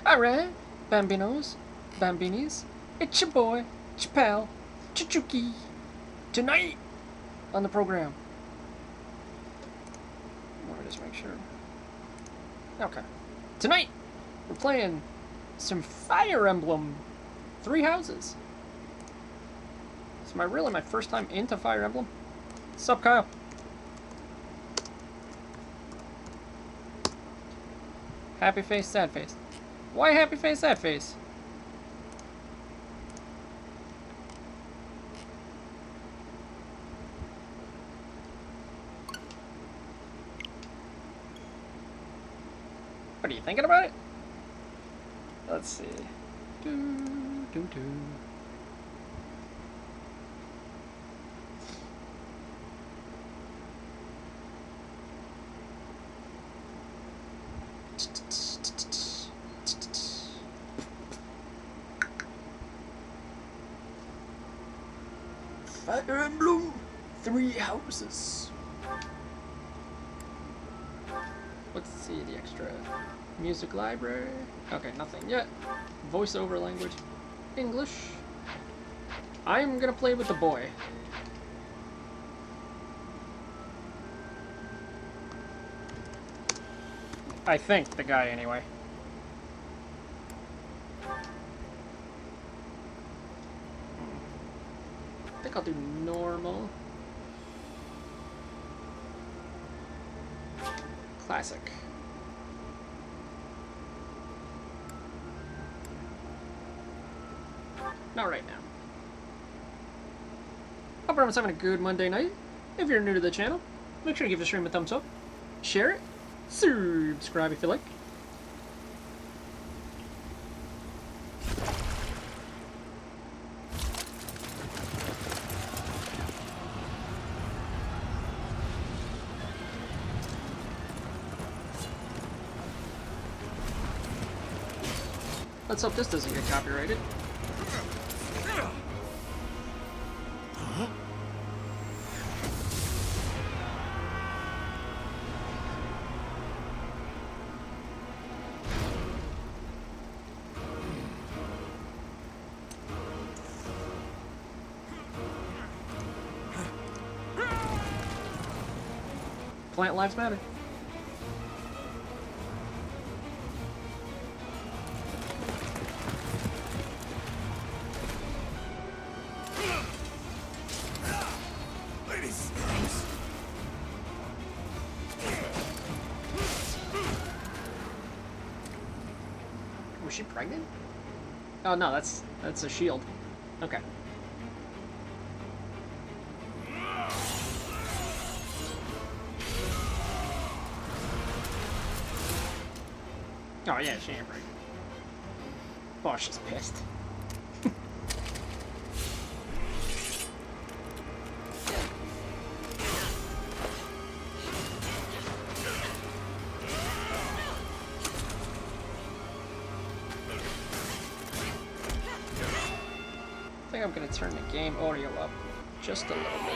Alright, Bambinos, Bambinis, it's your boy, it's your pal, Chichuki. Tonight on the program. Let me just make sure. Okay. Tonight, we're playing some Fire Emblem 3 Houses. It's really my first time into Fire Emblem. Sup, Kyle? Happy face, sad face. Why happy face, sad face? What are you thinking about it? Let's see. Fire Emblem 3 Houses. Let's see the extra music library. Okay, nothing yet. Voiceover language. English. I'm gonna play with the boy. I think the guy anyway. I think I'll do normal. Classic. Not right now. Hope everyone's having a good Monday night. If you're new to the channel, make sure to give the stream a thumbs up, share it, subscribe if you like. Let's hope this doesn't get copyrighted. Plant lives matter. Was she pregnant? Oh no, that's a shield. Okay. Oh yeah, she ain't pregnant. Oh, she's pissed. I think I'm gonna turn the game audio up just a little bit.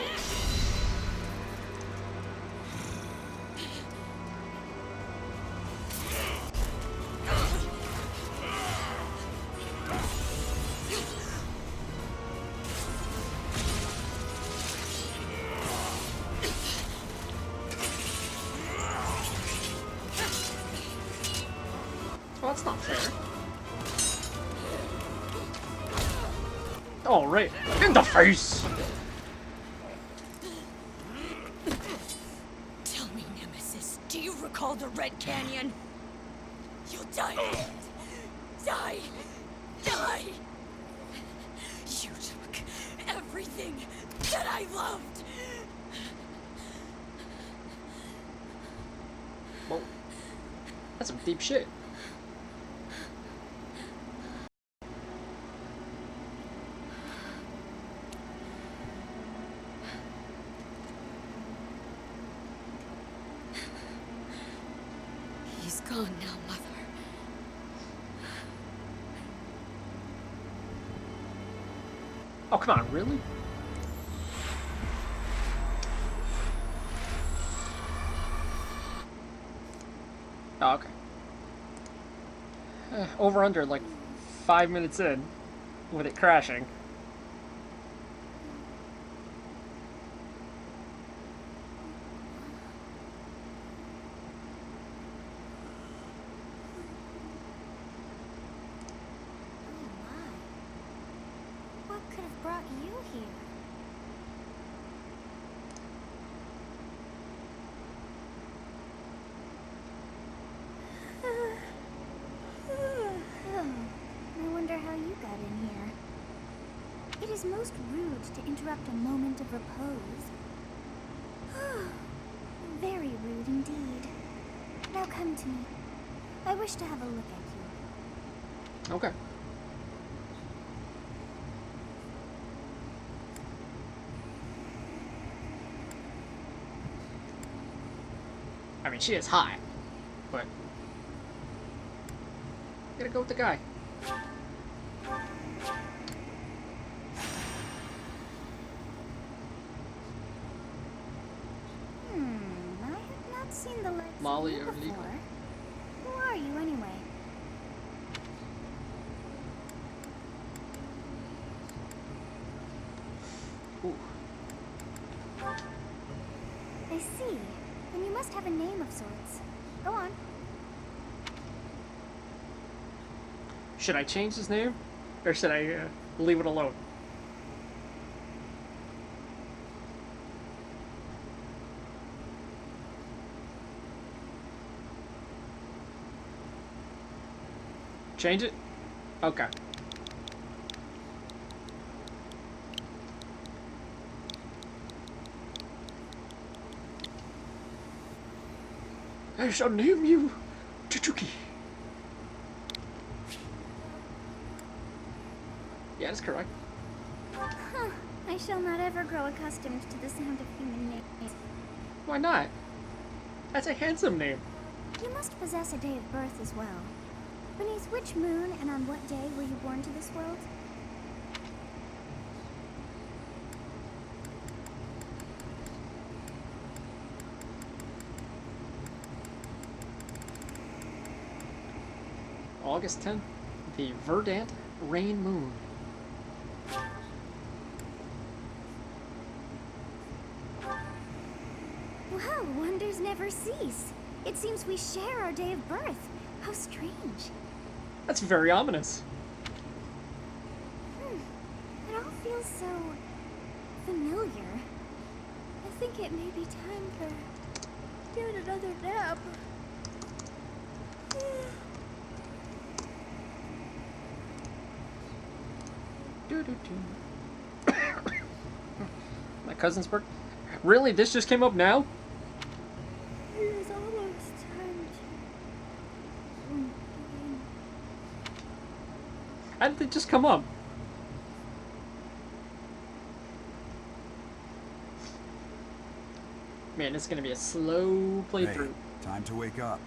Well, that's not fair. Oh, right. In the face! Tell me, Nemesis, do you recall the Red Canyon? You'll die. Die! Die! You took everything that I loved! Whoa. That's some deep shit. He's gone now, Mother. Oh, come on, really? Oh, okay. Over under like 5 minutes in with it crashing. What could have brought you here? I wonder how you got in here. It is most rude to interrupt a moment of repose. Very rude indeed. Now come to me. I wish to have a look at you. Okay. I mean, she is hot, but gotta go with the guy. I have not seen the legs Molly of you or Lego? before. Who are you anyway? Ooh. I see. Then you must have a name of sorts. Go on. Should I change his name, or should I leave it alone? Change it? Okay. I shall name you Chichuki. Yeah, that's correct. Huh. I shall not ever grow accustomed to the sound of human names. Why not? That's a handsome name. You must possess a day of birth as well. Beneath which moon and on what day were you born to this world? August 10th, the verdant rain moon. Well, wonders never cease. It seems we share our day of birth. How strange. That's very ominous. It all feels so familiar. I think it may be time for yet another nap. Doo-doo-doo. My cousin's birth. Really? This just came up now? It is almost time to... How did it just come up? Man, it's gonna be a slow playthrough. Hey, time to wake up.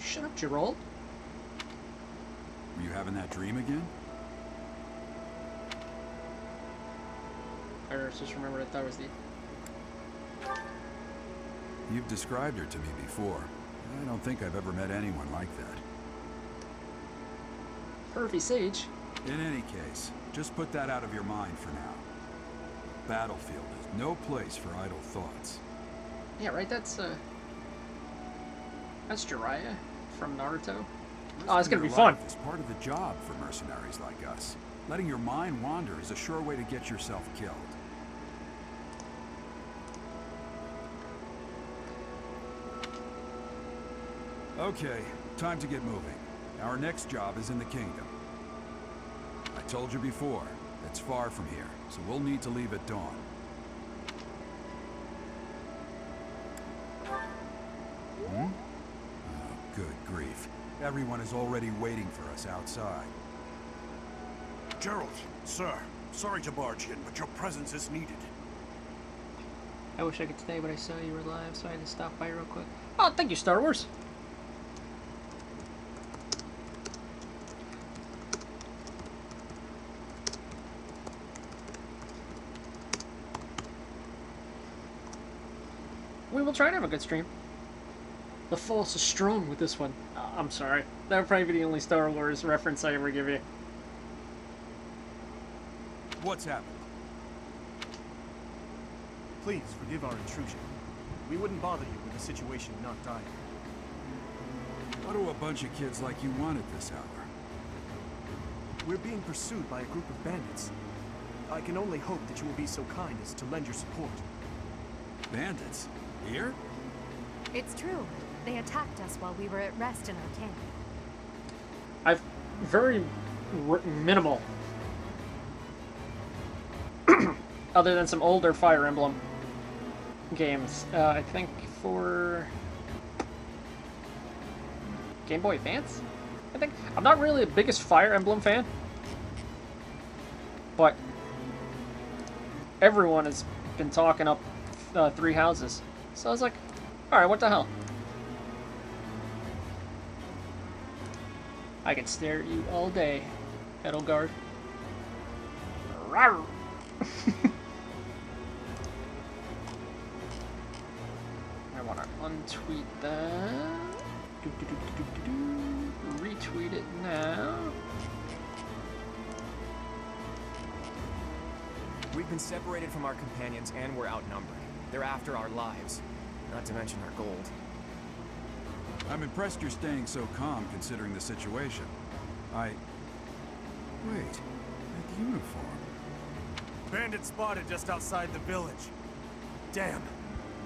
Shut up, Gerald. Were you having that dream again? I just remembered I thought it was the... You've described her to me before. I don't think I've ever met anyone like that. Pervy Sage. In any case, just put that out of your mind for now. Battlefield is no place for idle thoughts. Yeah, right, that's Jiraiya from Naruto. Oh, it's gonna be fun. It's part of the job for mercenaries like us. Letting your mind wander is a sure way to get yourself killed. Okay, time to get moving. Our next job is in the kingdom. I told you before, it's far from here, so we'll need to leave at dawn. Oh, good grief. Everyone is already waiting for us outside. Gerald, sir, sorry to barge in, but your presence is needed. I wish I could stay, but I saw you were live, so I had to stop by real quick. Oh, thank you, Star Wars. We will try to have a good stream. The Force is strong with this one. I'm sorry. That would probably be the only Star Wars reference I ever give you. What's happened? Please forgive our intrusion. We wouldn't bother you with a situation not dire. What do a bunch of kids like you want at this hour? We're being pursued by a group of bandits. I can only hope that you will be so kind as to lend your support. Bandits? Here? It's true. They attacked us while we were at rest in our camp. I've very minimal. Other than some older Fire Emblem games. I think for Game Boy Advance? I think. I'm not really the biggest Fire Emblem fan. But everyone has been talking up Three Houses. So I was like, alright, what the hell? I can stare at you all day, Edelgard. Rawr. I want to untweet that. Retweet it now. We've been separated from our companions and we're outnumbered. They're after our lives, not to mention our gold. I'm impressed you're staying so calm considering the situation. Wait, that uniform. Bandits spotted just outside the village. Damn,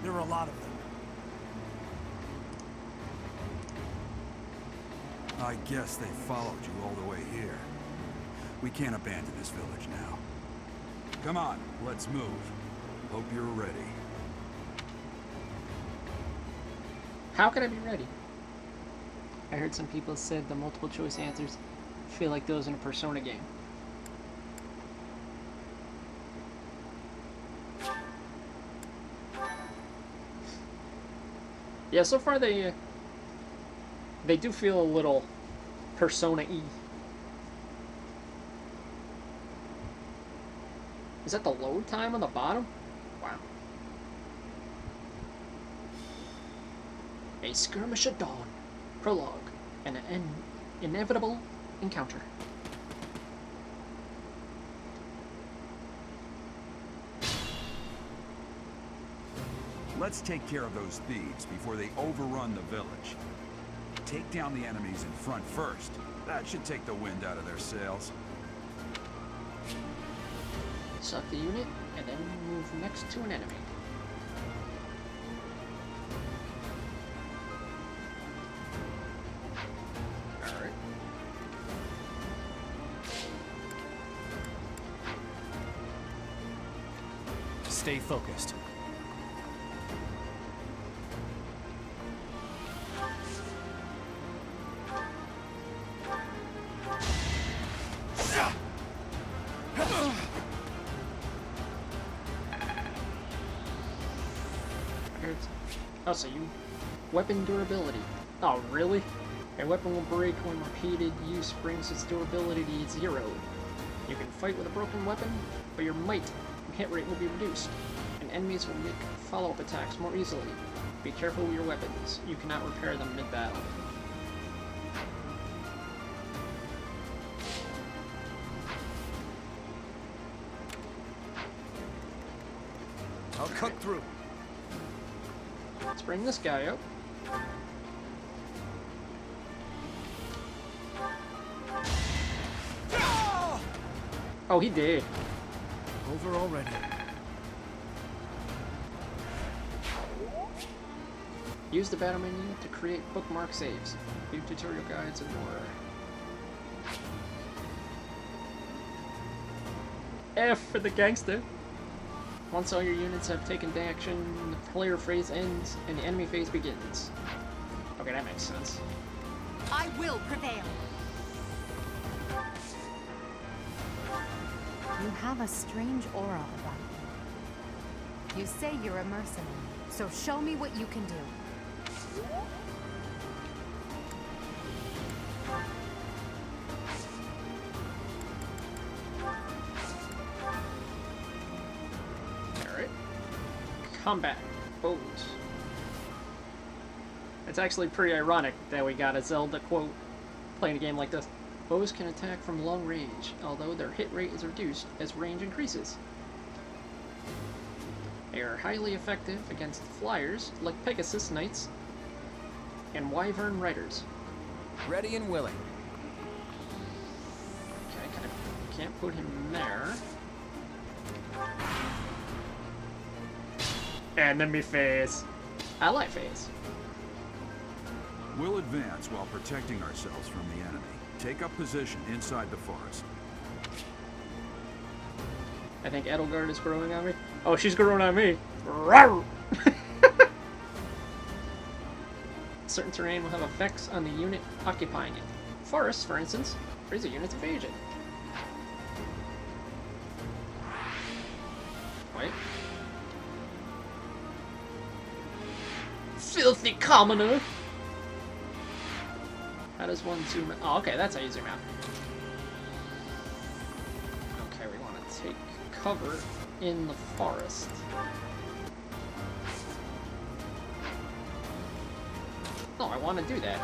there are a lot of them. I guess they followed you all the way here. We can't abandon this village now. Come on, let's move. Hope you're ready. How can I be ready? I heard some people said the multiple choice answers feel like those in a Persona game. Yeah, so far they do feel a little Persona-y. Is that the load time on the bottom? Wow. A skirmish at dawn. Prologue. And an inevitable encounter. Let's take care of those thieves before they overrun the village. Take down the enemies in front first. That should take the wind out of their sails. Select the unit, and then move next to an enemy. Alright. Stay focused. Oh, so you... Weapon durability. Oh, really? A weapon will break when repeated use brings its durability to 0. You can fight with a broken weapon, but your might and hit rate will be reduced, and enemies will make follow-up attacks more easily. Be careful with your weapons. You cannot repair them mid-battle. I'll cut through. Let's bring this guy up. Oh, he did. Over already. Use the battle menu to create bookmark saves, view tutorial guides, and more. F for the gangster. Once all your units have taken action, the player phase ends and the enemy phase begins. Okay, that makes sense. I will prevail. You have a strange aura about you. You say you're a mercenary, so show me what you can do. Alright. Combat. Bows. It's actually pretty ironic that we got a Zelda quote playing a game like this. Bows can attack from long range, although their hit rate is reduced as range increases. They are highly effective against flyers, like Pegasus Knights and Wyvern Riders. Ready and willing. Okay, can't put him there. Enemy phase. Ally phase. We'll advance while protecting ourselves from the enemy. Take up position inside the forest. I think Edelgard is growing on me. Oh, she's growing on me. Rawr! Certain terrain will have effects on the unit occupying it. Forests, for instance, raise a unit's evasion. Wait. Filthy commoner! How does one zoom out? Oh, okay, that's how you zoom out. Okay, we want to take cover in the forest. Oh, I want to do that.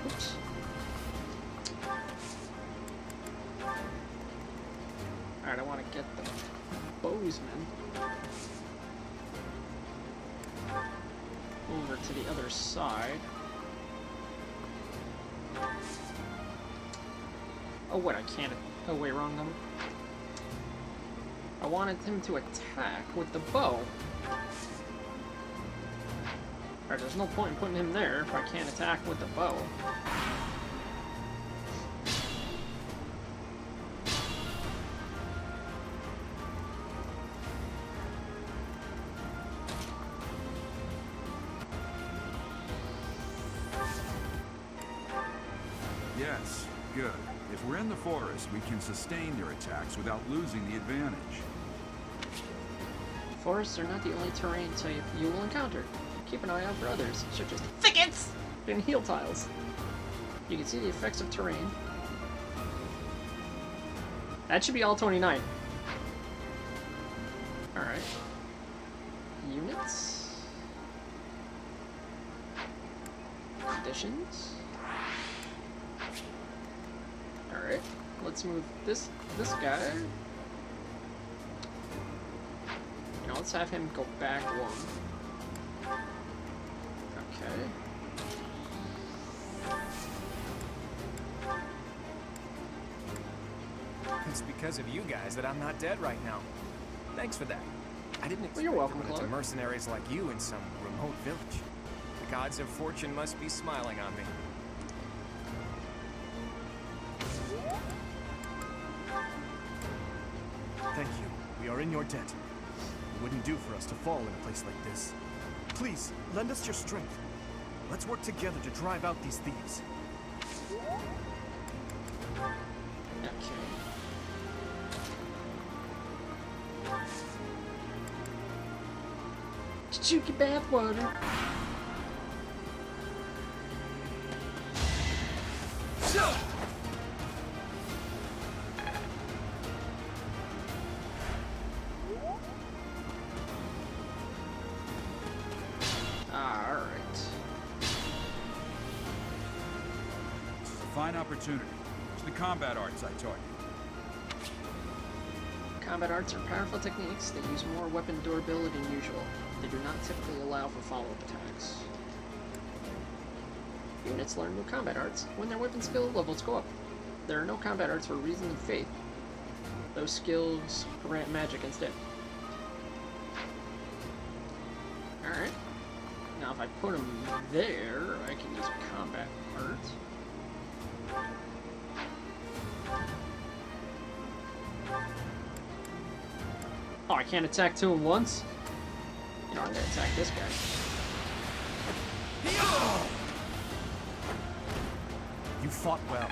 Oops. Alright, I want to get the bowsman over to the other side. Oh, what? I can't. Oh, wait, wrong number. I wanted him to attack with the bow. Alright, there's no point in putting him there if I can't attack with the bow. Yes, good. If we're in the forest, we can sustain their attacks without losing the advantage. Forests are not the only terrain type you will encounter. Keep an eye out for others, such as thickets and heel tiles. You can see the effects of terrain. That should be all 29. Alright. Units. Conditions. Alright. Let's move this guy. You know, let's have him go back one. Okay. It's because of you guys that I'm not dead right now. Thanks for that. I didn't expect you're welcome, to run into Clark. mercenaries like you in some remote village. The gods of fortune must be smiling on me. Thank you. We are in your debt. It wouldn't do for us to fall in a place like this. Please, lend us your strength. Let's work together to drive out these thieves. Okay. Chichuki bathwater. Fine opportunity. It's the combat arts I taught you. Combat arts are powerful techniques that use more weapon durability than usual. They do not typically allow for follow-up attacks. Units learn new combat arts when their weapon skill levels go up. There are no combat arts for reason and faith. Those skills grant magic instead. Alright. Now if I put him there, I can use combat art. Oh, I can't attack two at once? You know, I'm gonna attack this guy. You fought well.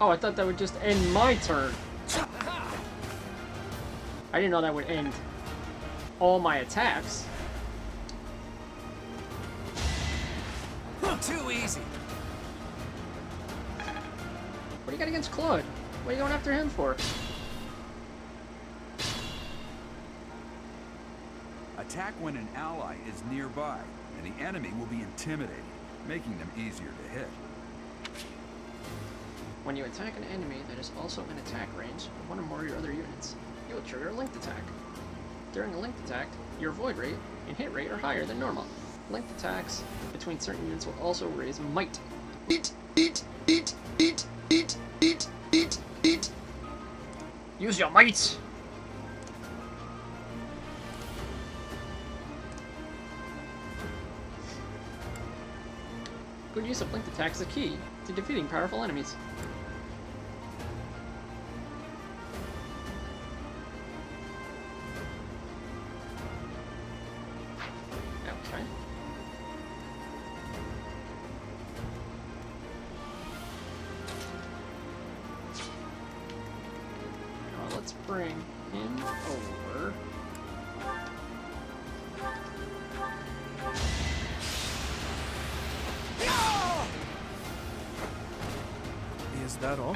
Oh, I thought that would just end my turn. I didn't know that would end all my attacks. Too easy. What do you got against Claude? What are you going after him for? Attack when an ally is nearby, and the enemy will be intimidated, making them easier to hit. When you attack an enemy that is also in attack range of one or more of your other units, you will trigger a linked attack. During a linked attack, your avoid rate and hit rate are higher than normal. Linked attacks between certain units will also raise might. Eat. Use your might! Good use of linked attacks is a key to defeating powerful enemies. Okay. Now let's bring him over. Is that all?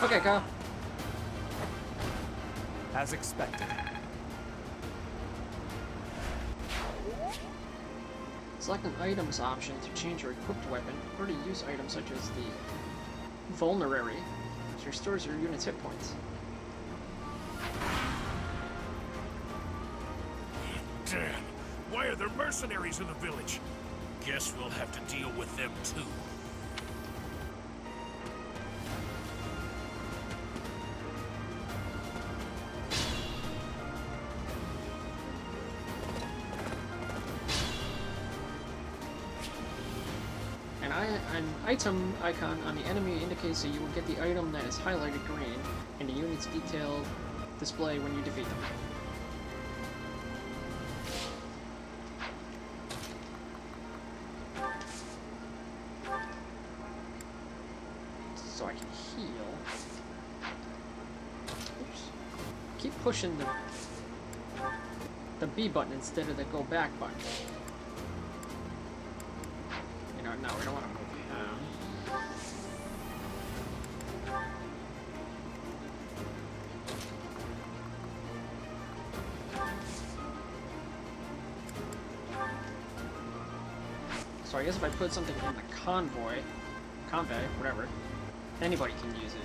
Okay, go. As expected. Select an items option to change your equipped weapon, or to use items such as the Vulnerary, which restores your unit's hit points. Damn! Why are there mercenaries in the village? Guess we'll have to deal with them too. An item icon on the enemy indicates that you will get the item that is highlighted green in the unit's detailed display when you defeat them. So I can heal. Oops. Keep pushing the B button instead of the go back button. No, we don't want to move him. So I guess if I put something in the convoy, whatever, anybody can use it.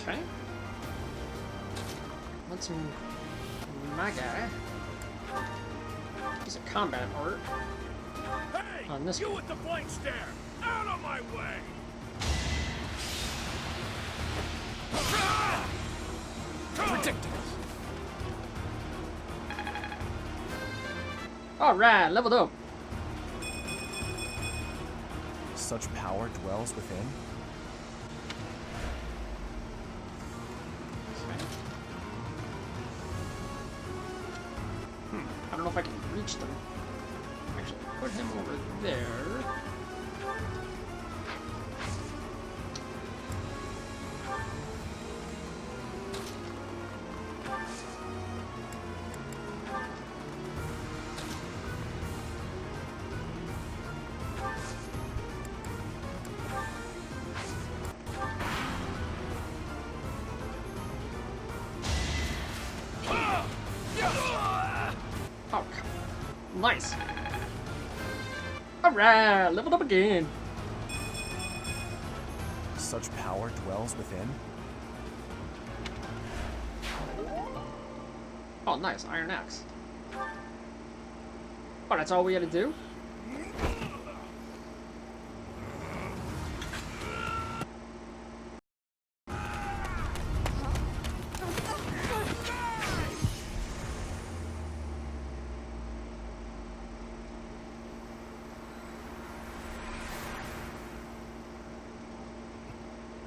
Okay. Let's move my guy. He's a combat art. Hey! On this You guy. with the blank stare! Out of my way! Predictable. Alright, leveled up. Such power dwells within. I don't know if I can reach them. Actually, put him over there. Nice. Alright, leveled up again. Such power dwells within. Oh, nice. Iron Axe. Oh, that's all we had to do?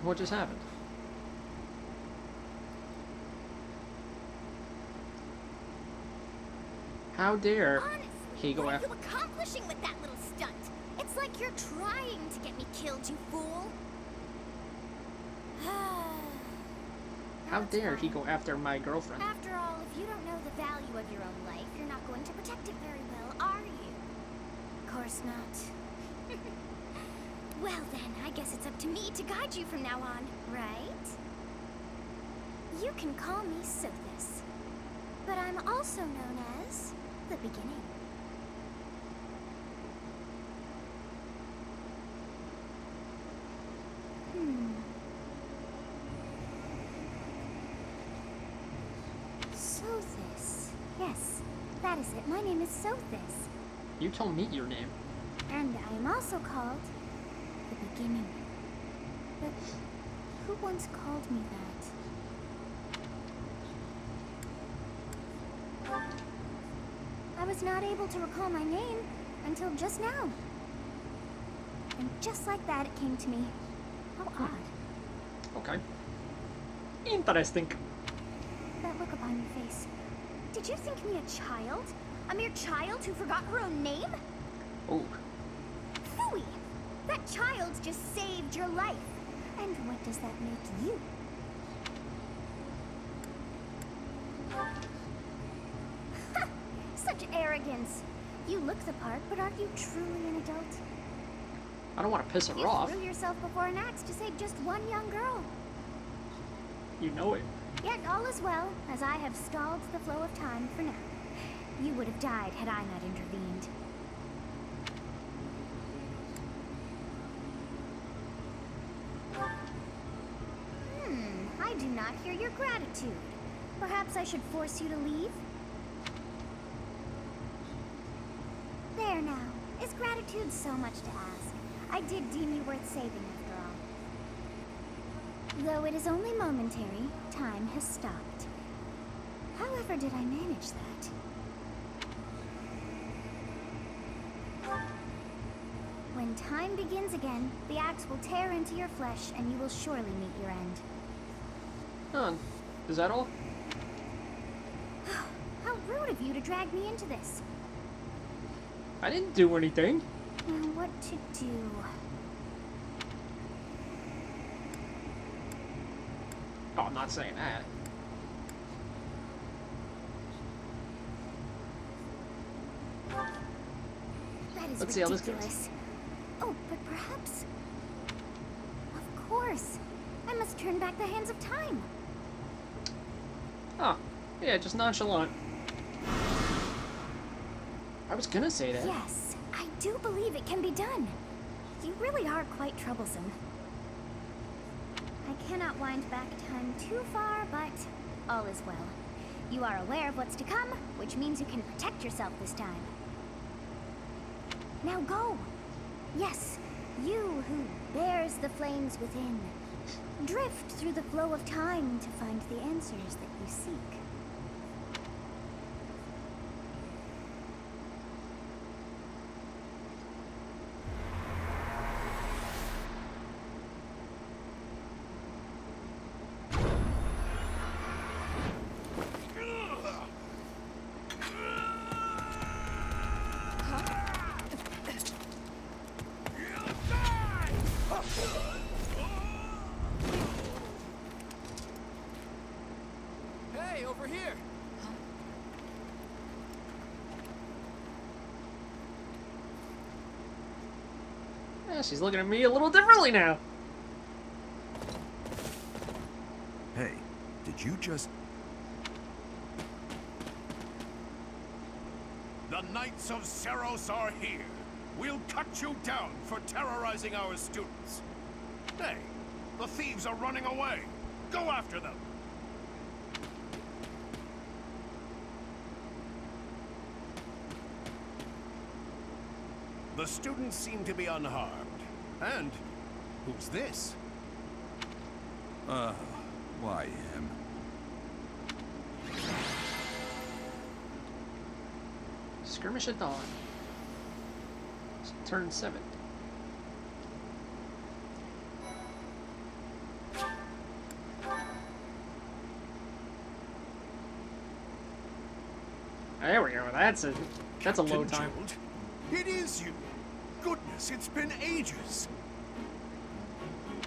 What just happened? How dare Honestly, he go what are after... you accomplishing with that little stunt? It's like you're trying to get me killed, you fool. How That's dare he fine. go after my girlfriend? After all, if you don't know the value of your own life, you're not going to protect it very well, are you? Of course not. Well then, I guess it's up to me to guide you from now on, right? You can call me Sothis, but I'm also known as the Beginning. Sothis. Yes, that is it. My name is Sothis. You told me your name. And I am also called the Beginning. But who once called me that? I was not able to recall my name until just now. And just like that, it came to me. How odd. Okay. Interesting. That look upon your face. Did you think me a child? A mere child who forgot her own name? Oh. Phooey! That child just saved your life. And what does that make you? Ha! Such arrogance. You look the part, but are you truly an adult? I don't want to piss her You off. threw yourself before an axe to save just one young girl. You know it. Yet all is well, as I have stalled the flow of time for now. You would have died had I not intervened. I do not hear your gratitude. Perhaps I should force you to leave? There now. Is gratitude so much to ask? I did deem you worth saving after all. Though it is only momentary, time has stopped. However did I manage that? When time begins again, the axe will tear into your flesh and you will surely meet your end. Huh. Is that all? How rude of you to drag me into this. I didn't do anything. Now what to do? Oh, I'm not saying that. That is Let's see how this goes. ridiculous. Oh, but perhaps... Of course. I must turn back the hands of time. Oh. Yeah, just nonchalant. I was gonna say that. Yes, I do believe it can be done. You really are quite troublesome. I cannot wind back time too far, but all is well. You are aware of what's to come, which means you can protect yourself this time. Now go! Yes, you who bears the flames within. Drift through the flow of time to find the answers that you seek. Hey, over here! Yeah, she's looking at me a little differently now. Hey, did you just... The Knights of Seros are here. We'll cut you down for terrorizing our students. Hey, the thieves are running away. Go after them. The students seem to be unharmed. And who's this? Why him? Skirmish at dawn. Turn 7. There we go. That's a low Captain time. Gerald, it is you. Goodness, it's been ages.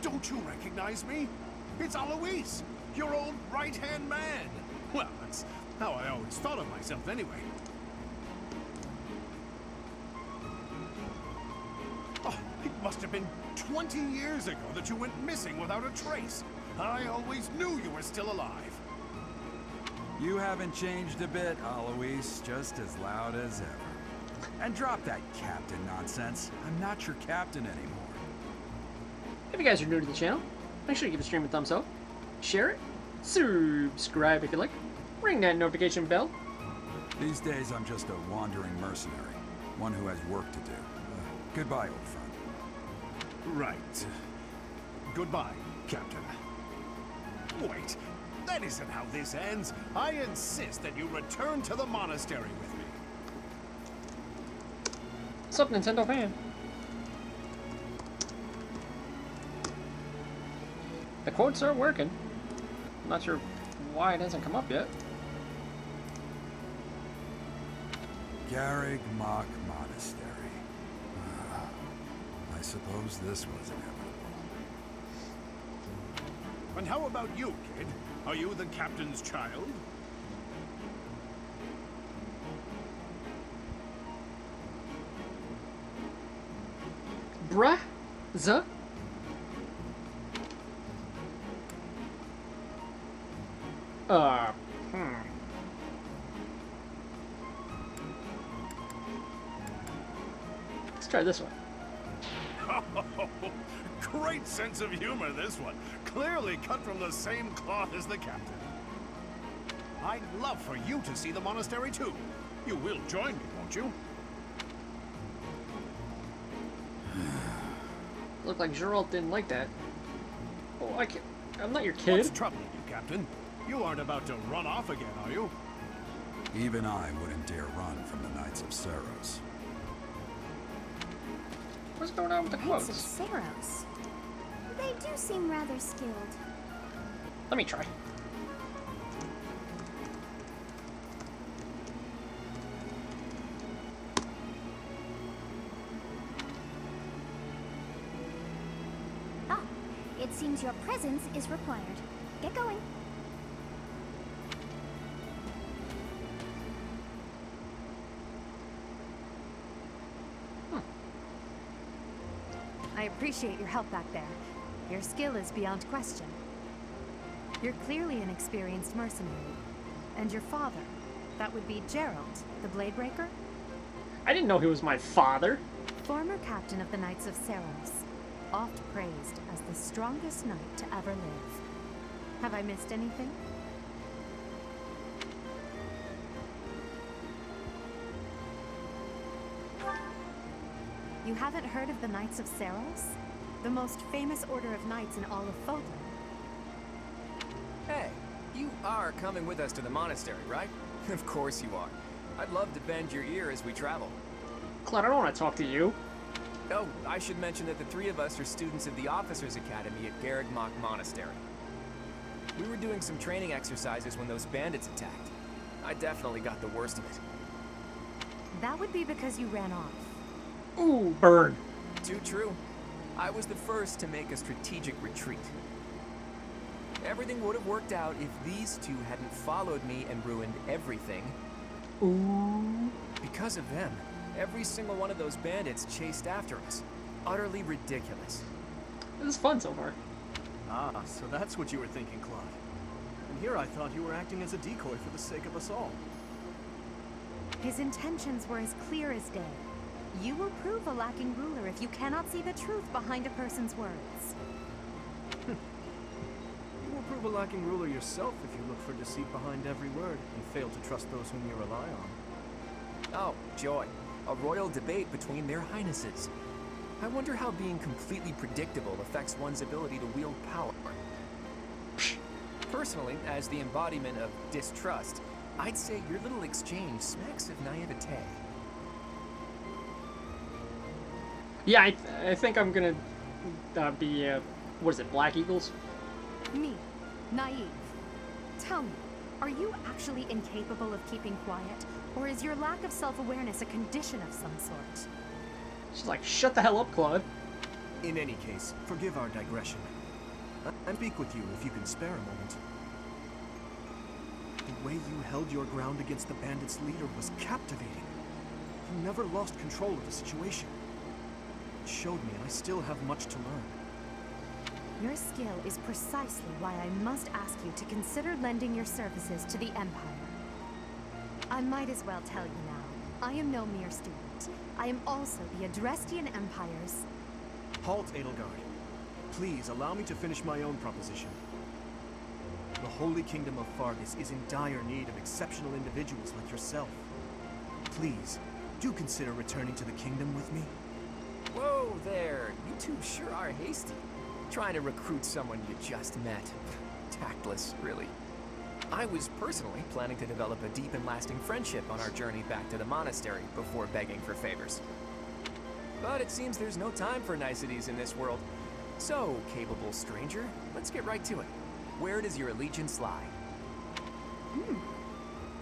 Don't you recognize me? It's Alois, your old right-hand man. Well, that's how I always thought of myself anyway. Oh, it must have been 20 years ago that you went missing without a trace. I always knew you were still alive. You haven't changed a bit, Alois. Just as loud as ever. And drop that captain nonsense. I'm not your captain anymore. If you guys are new to the channel, make sure to give the stream a thumbs up, share it, subscribe if you like, ring that notification bell. These days, I'm just a wandering mercenary. One who has work to do. Goodbye, old friend. Right. Goodbye, Captain. Wait, that isn't how this ends. I insist that you return to the monastery with me. What's up, Nintendo fan? The quotes are working. I'm not sure why it hasn't come up yet. Garreg Mach Monastery. I suppose this was inevitable. And how about you, kid? Are you the captain's child? Bruh? Zuh? Let's try this one. Great sense of humor, this one. Clearly cut from the same cloth as the captain. I'd love for you to see the monastery too. You will join me, won't you? Looked like Geralt didn't like that. Oh, I'm not your What's kid. troubling you, Captain? You aren't about to run off again, are you? Even I wouldn't dare run from the Knights of Seros. What's going on with the Knights of quotes? Seros. They do seem rather skilled. Let me try. Ah, it seems your presence is required. Get going. I appreciate your help back there. Your skill is beyond question. You're clearly an experienced mercenary. And your father, that would be Gerald, the Bladebreaker? I didn't know he was my father. Former captain of the Knights of Seros, oft praised as the strongest knight to ever live. Have I missed anything? You haven't heard of the Knights of Seros? The most famous order of knights in all of Fodlan. Hey, you are coming with us to the monastery, right? Of course you are. I'd love to bend your ear as we travel. Claude, I don't want to talk to you. Oh, I should mention that the three of us are students of the Officers' Academy at Garreg Mach Monastery. We were doing some training exercises when those bandits attacked. I definitely got the worst of it. That would be because you ran off. Ooh, burn. Too true. I was the first to make a strategic retreat. Everything would have worked out if these two hadn't followed me and ruined everything. Ooh. Because of them, every single one of those bandits chased after us. Utterly ridiculous. This is fun so far. Ah, so that's what you were thinking, Claude. And here I thought you were acting as a decoy for the sake of us all. His intentions were as clear as day. You will prove a lacking ruler if you cannot see the truth behind a person's words. You will prove a lacking ruler yourself if you look for deceit behind every word and fail to trust those whom you rely on. Oh, joy. A royal debate between their highnesses. I wonder how being completely predictable affects one's ability to wield power. Personally, as the embodiment of distrust, I'd say your little exchange smacks of naivete. Yeah, I think I'm gonna be, what is it, Black Eagles? Me, naive. Tell me, are you actually incapable of keeping quiet? Or is your lack of self-awareness a condition of some sort? She's like, shut the hell up, Claude. In any case, forgive our digression. I'll speak with you if you can spare a moment. The way you held your ground against the bandits' leader was captivating. You never lost control of the situation. It showed me I still have much to learn. Your skill is precisely why I must ask you to consider lending your services to the Empire. I might as well tell you now, I am no mere student. I am also the Adrestian Empire's... Halt, Edelgard. Please allow me to finish my own proposition. The Holy Kingdom of Fargus is in dire need of exceptional individuals like yourself. Please, do consider returning to the kingdom with me. Whoa there, you two sure are hasty. Trying to recruit someone you just met. Tactless, really. I was personally planning to develop a deep and lasting friendship on our journey back to the monastery before begging for favors. But it seems there's no time for niceties in this world. So, capable stranger, let's get right to it. Where does your allegiance lie?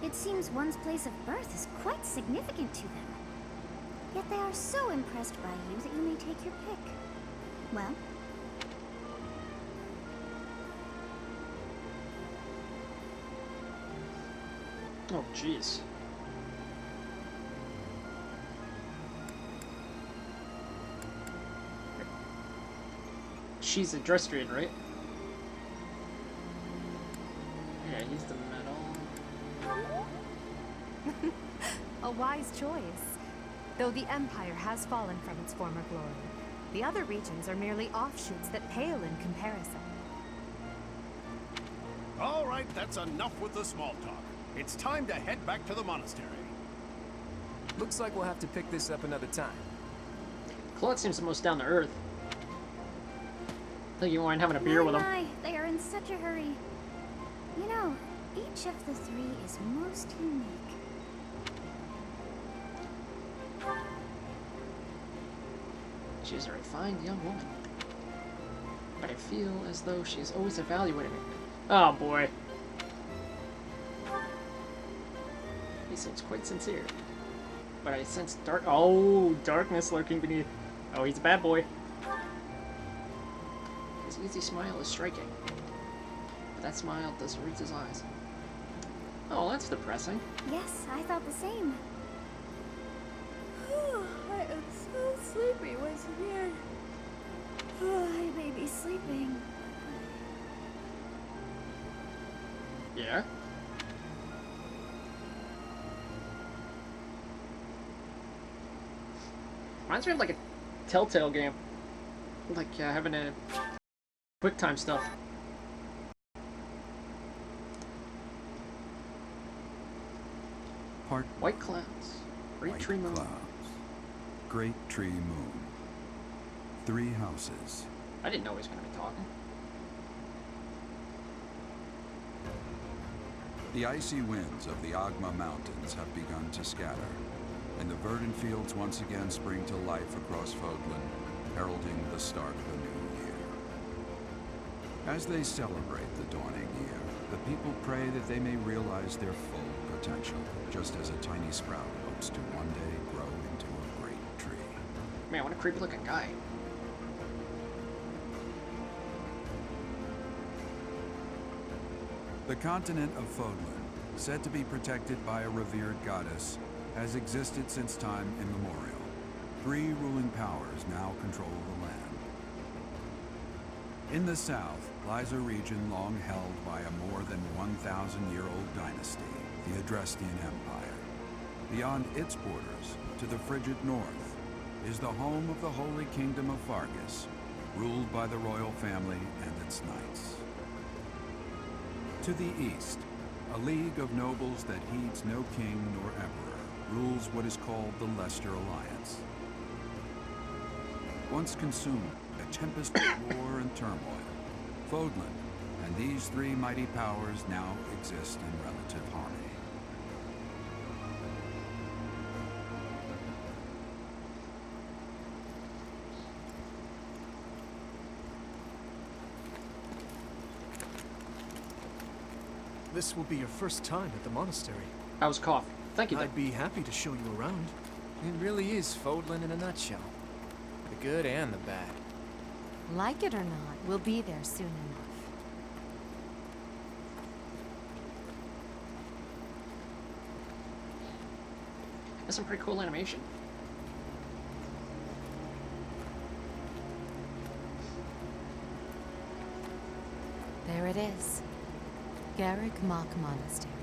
It seems one's place of birth is quite significant to them. Yet they are so impressed by you that you may take your pick. Well, Oh, jeez. She's a Drestrian, right? Yeah, he's the metal. A wise choice. Though the Empire has fallen from its former glory, the other regions are merely offshoots that pale in comparison. All right, that's enough with the small talk. It's time to head back to the monastery. Looks like we'll have to pick this up another time. Claude seems the most down to earth. Think you mind having a beer with him? my, they are in such a hurry. You know, each of the three is most unique. She is a refined young woman. But I feel as though she is always evaluating me. Oh boy. He seems quite sincere. But I sense darkness lurking beneath. Oh, he's a bad boy. His easy smile is striking. But that smile doesn't reach his eyes. Oh, that's depressing. Yes, I thought the same. I am so sleepy once again. I may be sleeping. Yeah? Reminds me of like a Telltale game. Like having a quick time stuff. White clouds. Great White tree moon. clouds. Great tree moon. 3 houses. I didn't know he was going to be talking. The icy winds of the Agma Mountains have begun to scatter, and the verdant fields once again spring to life across Fodlan, heralding the start of a new year. As they celebrate the dawning year, the people pray that they may realize their full potential, just as a tiny sprout hopes to one day grow into a great tree. Man, what a creepy looking guy. The continent of Fodlan, said to be protected by a revered goddess, has existed since time immemorial. 3 ruling powers now control the land. In the south lies a region long held by a more than 1,000-year-old dynasty, the Adrestian Empire. Beyond its borders, to the frigid north, is the home of the Holy Kingdom of Fargus, ruled by the royal family and its knights. To the east, a league of nobles that heeds no king nor emperor rules what is called the Leicester Alliance. Once consumed by a tempest of war and turmoil, Fodlan and these three mighty powers now exist in relative harmony. This will be your first time at the monastery. I was coughing. Thank you. I'd be happy to show you around. It really is Fodlan in a nutshell. The good and the bad. Like it or not, we'll be there soon enough. That's some pretty cool animation. There it is. Garreg Mach Monastery.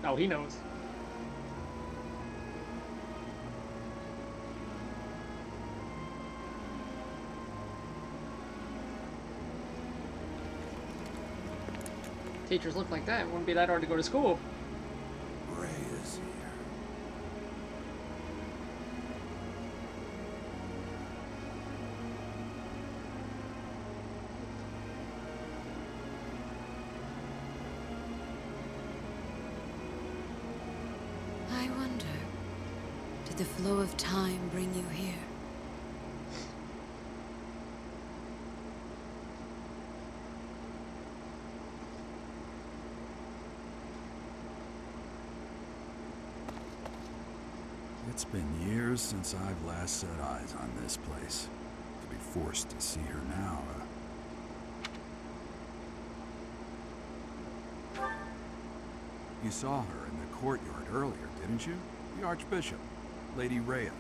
Oh, he knows. Teachers look like that. It wouldn't be that hard to go to school. Ray is here. I wonder, did the flow of time bring you here? It's been years since I've last set eyes on this place. To be forced to see her now, You saw her in the courtyard earlier, didn't you? The Archbishop, Lady Rhea.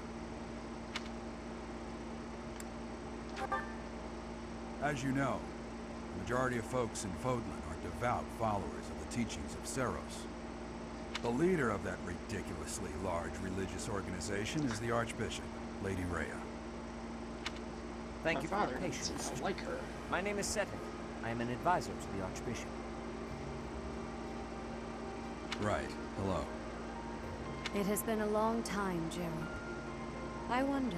As you know, the majority of folks in Fodlan are devout followers of the teachings of Seros. The leader of that ridiculously large religious organization is the Archbishop, Lady Rhea. Thank My you for your father patience. I like her. My name is Setting. I am an advisor to the Archbishop. Right. Hello. It has been a long time, Gerald. I wonder,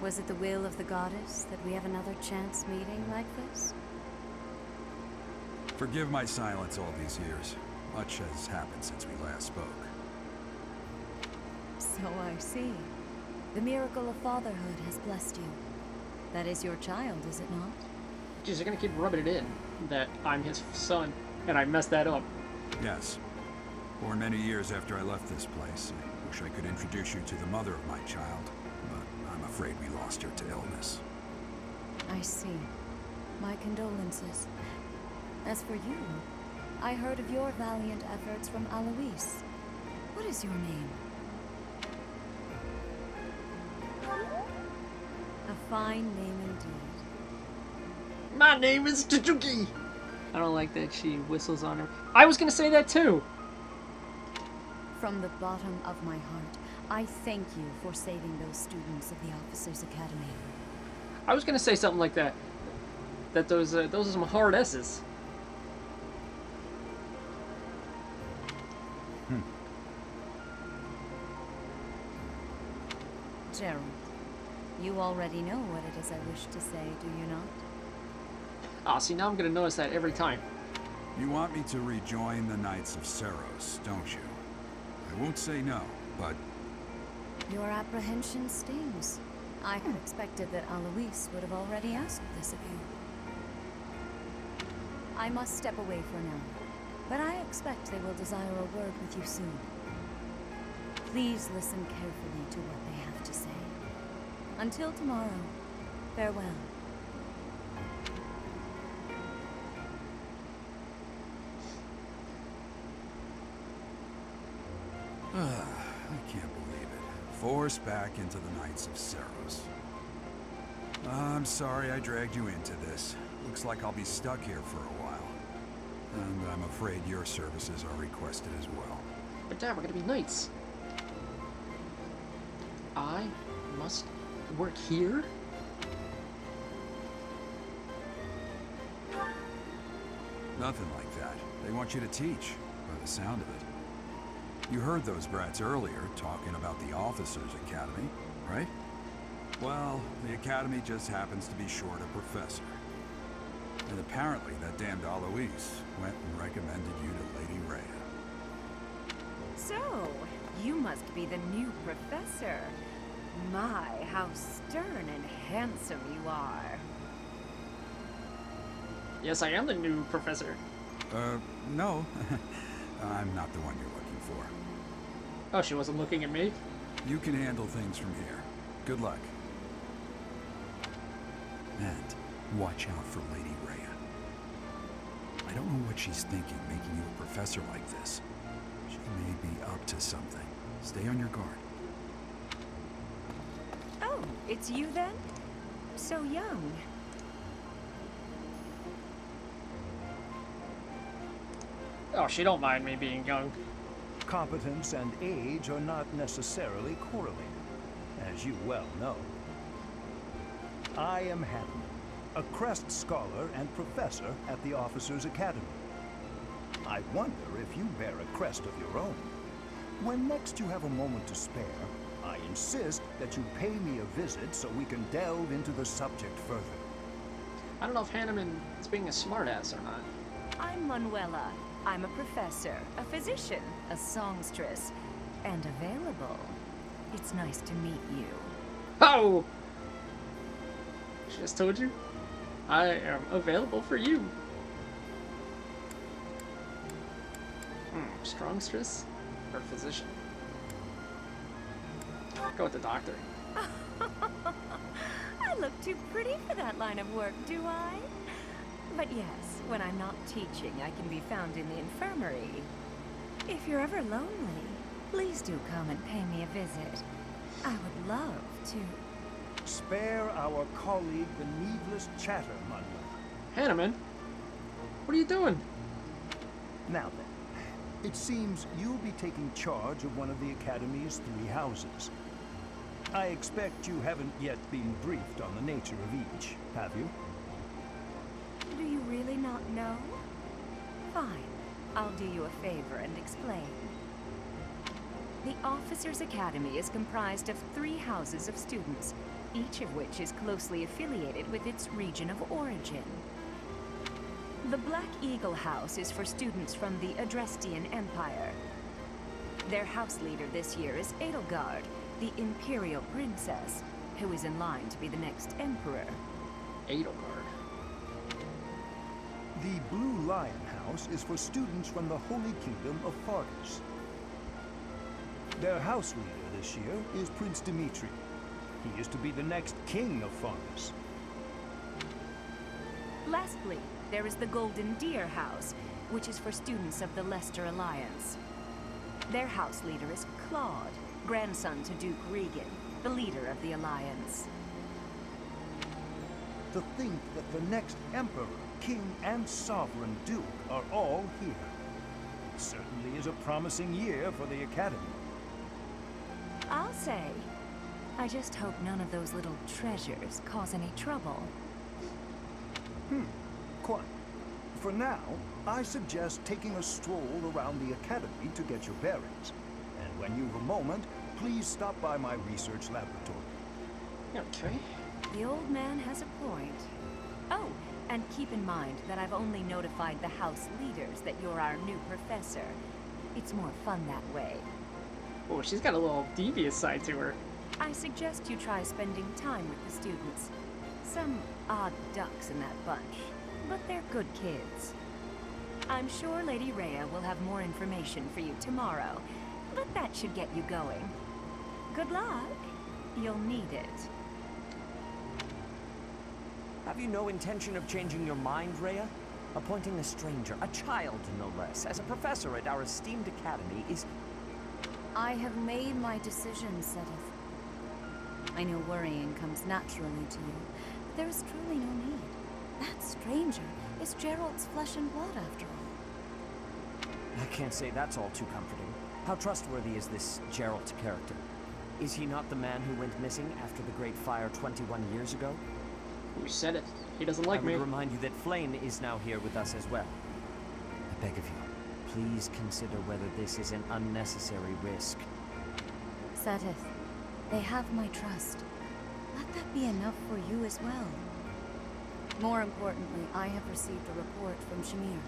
was it the will of the goddess that we have another chance meeting like this? Forgive my silence all these years. Much has happened since we last spoke. So I see. The miracle of fatherhood has blessed you. That is your child, is it not? Jeez, they're gonna keep rubbing it in that I'm his son, and I messed that up. Yes. Born many years after I left this place. I wish I could introduce you to the mother of my child, but I'm afraid we lost her to illness. I see. My condolences. As for you, I heard of your valiant efforts from Alois. What is your name? A fine name indeed. My name is Chichuki. I don't like that she whistles on her. I was gonna say that too. From the bottom of my heart, I thank you for saving those students of the Officers Academy. I was gonna say something like that. That those are some hard S's. Gerald, you already know what it is I wish to say, do you not? Ah, see, now I'm gonna notice that every time. You want me to rejoin the Knights of Seros, don't you? I won't say no, but Your apprehension stings. I had expected that Alois would have already asked this of you. I must step away for now, but I expect they will desire a word with you soon. Please listen carefully to what they have to say. Until tomorrow, farewell. I can't believe it. Forced back into the Knights of Cerros. I'm sorry I dragged you into this. Looks like I'll be stuck here for a while. And I'm afraid your services are requested as well. But Dad, we're gonna be knights. I must work here? Nothing like that. They want you to teach, by the sound of it. You heard those brats earlier talking about the Officers' Academy, right? Well, the Academy just happens to be short a professor. And apparently that damned Alois went and recommended you to Lady Rhea. So, you must be the new professor. My, how stern and handsome you are. Yes, I am the new professor. No. I'm not the one you're looking for. Oh, she wasn't looking at me? You can handle things from here. Good luck. And watch out for Lady Rhea. I don't know what she's thinking, making you a professor like this. She may be up to something. Stay on your guard. Oh, it's you then? So young. Oh, she don't mind me being young. Competence and age are not necessarily correlated, as you well know. I am Hanneman, a Crest Scholar and Professor at the Officers' Academy. I wonder if you bear a crest of your own. When next you have a moment to spare, I insist that you pay me a visit so we can delve into the subject further. I don't know if Hanneman is being a smartass or not. I'm Manuela. I'm a professor, a physician, a songstress, and available. It's nice to meet you. Oh! She just told you? I am available for you. Strongstress or physician? Go with the doctor. I look too pretty for that line of work, do I? But yes, when I'm not teaching, I can be found in the infirmary. If you're ever lonely, please do come and pay me a visit. I would love to. Spare our colleague the needless chatter, Manuel. Hanneman? What are you doing? Now then, it seems you'll be taking charge of one of the Academy's 3 houses. I expect you haven't yet been briefed on the nature of each, have you? Do you really not know? Fine. I'll do you a favor and explain. The Officers' Academy is comprised of 3 houses of students, each of which is closely affiliated with its region of origin. The Black Eagle House is for students from the Adrestian Empire. Their house leader this year is Edelgard, the Imperial Princess, who is in line to be the next Emperor. Edelgard. The Blue Lion House is for students from the Holy Kingdom of Fargus. Their house leader this year is Prince Dimitri. He is to be the next king of Fargus. Lastly, there is the Golden Deer House, which is for students of the Leicester Alliance. Their house leader is Claude, grandson to Duke Regan, the leader of the Alliance. To think that the next Emperor, King, and Sovereign Duke are all here. It certainly is a promising year for the Academy. I'll say. I just hope none of those little treasures cause any trouble. Quite. For now, I suggest taking a stroll around the Academy to get your bearings. And when you've a moment, please stop by my research laboratory. Okay. The old man has a point. Oh, and keep in mind that I've only notified the house leaders that you're our new professor. It's more fun that way. Oh, she's got a little devious side to her. I suggest you try spending time with the students. Some odd ducks in that bunch, but they're good kids. I'm sure Lady Rhea will have more information for you tomorrow, but that should get you going. Good luck. You'll need it. Have you no intention of changing your mind, Rhea? Appointing a stranger, a child no less, as a professor at our esteemed academy is... I have made my decision, Sedith. I know worrying comes naturally to you, but there is truly no need. That stranger is Gerald's flesh and blood, after all. I can't say that's all too comforting. How trustworthy is this Gerald character? Is he not the man who went missing after the Great Fire 21 years ago? Who said it? He doesn't like I me. would remind you that Flame is now here with us as well. I beg of you, please consider whether this is an unnecessary risk. Sedith, they have my trust. Let that be enough for you as well. More importantly, I have received a report from Shamir.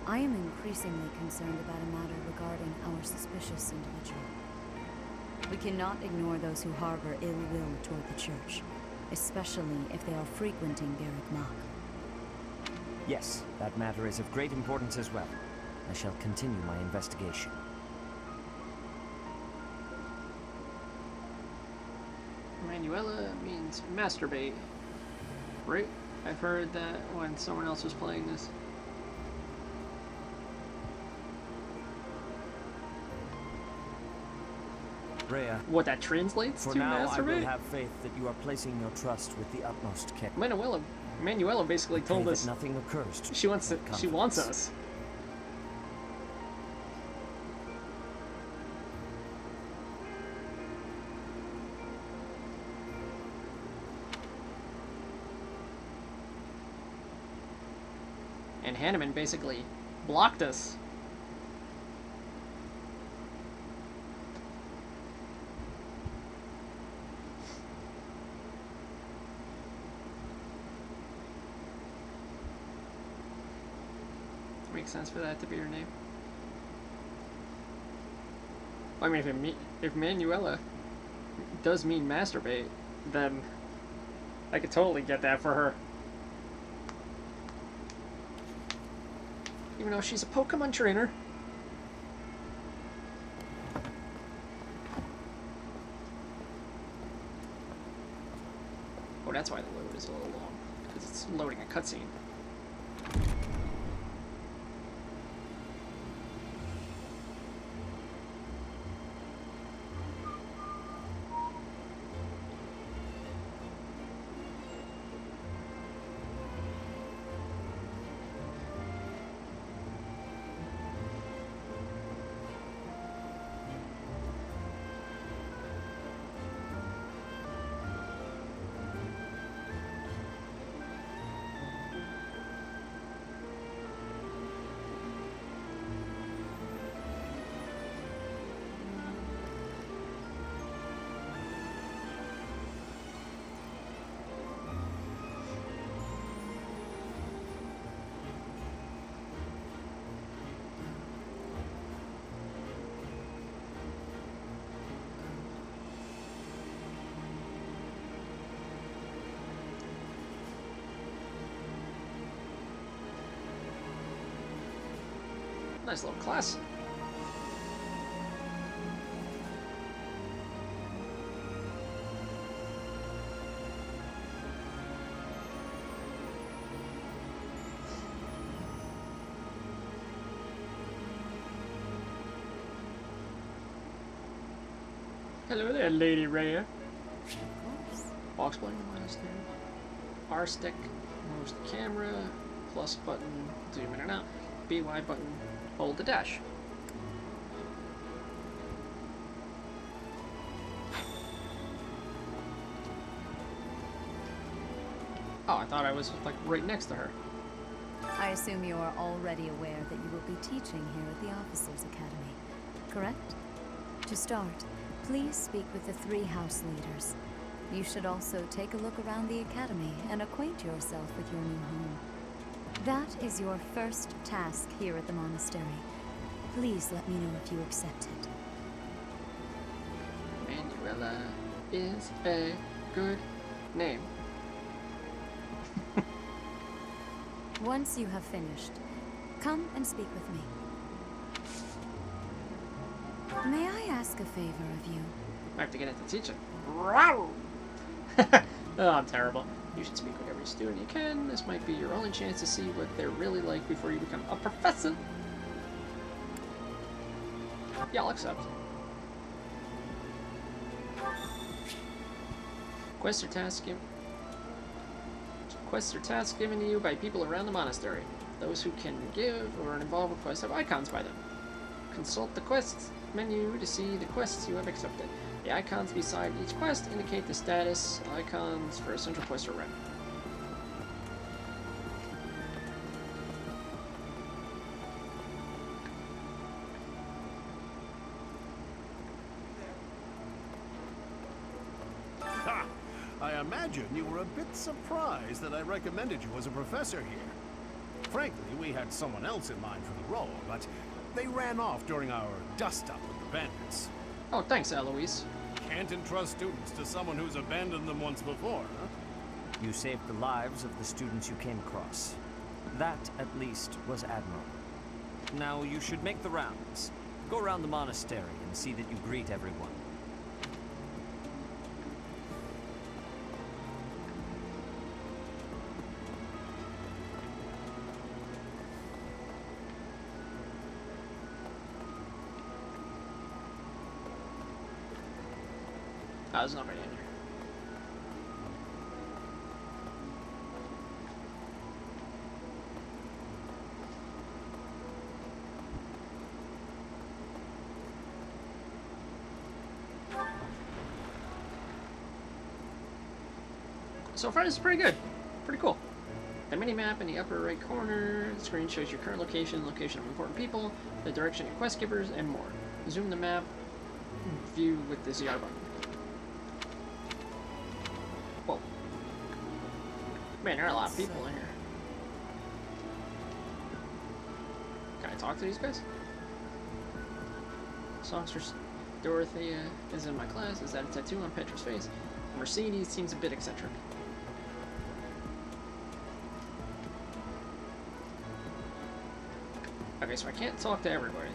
I am increasingly concerned about a matter regarding our suspicious individual. We cannot ignore those who harbor ill will toward the Church, especially if they are frequenting Garrick Mach. Yes, that matter is of great importance as well. I shall continue my investigation. Manuela means masturbate. Right? I've heard that when someone else was playing this. Rhea, What that translates for to now I will masturbate? have faith that you are placing your trust with the utmost care. Manuela basically Pray told that us nothing occurs to she wants that she wants confidence. us. And Hanneman basically blocked us. Makes sense for that to be her name. I mean, if Manuela does mean masturbate, then I could totally get that for her. Even though she's a Pokemon trainer. Oh, that's why the load is a little long. Because it's loading a cutscene. Nice little class. Hello there, Lady Rhea. Of course. Box playing monastery. R stick moves the camera. Plus button, zoom in and out. BY button, hold the dash. Oh, I thought I was like right next to her. I assume you are already aware that you will be teaching here at the Officers' Academy, correct? To start, please speak with the 3 house leaders. You should also take a look around the Academy and acquaint yourself with your new home. That is your first task here at the monastery. Please let me know if you accept it. Manuela is a good name. Once you have finished, come and speak with me. May I ask a favor of you? I have to get into teaching. Oh, I'm terrible. You should speak with every student you can. This might be your only chance to see what they're really like before you become a professor. Yeah, I'll accept. Quests are tasks given to you by people around the monastery. Those who can give or are involved with quests have icons by them. Consult the quests menu to see the quests you have accepted. The icons beside each quest indicate the status. Icons for a central quest are red. Ha! I imagine you were a bit surprised that I recommended you as a professor here. Frankly, we had someone else in mind for the role, but they ran off during our dust-up with the bandits. Oh, thanks, Eloise. Can't entrust students to someone who's abandoned them once before, huh? You saved the lives of the students you came across. That, at least, was admirable. Now you should make the rounds. Go around the monastery and see that you greet everyone. There's nobody in here. So far, this is pretty good. Pretty cool. The mini-map in the upper right corner. The screen shows your current location, location of important people, the direction of quest givers, and more. Zoom the map view with the ZR button. Whoa. Man, there are a lot of people in here. Can I talk to these guys? Songstress Dorothea is in my class. Is that a tattoo on Petra's face? Mercedes seems a bit eccentric. Okay, so I can't talk to everybody.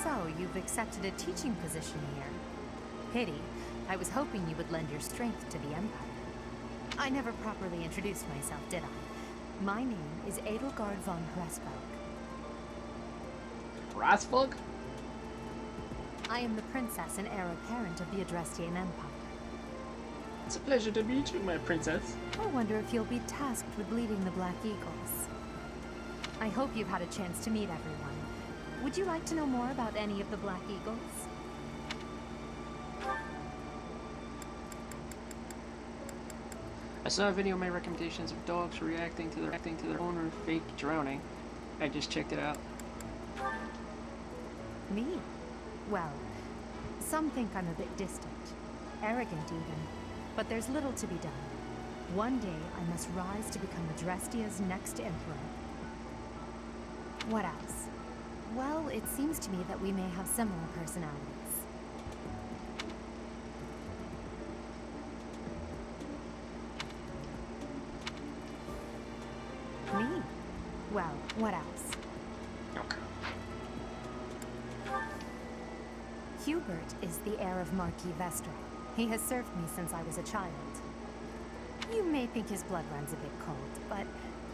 So, you've accepted a teaching position here. Pity. I was hoping you would lend your strength to the Empire. I never properly introduced myself, did I? My name is Edelgard von Hrassberg. Hrassberg? I am the princess and heir apparent of the Adrestian Empire. It's a pleasure to meet you, my princess. I wonder if you'll be tasked with leading the Black Eagles. I hope you've had a chance to meet everyone. Would you like to know more about any of the Black Eagles? I saw a video of my recommendations of dogs reacting to their owner fake drowning. I just checked it out. Me? Well, some think I'm a bit distant. Arrogant even. But there's little to be done. One day I must rise to become Adrestia's next emperor. What else? Well, it seems to me that we may have similar personalities. Me? Well, what else? Okay. Hubert is the heir of Marquis Vestra. He has served me since I was a child. You may think his blood runs a bit cold, but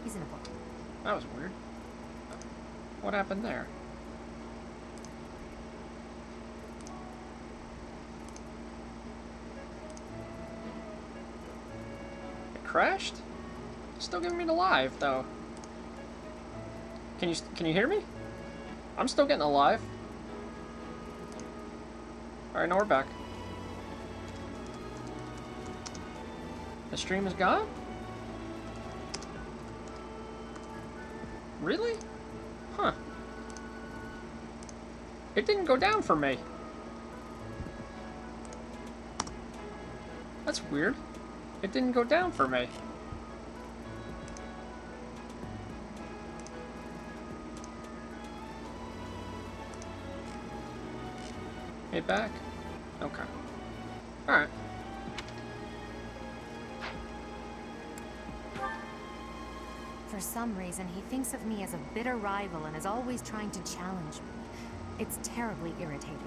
he's in a book. That was weird. What happened there? It crashed? Still giving me the live though. Can you hear me? I'm still getting a live. Alright, now we're back. The stream is gone? Really? Huh. It didn't go down for me. That's weird. It didn't go down for me. Hey, back? Okay. Alright. For some reason, he thinks of me as a bitter rival and is always trying to challenge me. It's terribly irritating.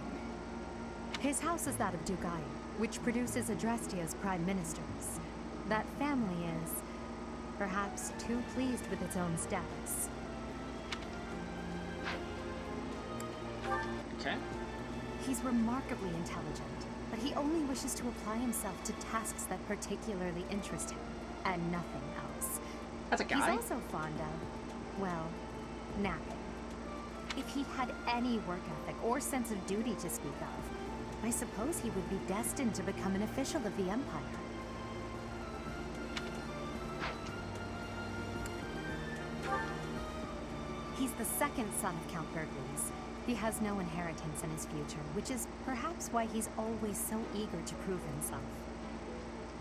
His house is that of Dugai, which produces Adrestia's prime ministers. That family is, perhaps, too pleased with its own status. Okay. He's remarkably intelligent, but he only wishes to apply himself to tasks that particularly interest him, and nothing else. That's a guy? He's also fond of, well, napping. If he had any work ethic or sense of duty to speak of, I suppose he would be destined to become an official of the Empire. He's the second son of Count Bergles. He has no inheritance in his future, which is perhaps why he's always so eager to prove himself.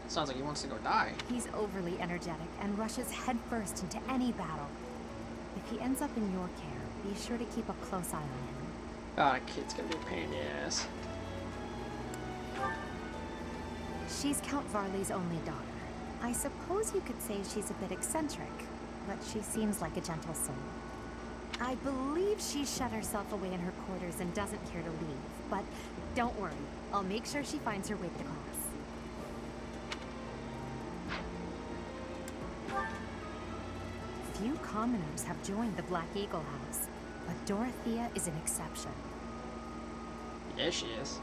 Sounds like he wants to go die. He's overly energetic and rushes headfirst into any battle. If he ends up in your care, be sure to keep a close eye on him. Ah, that kid's gonna be a pain in the ass. She's Count Varley's only daughter. I suppose you could say she's a bit eccentric, but she seems like a gentle soul. I believe she shut herself away in her quarters and doesn't care to leave, but don't worry. I'll make sure she finds her way to class. Few commoners have joined the Black Eagle House, but Dorothea is an exception. Yeah, she is.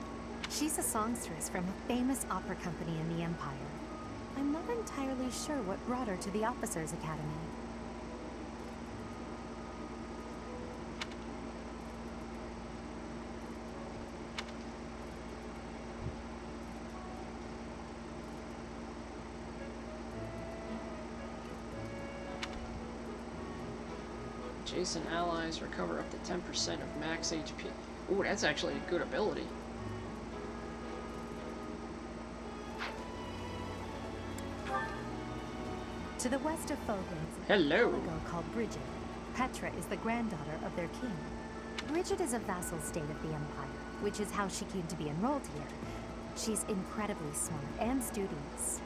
She's a songstress from a famous opera company in the Empire. I'm not entirely sure what brought her to the Officers' Academy. Adjacent allies recover up to 10% of max HP. Ooh, that's actually a good ability. To the west of Fogland, Hello. a called Bridget. Petra is the granddaughter of their king. Bridget is a vassal state of the Empire, which is how she came to be enrolled here. She's incredibly smart and studious.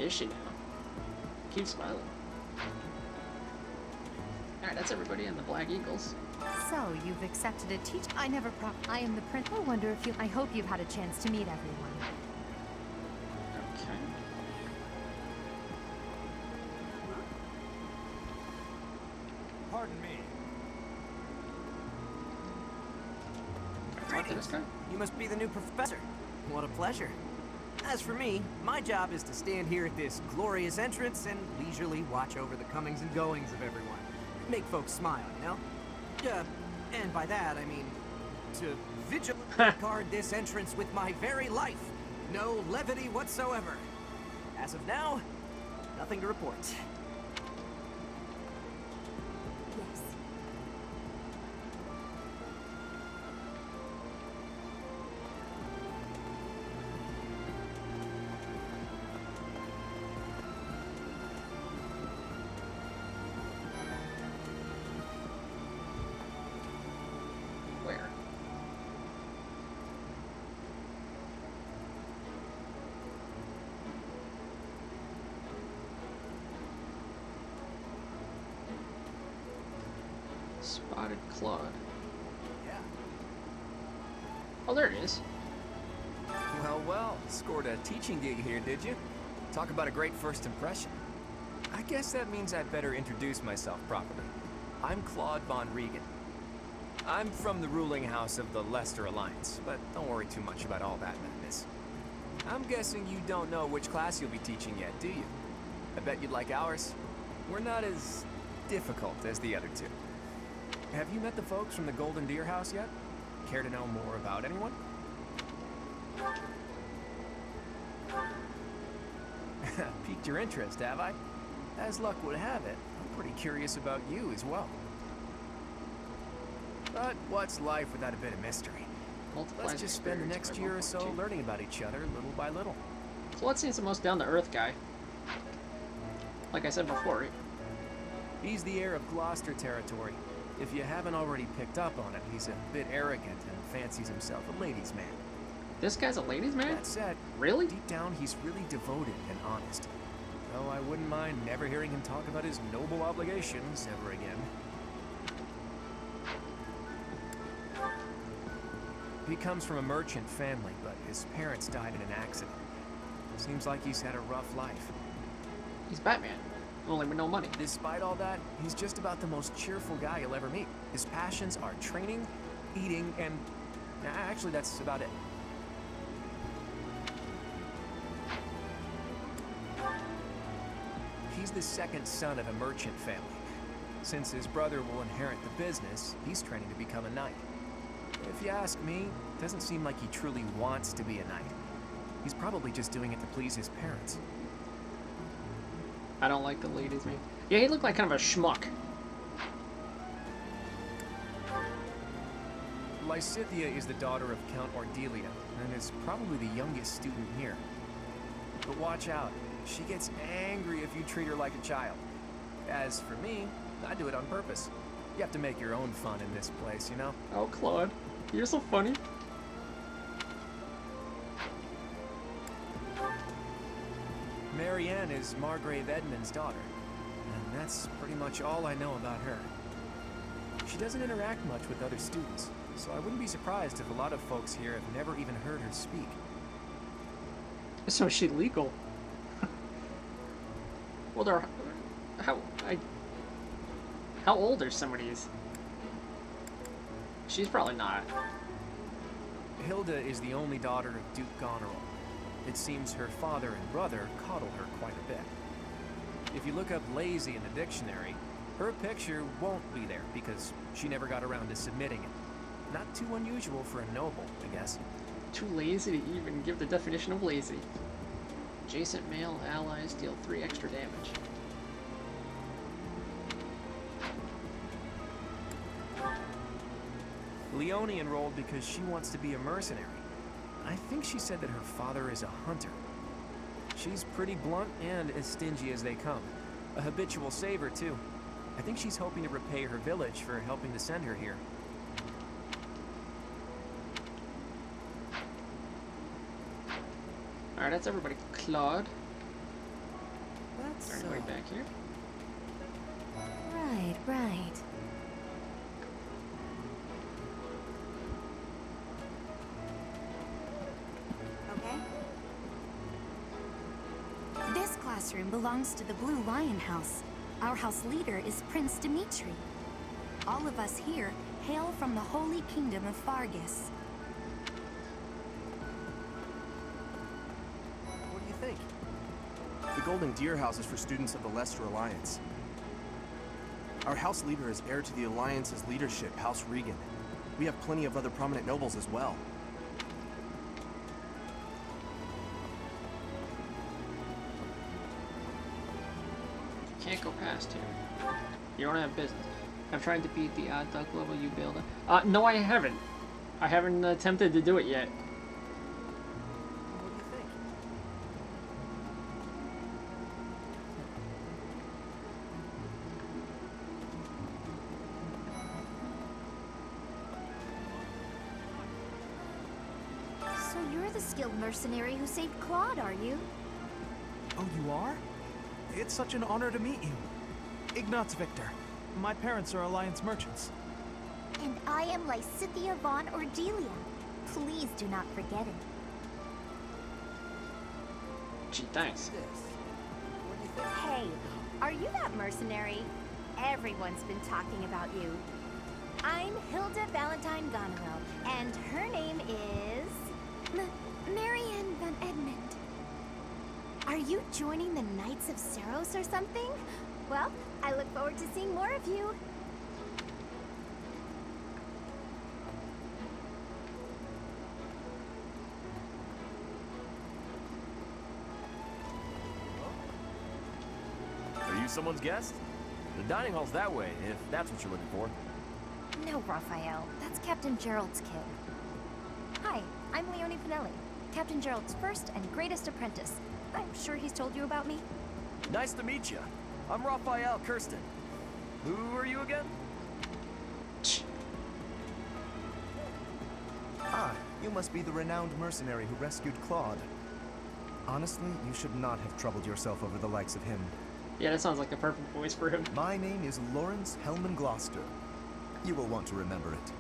Is she now? Keep smiling. Alright, that's everybody in the Black Eagles. So, you've accepted a teach. I am the prince. I wonder if you. I hope you've had a chance to meet everyone. Okay. Pardon me. Talk to this guy? You must be the new professor. What a pleasure. As for me, my job is to stand here at this glorious entrance and leisurely watch over the comings and goings of everyone. Make folks smile, you know? And by that, I mean to vigilantly guard this entrance with my very life. No levity whatsoever. As of now, nothing to report. Yes. Where? Spotted Claude. Yeah. Oh, there it is. Well, well, scored a teaching gig here, did you? Talk about a great first impression. I guess that means I'd better introduce myself properly. I'm Claude von Regan. I'm from the ruling house of the Leicester Alliance, but don't worry too much about all that madness. I'm guessing you don't know which class you'll be teaching yet, do you? I bet you'd like ours. We're not as difficult as the other two. Have you met the folks from the Golden Deer House yet? Care to know more about anyone? Piqued your interest, have I? As luck would have it, I'm pretty curious about you as well. But what's life without a bit of mystery? Multiplies Let's just spend the experience next by year or so 1.2. learning about each other little by little. Flood the most down-to-earth guy. Like I said before. He's the heir of Gloucester territory. If you haven't already picked up on it, he's a bit arrogant and fancies himself a ladies' man. This guy's a ladies' man? That said, Really? deep down, he's really devoted and honest. Though I wouldn't mind never hearing him talk about his noble obligations ever again. He comes from a merchant family, but his parents died in an accident. Seems like he's had a rough life. He's Batman, only with no money. Despite all that, he's just about the most cheerful guy you'll ever meet. His passions are training, eating, and... actually, that's about it. He's the second son of a merchant family. Since his brother will inherit the business, he's training to become a knight. If you ask me, it doesn't seem like he truly wants to be a knight. He's probably just doing it to please his parents. I don't like the ladies' man. Yeah, he looked like kind of a schmuck. Lysithea is the daughter of Count Ordelia, and is probably the youngest student here. But watch out, she gets angry if you treat her like a child. As for me, I do it on purpose. You have to make your own fun in this place, you know? Oh, Claude, you're so funny. Marianne is Margrave Edmund's daughter, and that's pretty much all I know about her. She doesn't interact much with other students, so I wouldn't be surprised if a lot of folks here have never even heard her speak. So is she legal? Well, they're... How old are some of these? She's probably not. Hilda is the only daughter of Duke Goneril. It seems her father and brother coddle her quite a bit. If you look up lazy in the dictionary, her picture won't be there because she never got around to submitting it. Not too unusual for a noble, I guess. Too lazy to even give the definition of lazy. Adjacent male allies deal 3 extra damage. Leonie enrolled because she wants to be a mercenary. I think she said that her father is a hunter. She's pretty blunt and as stingy as they come. A habitual saver, too. I think she's hoping to repay her village for helping to send her here. Alright, that's everybody. Claude. That's Everybody back here. Right, right. Okay? This classroom belongs to the Blue Lion House. Our house leader is Prince Dimitri. All of us here hail from the Holy Kingdom of Fargus. What do you think? The Golden Deer House is for students of the Leicester Alliance. Our house leader is heir to the Alliance's leadership, House Regan. We have plenty of other prominent nobles as well. Can't go past here. You don't have business. I'm trying to beat the odd duck level you build. No, I haven't. I haven't attempted to do it yet. What do you think? So you're the skilled mercenary who saved Claude, are you? Oh, you are? It's such an honor to meet you. Ignatz Victor. My parents are Alliance merchants. And I am Lysithea von Ordelia. Please do not forget it. Gee, thanks. Hey, are you that mercenary? Everyone's been talking about you. I'm Hilda Valentine Goneril, and her name is... Marianne von Edmund. Are you joining the Knights of Seros or something? Well, I look forward to seeing more of you. Are you someone's guest? The dining hall's that way, if that's what you're looking for. No, Raphael. That's Captain Gerald's kid. I'm Leonie Pinelli, Captain Gerald's first and greatest apprentice. I'm sure he's told you about me. Nice to meet you. I'm Raphael Kirsten. Who are you again? Ah, you must be the renowned mercenary who rescued Claude. Honestly, you should not have troubled yourself over the likes of him. Yeah, that sounds like the perfect voice for him. My name is Lawrence Hellman Gloucester. You will want to remember it.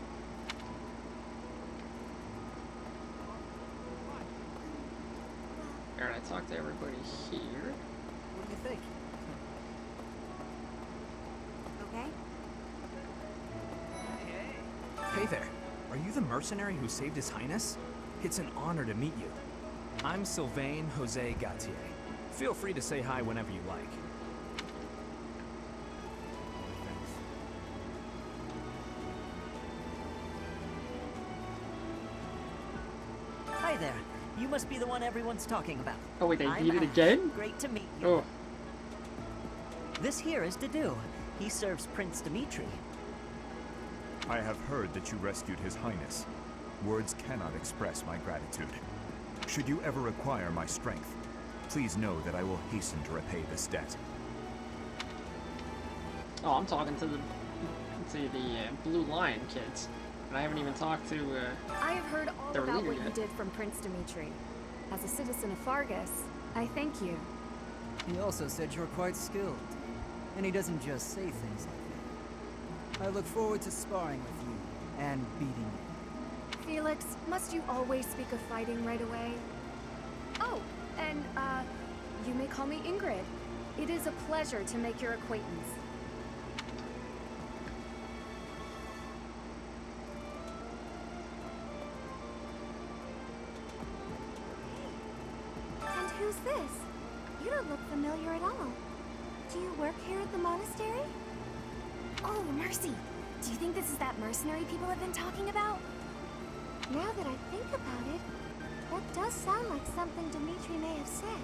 Alright, I talked to everybody here. What do you think? Okay? Hey there. Are you the mercenary who saved His Highness? It's an honor to meet you. I'm Sylvain Jose Gautier. Feel free to say hi whenever you like. Hi there. You must be the one everyone's talking about. Oh wait, they I'm beat it Ash. again? Great to meet you. Oh. This here is Dedu. He serves Prince Dimitri. I have heard that you rescued His Highness. Words cannot express my gratitude. Should you ever require my strength, please know that I will hasten to repay this debt. Oh, I'm talking to the Blue Lion kids, and I haven't even talked to I have heard all their about leader what you yet. did from Prince Dimitri. As a citizen of Fargus, I thank you. He also said you're quite skilled. And he doesn't just say things like that. I look forward to sparring with you and beating you. Felix, must you always speak of fighting right away? Oh, and, you may call me Ingrid. It is a pleasure to make your acquaintance. And who's this? You don't look familiar at all. Do you work here at the monastery? Oh, Mercy. Do you think this is that mercenary people have been talking about? Now that I think about it, that does sound like something Dimitri may have said.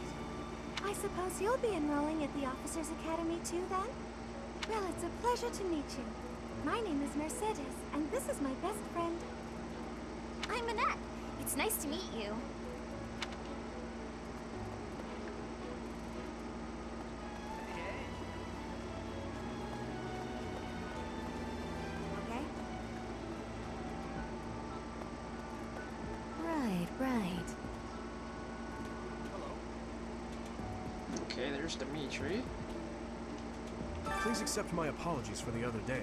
I suppose you'll be enrolling at the Officers' Academy too, then? Well, it's a pleasure to meet you. My name is Mercedes, and this is my best friend. I'm Annette. It's nice to meet you. Okay? Right. Okay, there's Dimitri. Please accept my apologies for the other day.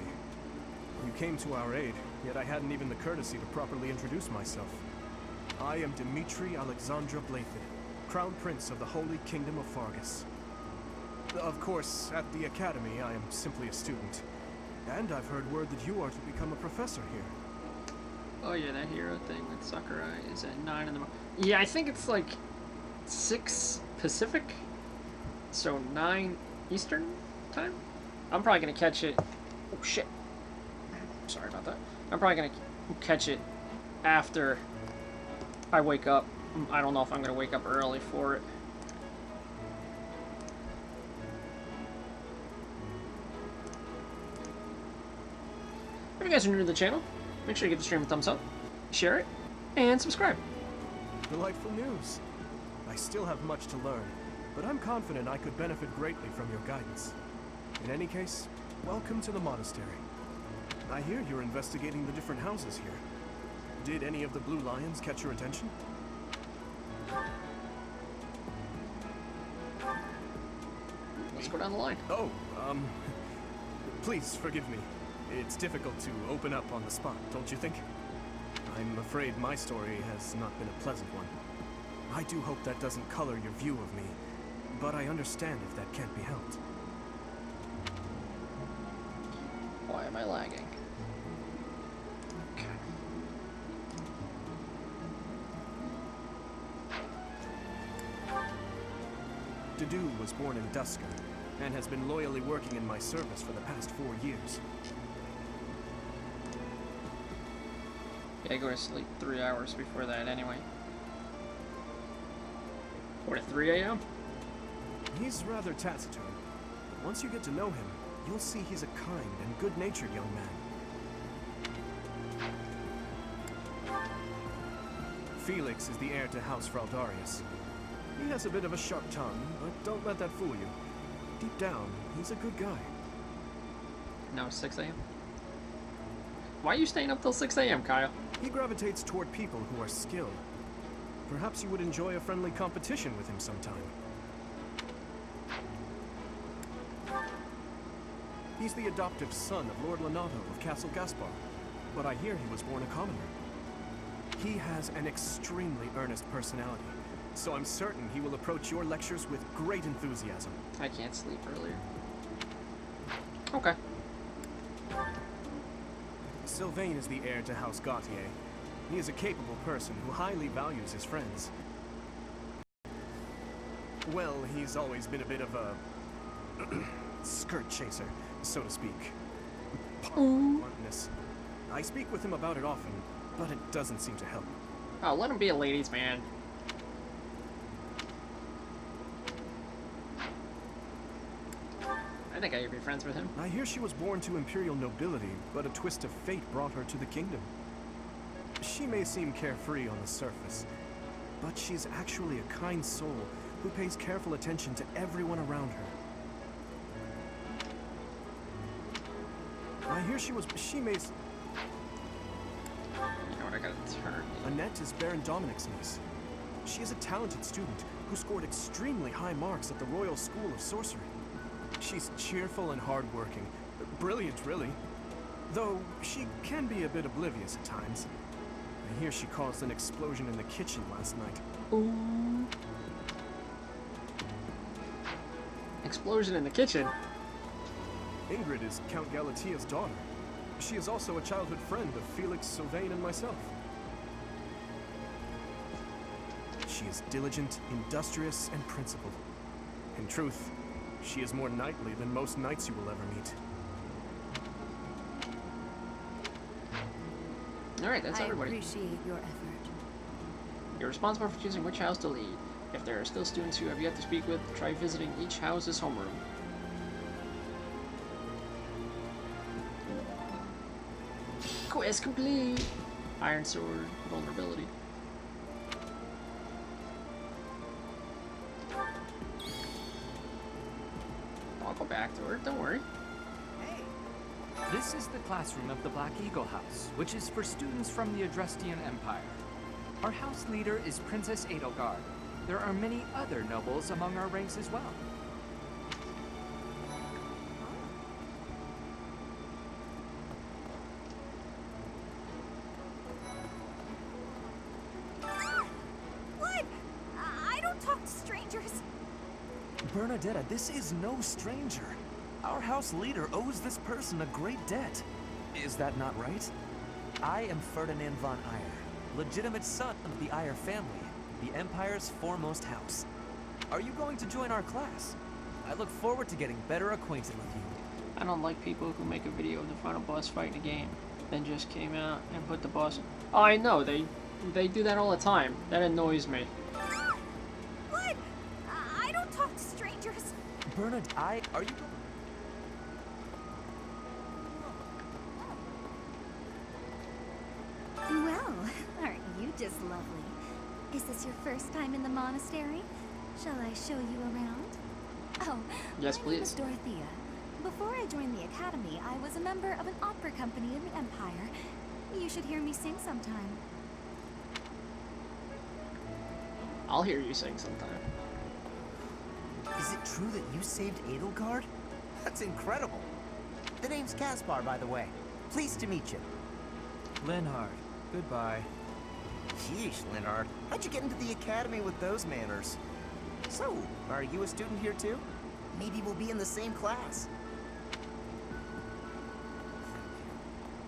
You came to our aid, yet I hadn't even the courtesy to properly introduce myself. I am Dimitri Alexandra Blayford, Crown Prince of the Holy Kingdom of Fargus. Of course, at the Academy, I am simply a student. And I've heard word that you are to become a professor here. Oh yeah, that hero thing with Sakurai is at 9 in the morning. Yeah, I think it's like 6 Pacific, so 9 Eastern time? I'm probably gonna catch it. Oh shit. Sorry about that. I'm probably gonna catch it after I wake up. I don't know if I'm gonna wake up early for it. If you guys are new to the channel, make sure you give the stream a thumbs up, share it, and subscribe. Delightful news. I still have much to learn, but I'm confident I could benefit greatly from your guidance. In any case, welcome to the monastery. I hear you're investigating the different houses here. Did any of the Blue Lions catch your attention? Let's go down the line. Oh, please forgive me. It's difficult to open up on the spot, don't you think? I'm afraid my story has not been a pleasant one. I do hope that doesn't color your view of me, but I understand if that can't be helped. Why am I lagging? Okay. Dedu was born in Duska, and has been loyally working in my service for the past 4 years. Yeah, I go to sleep 3 hours before that anyway. Or at 3 a.m.? He's rather taciturn, but once you get to know him, you'll see he's a kind and good-natured young man. Felix is the heir to House Fraldarius. He has a bit of a sharp tongue, but don't let that fool you. Deep down, he's a good guy. Now it's 6 a.m. Why are you staying up till 6 a.m., Kyle? He gravitates toward people who are skilled. Perhaps you would enjoy a friendly competition with him sometime. He's the adoptive son of Lord Lenato of Castle Gaspar, but I hear he was born a commoner. He has an extremely earnest personality, so I'm certain he will approach your lectures with great enthusiasm. I can't sleep earlier. Okay. Sylvain is the heir to House Gautier. He is a capable person who highly values his friends. Well, he's always been a bit of a skirt chaser, so to speak. Bluntness. I speak with him about it often, but it doesn't seem to help. Oh, let him be a ladies' man. I think I could be friends with him. I hear she was born to imperial nobility, but a twist of fate brought her to the kingdom. She may seem carefree on the surface, but she's actually a kind soul who pays careful attention to everyone around her. I hear she may... You know what, I gotta turn. Annette is Baron Dominic's niece. She is a talented student who scored extremely high marks at the Royal School of Sorcery. She's cheerful and hardworking. Brilliant, really. Though she can be a bit oblivious at times. I hear she caused an explosion in the kitchen last night. Ooh. Explosion in the kitchen? Ingrid is Count Galatia's daughter. She is also a childhood friend of Felix, Sylvain, and myself. She is diligent, industrious, and principled. In truth, she is more knightly than most knights you will ever meet. Alright, that's everybody. I appreciate your effort. You're responsible for choosing which house to lead. If there are still students who have yet to speak with, try visiting each house's homeroom. Quest complete! Iron Sword, vulnerability. I'll go back to her, don't worry. This is the classroom of the Black Eagle House, which is for students from the Adrestian Empire. Our house leader is Princess Edelgard. There are many other nobles among our ranks as well. What? I don't talk to strangers. Bernadetta, this is no stranger. Our house leader owes this person a great debt. Is that not right? I am Ferdinand von Eyre, legitimate son of the Eyre family, the Empire's foremost house. Are you going to join our class? I look forward to getting better acquainted with you. I don't like people who make a video of the final boss fight in a game, then just came out and put the boss... Oh, I know, they do that all the time. That annoys me. What? I don't talk to strangers. Bernard, are you... Well, aren't you just lovely? Is this your first time in the monastery? Shall I show you around? Oh, yes, my name is please. Dorothea. Before I joined the academy, I was a member of an opera company in the Empire. You should hear me sing sometime. I'll hear you sing sometime. Is it true that you saved Edelgard? That's incredible. The name's Caspar, by the way. Pleased to meet you. Linhard, goodbye. Sheesh, Linhard. How'd you get into the academy with those manners? So, are you a student here too? Maybe we'll be in the same class.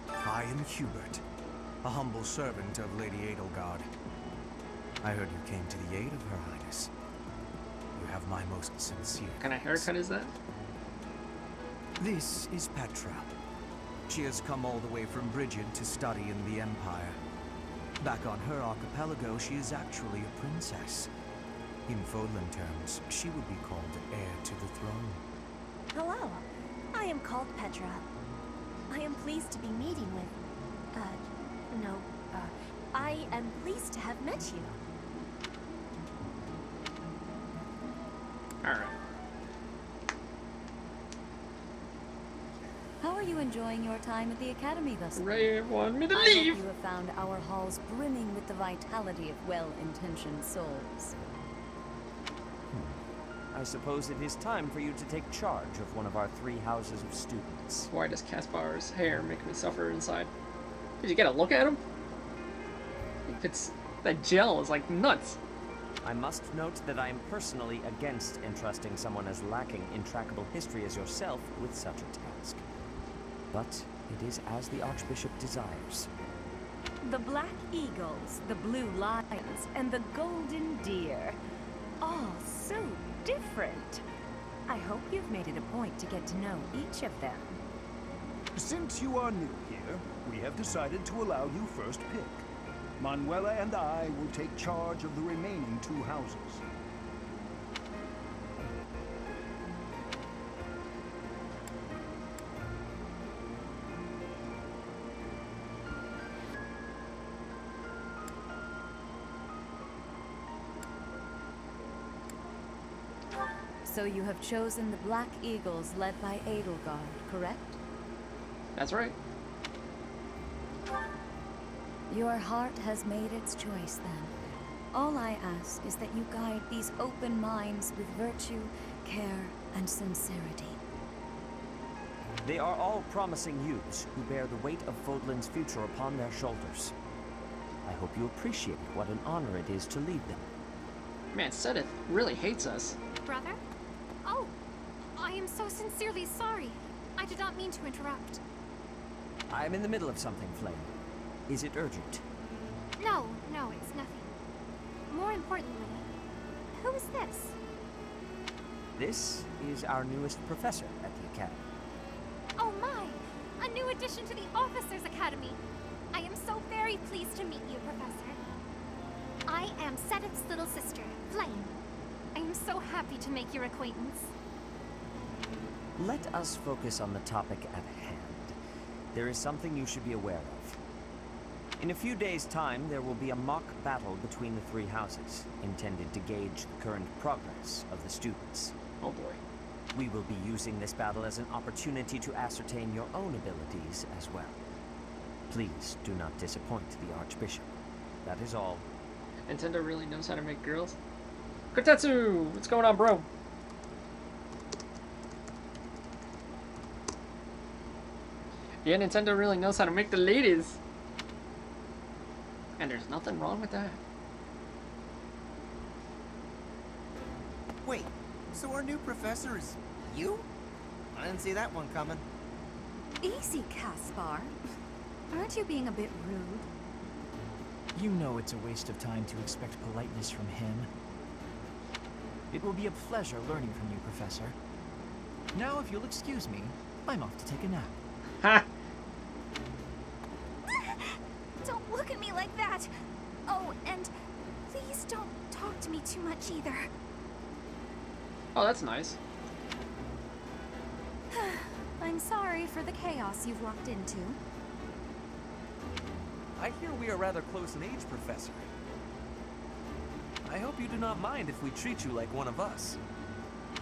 I am Hubert, a humble servant of Lady Edelgard. I heard you came to the aid of Her Highness. You have my most sincere What kind of haircut is that? This is Petra. She has come all the way from Brigid to study in the Empire. Back on her archipelago, she is actually a princess. In Fodlan terms, she would be called heir to the throne. Hello, I am called Petra. I am pleased to be meeting with... I am pleased to have met you. Alright. How are you enjoying your time at the Academy thus far? Ray wanted me to I leave! hope you have found our halls brimming with the vitality of well-intentioned souls. I suppose it is time for you to take charge of one of our 3 houses of students. Why does Caspar's hair make me suffer inside? Did you get a look at him? It's that gel is like nuts. I must note that I am personally against entrusting someone as lacking in trackable history as yourself with such a task. But it is as the Archbishop desires. The black eagles, the blue lions, and the golden deer. All so different. I hope you've made it a point to get to know each of them. Since you are new here, we have decided to allow you first pick. Manuela and I will take charge of the remaining 2 houses. So you have chosen the Black Eagles led by Edelgard, correct? That's right. Your heart has made its choice then. All I ask is that you guide these open minds with virtue, care, and sincerity. They are all promising youths who bear the weight of Fodlan's future upon their shoulders. I hope you appreciate what an honor it is to lead them. Man, Sedith really hates us. Brother? Oh, I am so sincerely sorry. I did not mean to interrupt. I am in the middle of something, Flame. Is it urgent? No, it's nothing. More importantly, who is this? This is our newest professor at the Academy. Oh my! A new addition to the Officers Academy! I am so very pleased to meet you, Professor. I am Sedith's little sister, Flame. I am so happy to make your acquaintance. Let us focus on the topic at hand. There is something you should be aware of. In a few days' time, there will be a mock battle between the 3 houses, intended to gauge the current progress of the students. Oh boy. We will be using this battle as an opportunity to ascertain your own abilities as well. Please do not disappoint the Archbishop. That is all. Nintendo really knows how to make girls. Kotetsu! What's going on, bro? Yeah, Nintendo really knows how to make the ladies. And there's nothing wrong with that. Wait, so our new professor is you? I didn't see that one coming. Easy, Caspar. Aren't you being a bit rude? You know it's a waste of time to expect politeness from him. It will be a pleasure learning from you, Professor. Now, if you'll excuse me, I'm off to take a nap. Ha! Don't look at me like that! Oh, and please don't talk to me too much either. Oh, that's nice. I'm sorry for the chaos you've walked into. I hear we are rather close in age, Professor. I hope you do not mind if we treat you like one of us.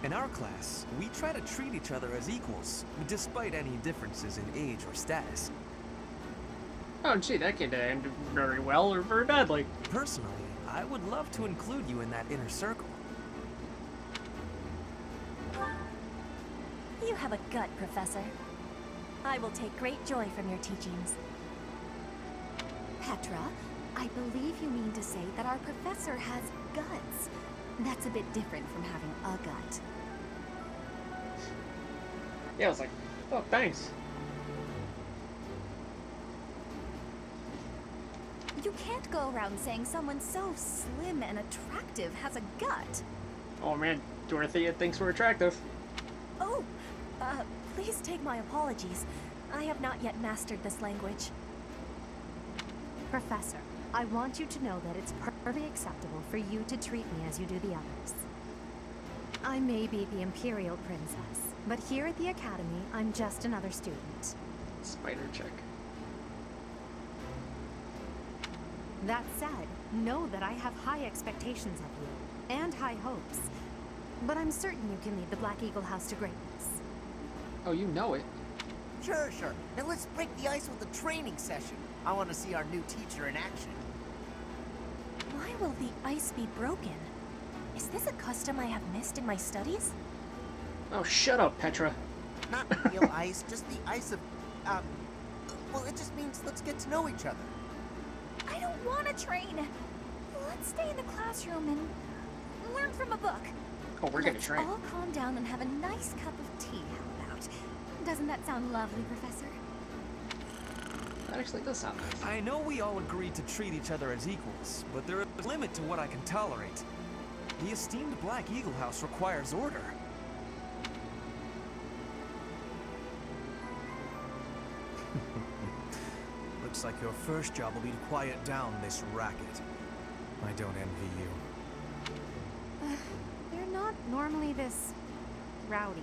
In our class, we try to treat each other as equals, despite any differences in age or status. Oh, gee, that could end very well or very badly. Personally, I would love to include you in that inner circle. You have a gut, Professor. I will take great joy from your teachings. Petra, I believe you mean to say that our professor has guts. That's a bit different from having a gut. Yeah, I was like, oh, thanks. You can't go around saying someone so slim and attractive has a gut. Oh man, Dorothea thinks we're attractive. Oh, please take my apologies. I have not yet mastered this language. Professor, I want you to know that it's perfectly acceptable for you to treat me as you do the others. I may be the Imperial Princess, but here at the Academy, I'm just another student. Spider check. That said, know that I have high expectations of you, and high hopes. But I'm certain you can lead the Black Eagle House to greatness. Oh, you know it. Sure, sure. Now let's break the ice with a training session. I want to see our new teacher in action. Why will the ice be broken? Is this a custom I have missed in my studies? Oh, shut up, Petra. Not real ice, just the ice of, well, it just means let's get to know each other. I don't want to train. Let's stay in the classroom and learn from a book. Oh, we're gonna train. Let's all calm down and have a nice cup of tea, how about? Doesn't that sound lovely, Professor? That actually does sound nice. I know we all agreed to treat each other as equals, but there is a limit to what I can tolerate. The esteemed Black Eagle House requires order. Looks like your first job will be to quiet down this racket. I don't envy you. They're not normally this rowdy.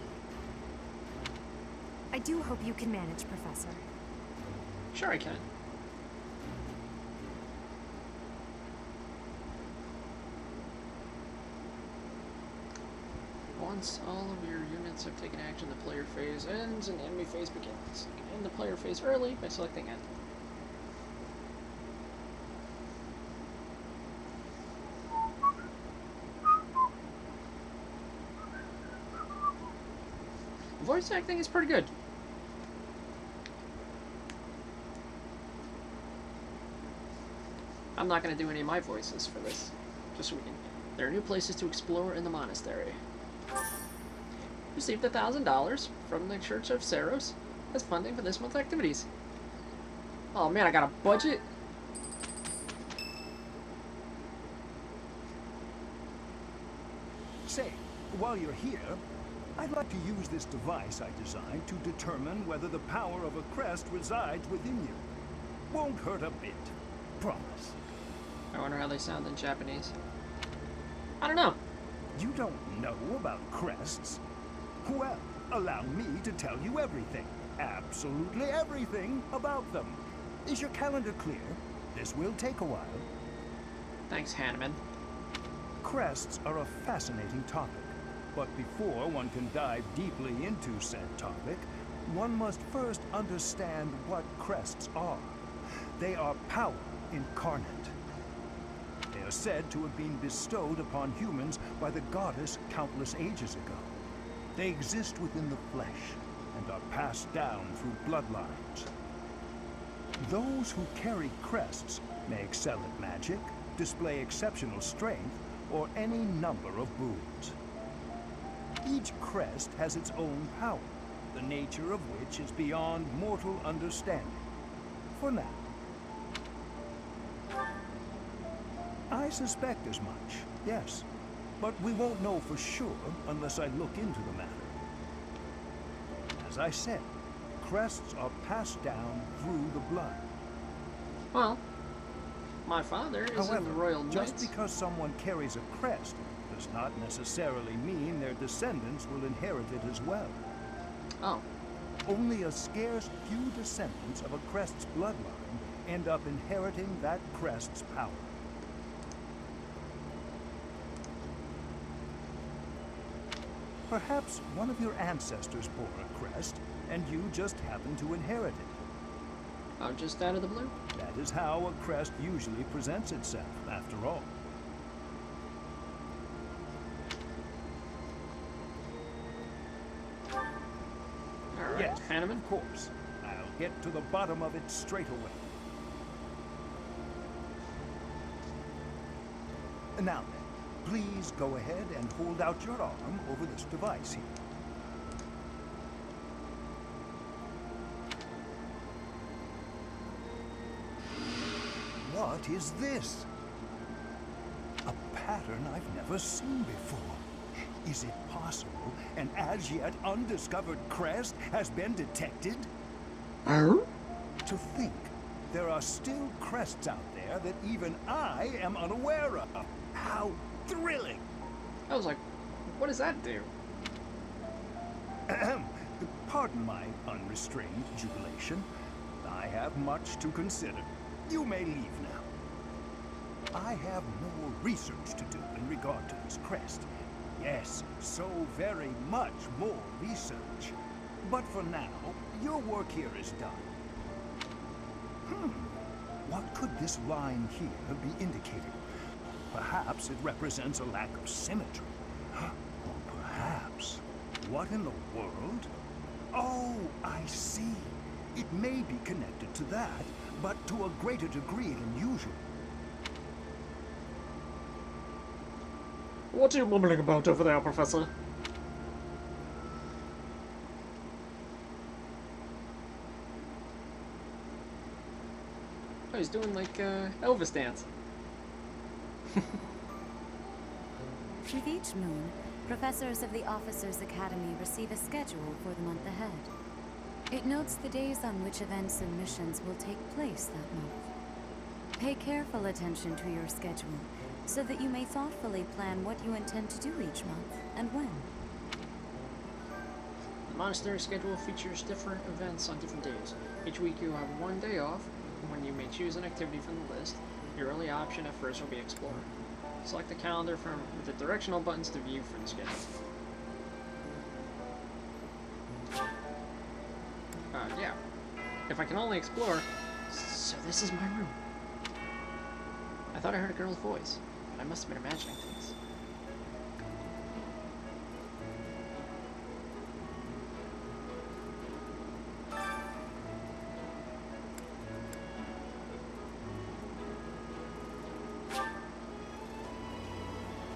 I do hope you can manage, Professor. Sure I can. Once all of your units have taken action, the player phase ends and the enemy phase begins. You can end the player phase early by selecting end. Voice acting is pretty good. I'm not going to do any of my voices for this, just so we can. There are new places to explore in the monastery. Received $1,000 from the Church of Saros as funding for this month's activities. Oh man, I got a budget? Say, while you're here, I'd like to use this device I designed to determine whether the power of a crest resides within you. Won't hurt a bit. Promise. I wonder how they sound in Japanese. I don't know. You don't know about crests? Well, allow me to tell you everything. Absolutely everything about them. Is your calendar clear? This will take a while. Thanks, Hanneman. Crests are a fascinating topic. But before one can dive deeply into said topic, one must first understand what crests are. They are power incarnate. They are said to have been bestowed upon humans by the goddess countless ages ago. They exist within the flesh and are passed down through bloodlines. Those who carry crests may excel at magic, display exceptional strength, or any number of boons. Each crest has its own power, the nature of which is beyond mortal understanding. For now. I suspect as much, yes. But we won't know for sure unless I look into the matter. As I said, crests are passed down through the blood. Well, my father is in the Royal Knights. Just because someone carries a crest does not necessarily mean their descendants will inherit it as well. Oh. Only a scarce few descendants of a crest's bloodline end up inheriting that crest's power. Perhaps one of your ancestors bore a crest, and you just happen to inherit it. Oh, just out of the blue? That is how a crest usually presents itself, after all. All right, yes, Hanneman. Of course. I'll get to the bottom of it straight away. Now then, please go ahead and hold out your arm over this device here. What is this? A pattern I've never seen before. Is it possible an as yet undiscovered crest has been detected? To think there are still crests out there that even I am unaware of. How thrilling! I was like, what does that do? Pardon my unrestrained jubilation. I have much to consider. You may leave now. I have more research to do in regard to this crest. Yes, so very much more research. But for now, your work here is done. What could this line here be indicating? Perhaps it represents a lack of symmetry. Or perhaps... What in the world? Oh, I see. It may be connected to that, but to a greater degree than usual. What are you mumbling about over there, Professor? Oh, he's doing like Elvis dance. With each moon, professors of the Officers' Academy receive a schedule for the month ahead. It notes the days on which events and missions will take place that month. Pay careful attention to your schedule, so that you may thoughtfully plan what you intend to do each month, and when. The monastery schedule features different events on different days. Each week you have one day off, when you may choose an activity from the list. Your only option at first will be Explore. Select the calendar from the directional buttons to view for the schedule. Yeah. If I can only explore... So this is my room. I thought I heard a girl's voice, but I must have been imagining things.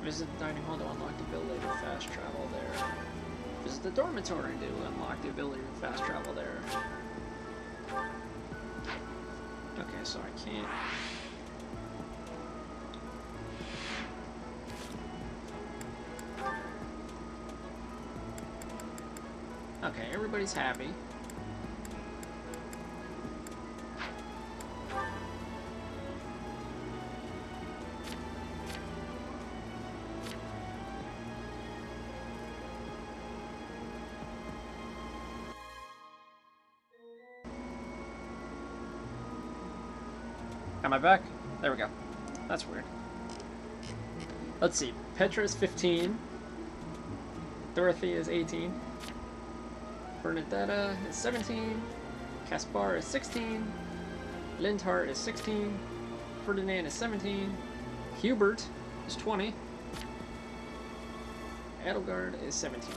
Visit the dining hall to unlock the ability to fast travel there. Visit the dormitory to unlock the ability to fast travel there. Okay, so I can't... Okay, everybody's happy. Am I back? There we go. That's weird. Let's see. Petra is 15. Dorothy is 18. Bernadetta is 17. Caspar is 16. Lindhart is 16. Ferdinand is 17. Hubert is 20. Edelgard is 17.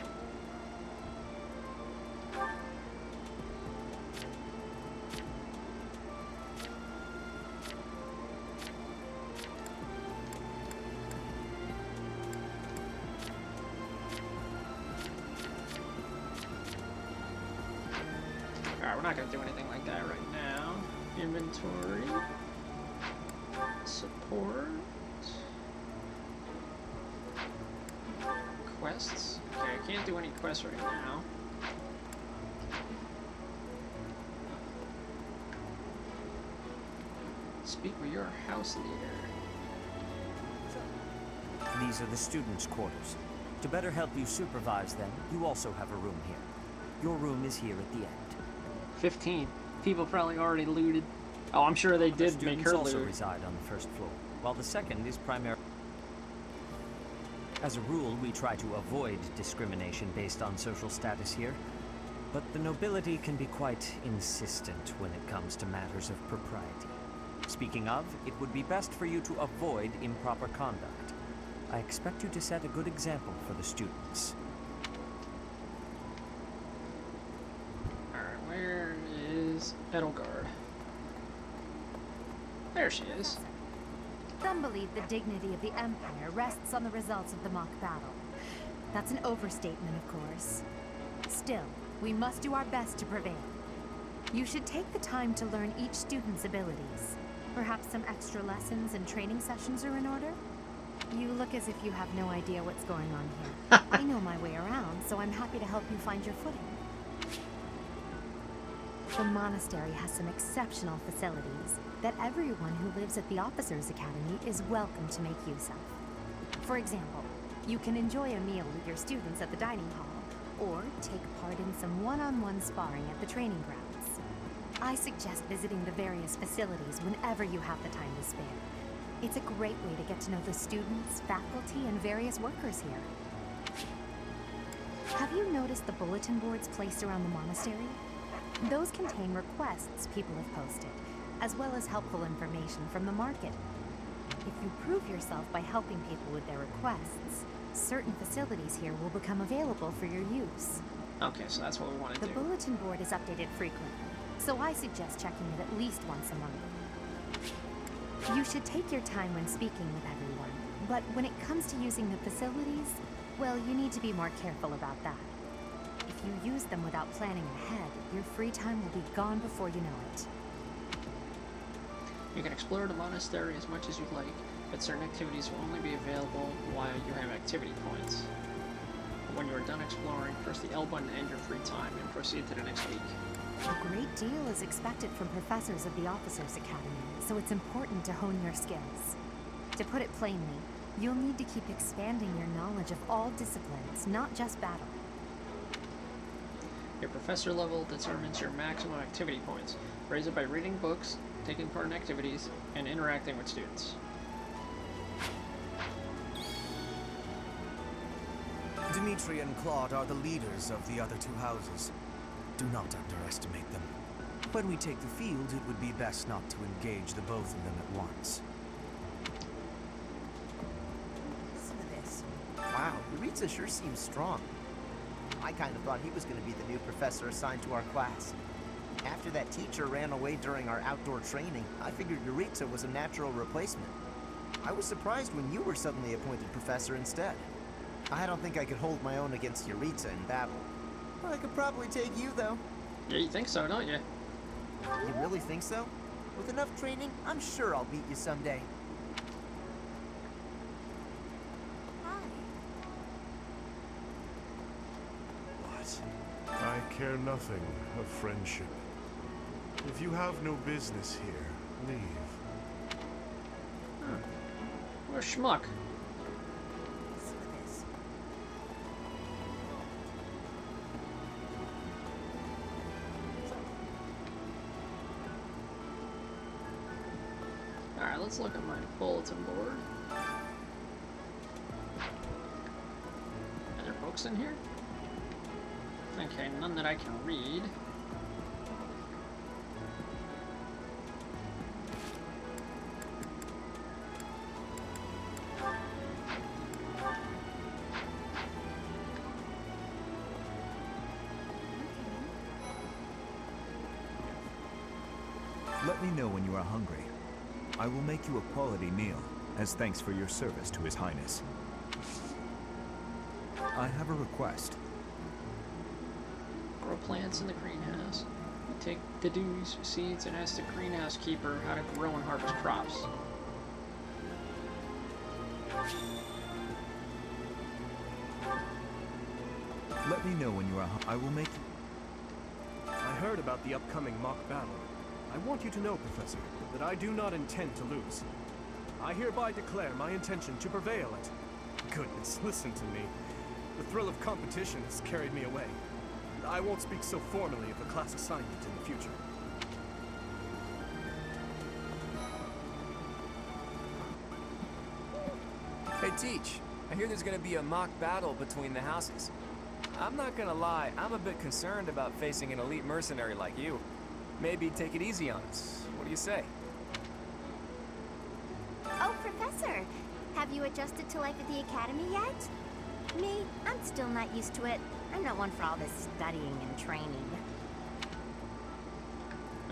We're not going to do anything like that right now. Inventory. Support. Quests. Okay, I can't do any quests right now. Speak with your house leader. These are the students' quarters. To better help you supervise them, you also have a room here. Your room is here at the end. 15. People probably already looted. Oh, I'm sure they did make her also loot. reside on the first floor, while the second is primarily... As a rule, we try to avoid discrimination based on social status here, but the nobility can be quite insistent when it comes to matters of propriety. Speaking of, it would be best for you to avoid improper conduct. I expect you to set a good example for the students. Where is Edelgard? There she is. Some believe the dignity of the Empire rests on the results of the mock battle. That's an overstatement, of course. Still, we must do our best to prevail. You should take the time to learn each student's abilities. Perhaps some extra lessons and training sessions are in order? You look as if you have no idea what's going on here. I know my way around, so I'm happy to help you find your footing. The monastery has some exceptional facilities that everyone who lives at the Officers' Academy is welcome to make use of. For example, you can enjoy a meal with your students at the dining hall, or take part in some one-on-one sparring at the training grounds. I suggest visiting the various facilities whenever you have the time to spare. It's a great way to get to know the students, faculty, and various workers here. Have you noticed the bulletin boards placed around the monastery? Those contain requests people have posted, as well as helpful information from the market. If you prove yourself by helping people with their requests, certain facilities here will become available for your use. Okay, so that's what we want to do. The bulletin board is updated frequently, so I suggest checking it at least once a month. You should take your time when speaking with everyone, but when it comes to using the facilities, well, you need to be more careful about that. If you use them without planning ahead, your free time will be gone before you know it. You can explore the monastery as much as you like, but certain activities will only be available while you have activity points. When you are done exploring, press the L button to end your free time and proceed to the next week. A great deal is expected from professors of the Officers Academy, so it's important to hone your skills. To put it plainly, you'll need to keep expanding your knowledge of all disciplines, not just battle. Your professor level determines your maximum activity points. Raise it by reading books, taking part in activities, and interacting with students. Dimitri and Claude are the leaders of the other two houses. Do not underestimate them. When we take the field, it would be best not to engage the both of them at once. Listen to this. Wow, Yuritsa sure seems strong. I kind of thought he was going to be the new professor assigned to our class. After that teacher ran away during our outdoor training, I figured Yuritsa was a natural replacement. I was surprised when you were suddenly appointed professor instead. I don't think I could hold my own against Yuritsa in battle. I could probably take you, though. Yeah, you think so, don't you? You really think so? With enough training, I'm sure I'll beat you someday. What? I care nothing of friendship. If you have no business here, leave. What a schmuck. Alright, let's look at my bulletin board. Are there books in here? Okay, none that I can read. Let me know when you are hungry. I will make you a quality meal, as thanks for your service to His Highness. I have a request. Grow plants in the greenhouse. You take deduce seeds and ask the greenhouse keeper how to grow and harvest crops. Let me know when you are hungry. I will make you... I heard about the upcoming mock battle. I want you to know, Professor, that I do not intend to lose. I hereby declare my intention to prevail at... Goodness, listen to me. The thrill of competition has carried me away. I won't speak so formally of a class assignment in the future. Hey, Teach. I hear there's gonna be a mock battle between the houses. I'm not gonna lie, I'm a bit concerned about facing an elite mercenary like you. Maybe take it easy on us. What do you say? Oh, Professor! Have you adjusted to life at the Academy yet? Me, I'm still not used to it. I'm not one for all this studying and training.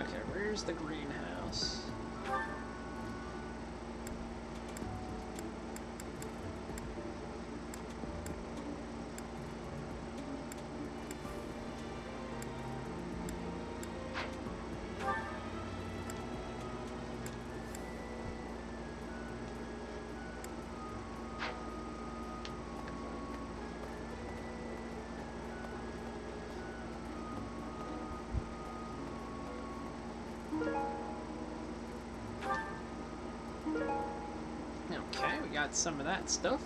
Okay, where's the greenhouse? Okay, we got some of that stuff.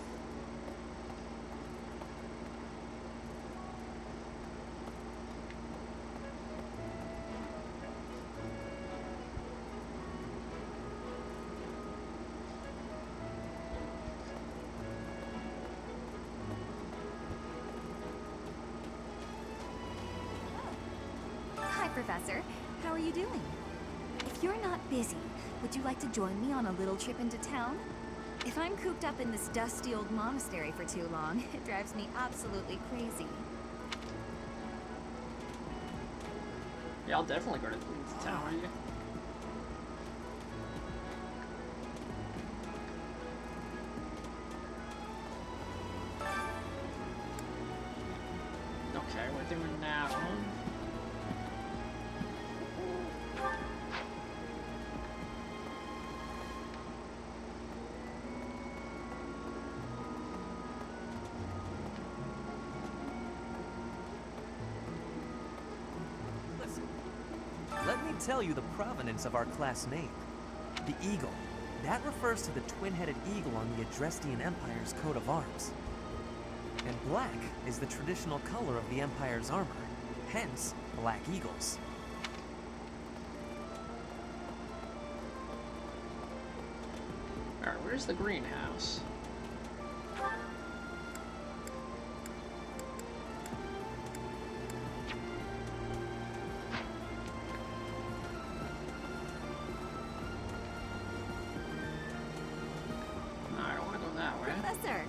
Professor. How are you doing? If you're not busy, would you like to join me on a little trip into town? If I'm cooped up in this dusty old monastery for too long, it drives me absolutely crazy. Yeah, I'll definitely go to town with you. Okay, we're doing that one. Let me tell you the provenance of our class name. The eagle. That refers to the twin-headed eagle on the Adrestian Empire's coat of arms. And black is the traditional color of the Empire's armor, hence black eagles. Alright, where's the greenhouse? Professor!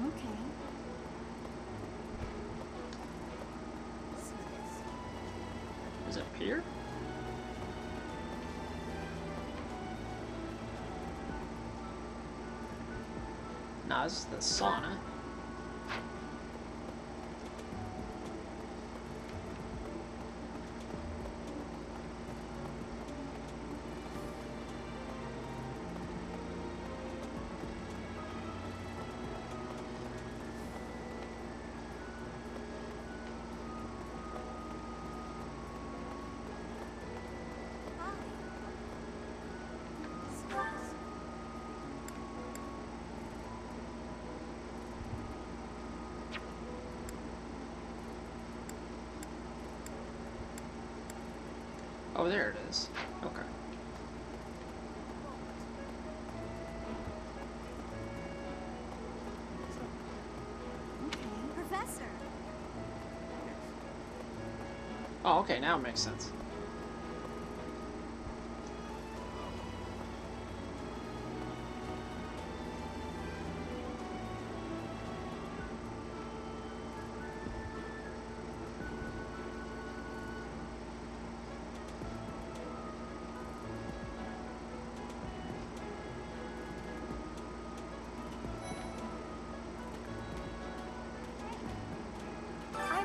Okay. Is it here? Nah, this is the sauna. Oh, there it is. Okay. Professor! Oh, okay, now it makes sense.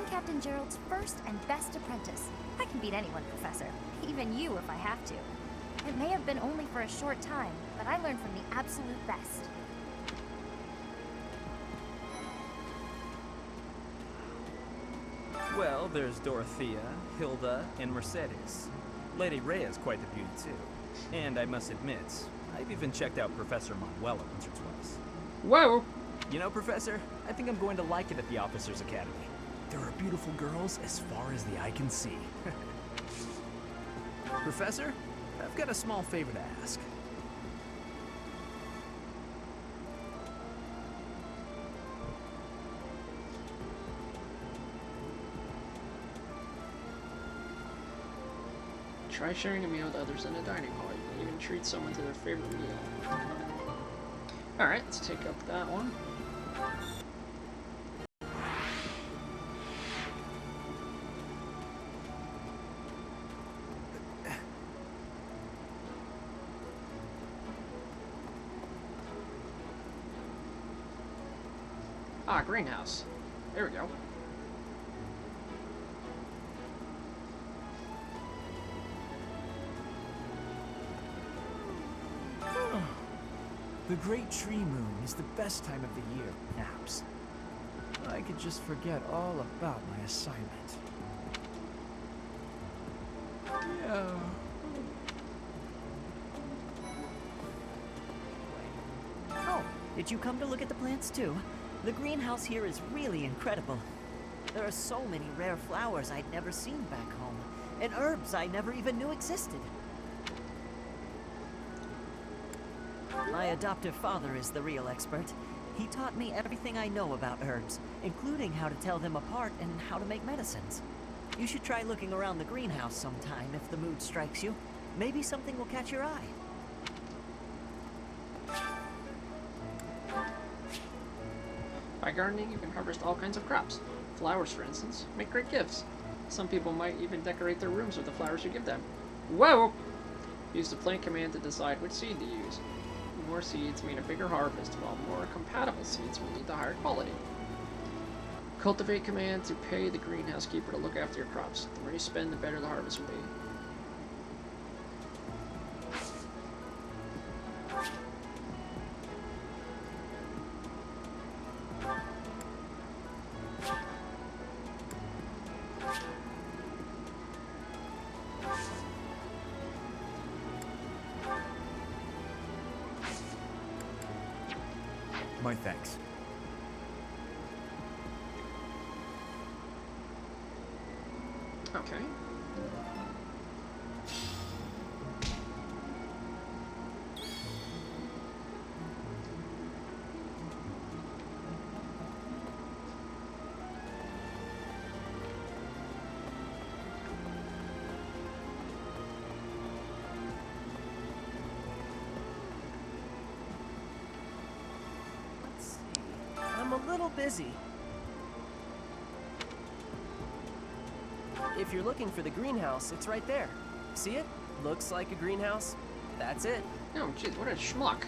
Captain Gerald's first and best apprentice. I can beat anyone, Professor. Even you if I have to. It may have been only for a short time, but I learned from the absolute best. Well, there's Dorothea, Hilda, and Mercedes. Lady Rhea's quite the beauty, too. And I must admit, I've even checked out Professor Manuela once or twice. Whoa! You know, Professor, I think I'm going to like it at the Officers' Academy. There are beautiful girls as far as the eye can see. Professor, I've got a small favor to ask. Try sharing a meal with others in a dining hall. You can even treat someone to their favorite meal. Alright, let's take up that one. Ah, greenhouse. There we go. The Great Tree Moon is the best time of the year, perhaps. I could just forget all about my assignment. Yeah. Oh, did you come to look at the plants too? The greenhouse here is really incredible. There are so many rare flowers I'd never seen back home, and herbs I never even knew existed. My adoptive father is the real expert. He taught me everything I know about herbs, including how to tell them apart and how to make medicines. You should try looking around the greenhouse sometime if the mood strikes you. Maybe something will catch your eye. By gardening, you can harvest all kinds of crops. Flowers, for instance, make great gifts. Some people might even decorate their rooms with the flowers you give them. Whoa! Use the plant command to decide which seed to use. More seeds mean a bigger harvest, while more compatible seeds will lead to higher quality. Cultivate command to pay the greenhouse keeper to look after your crops. The more you spend, the better the harvest will be. My thanks. Okay. I'm a little busy. If you're looking for the greenhouse, it's right there. See it? Looks like a greenhouse. That's it. Oh, jeez, what a schmuck.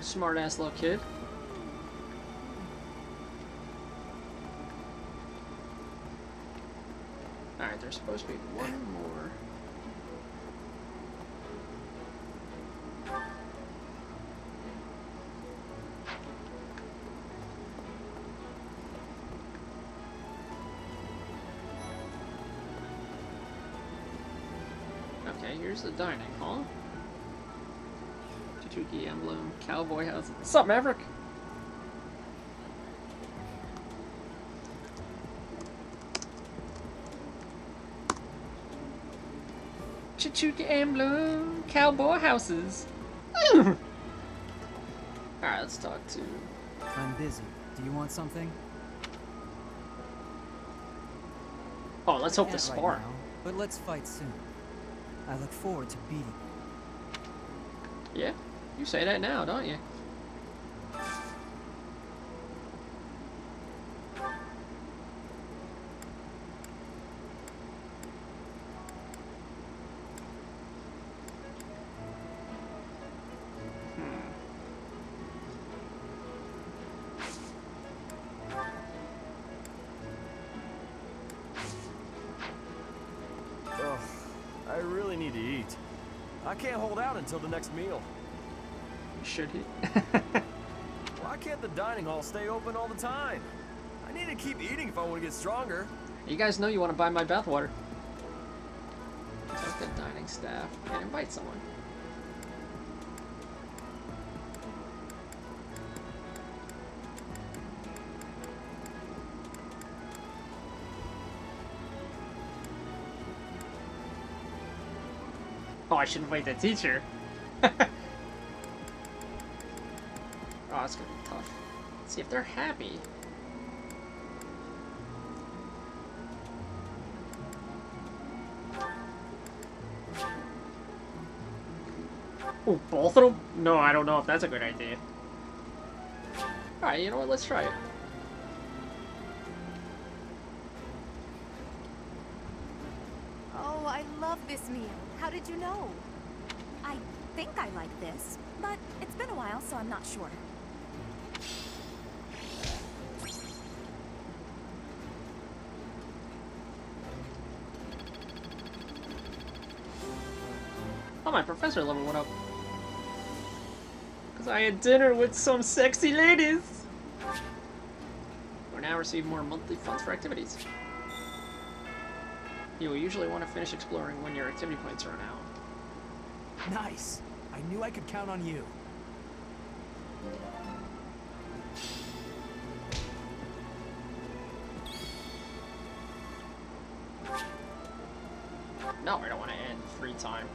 Smart-ass little kid. Alright, there's supposed to be one more. Okay, here's the dining hall. Chichuki Emblem, Cowboy House. What's up, Maverick? Chichuki Emblem, Cowboy Houses. Alright, let's talk to... I'm busy. Do you want something? Oh, let's hope Can't to right spar. now, but let's fight soon. I look forward to beating you. Yeah, you say that now, don't you? Ugh, I really need to eat. I can't hold out until the next meal. Should he? Why can't the dining hall stay open all the time? I need to keep eating if I want to get stronger. You guys know you want to buy my bathwater. Talk to dining staff and invite someone. Oh, I should invite the teacher. Oh, it's gonna be tough. Let's see if they're happy. Oh, both of them? No, I don't know if that's a good idea. Alright, you know what? Let's try it. Oh, I love this meal. How did you know? I think I like this, but it's been a while, so I'm not sure. Oh, my professor level went up. Because I had dinner with some sexy ladies. Or now receive more monthly funds for activities. You will usually want to finish exploring when your activity points run out. Nice. I knew I could count on you. No, I don't want to end free time.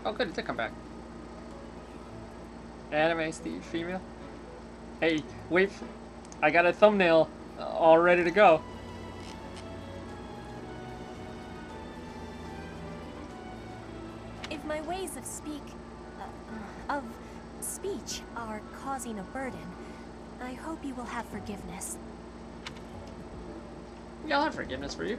Oh, good, it did come back. Anime Steve female. Hey, wait, I got a thumbnail all ready to go. If my ways of speech are causing a burden, I hope you will have forgiveness. Yeah, I'll have forgiveness for you.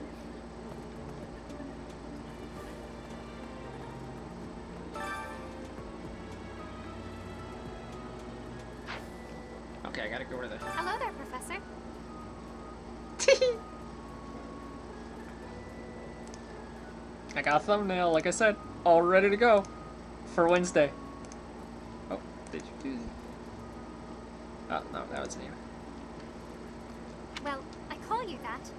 Okay, I gotta go to the... Hello there, Professor. I got a thumbnail, like I said, all ready to go for Wednesday. Oh, did you do that? Oh, no, that was Nina. Well, I call you that,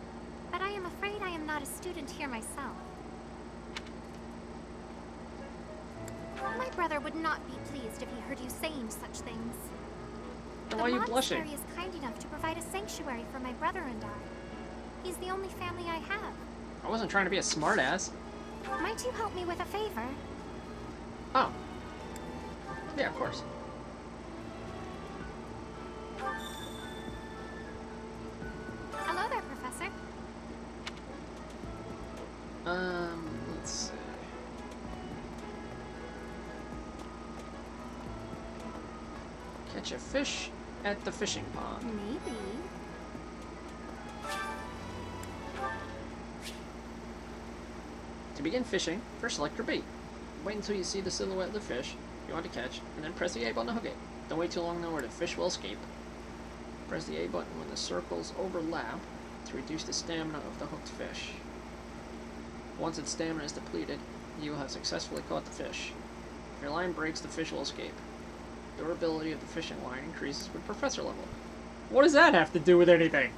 but I am afraid I am not a student here myself. My brother would not be pleased if he heard you saying such things. Then why are you blushing? The monastery is kind enough to provide a sanctuary for my brother and I. He's the only family I have. I wasn't trying to be a smartass. Might you help me with a favor? Oh. Yeah, of course. Hello there, Professor. Let's see. Catch a fish at the fishing pond. Maybe. To begin fishing, first select your bait. Wait until you see the silhouette of the fish you want to catch, and then press the A button to hook it. Don't wait too long though, or the fish will escape. Press the A button when the circles overlap to reduce the stamina of the hooked fish. Once its stamina is depleted, you will have successfully caught the fish. If your line breaks, the fish will escape. Durability of the fishing line increases with professor level. What does that have to do with anything?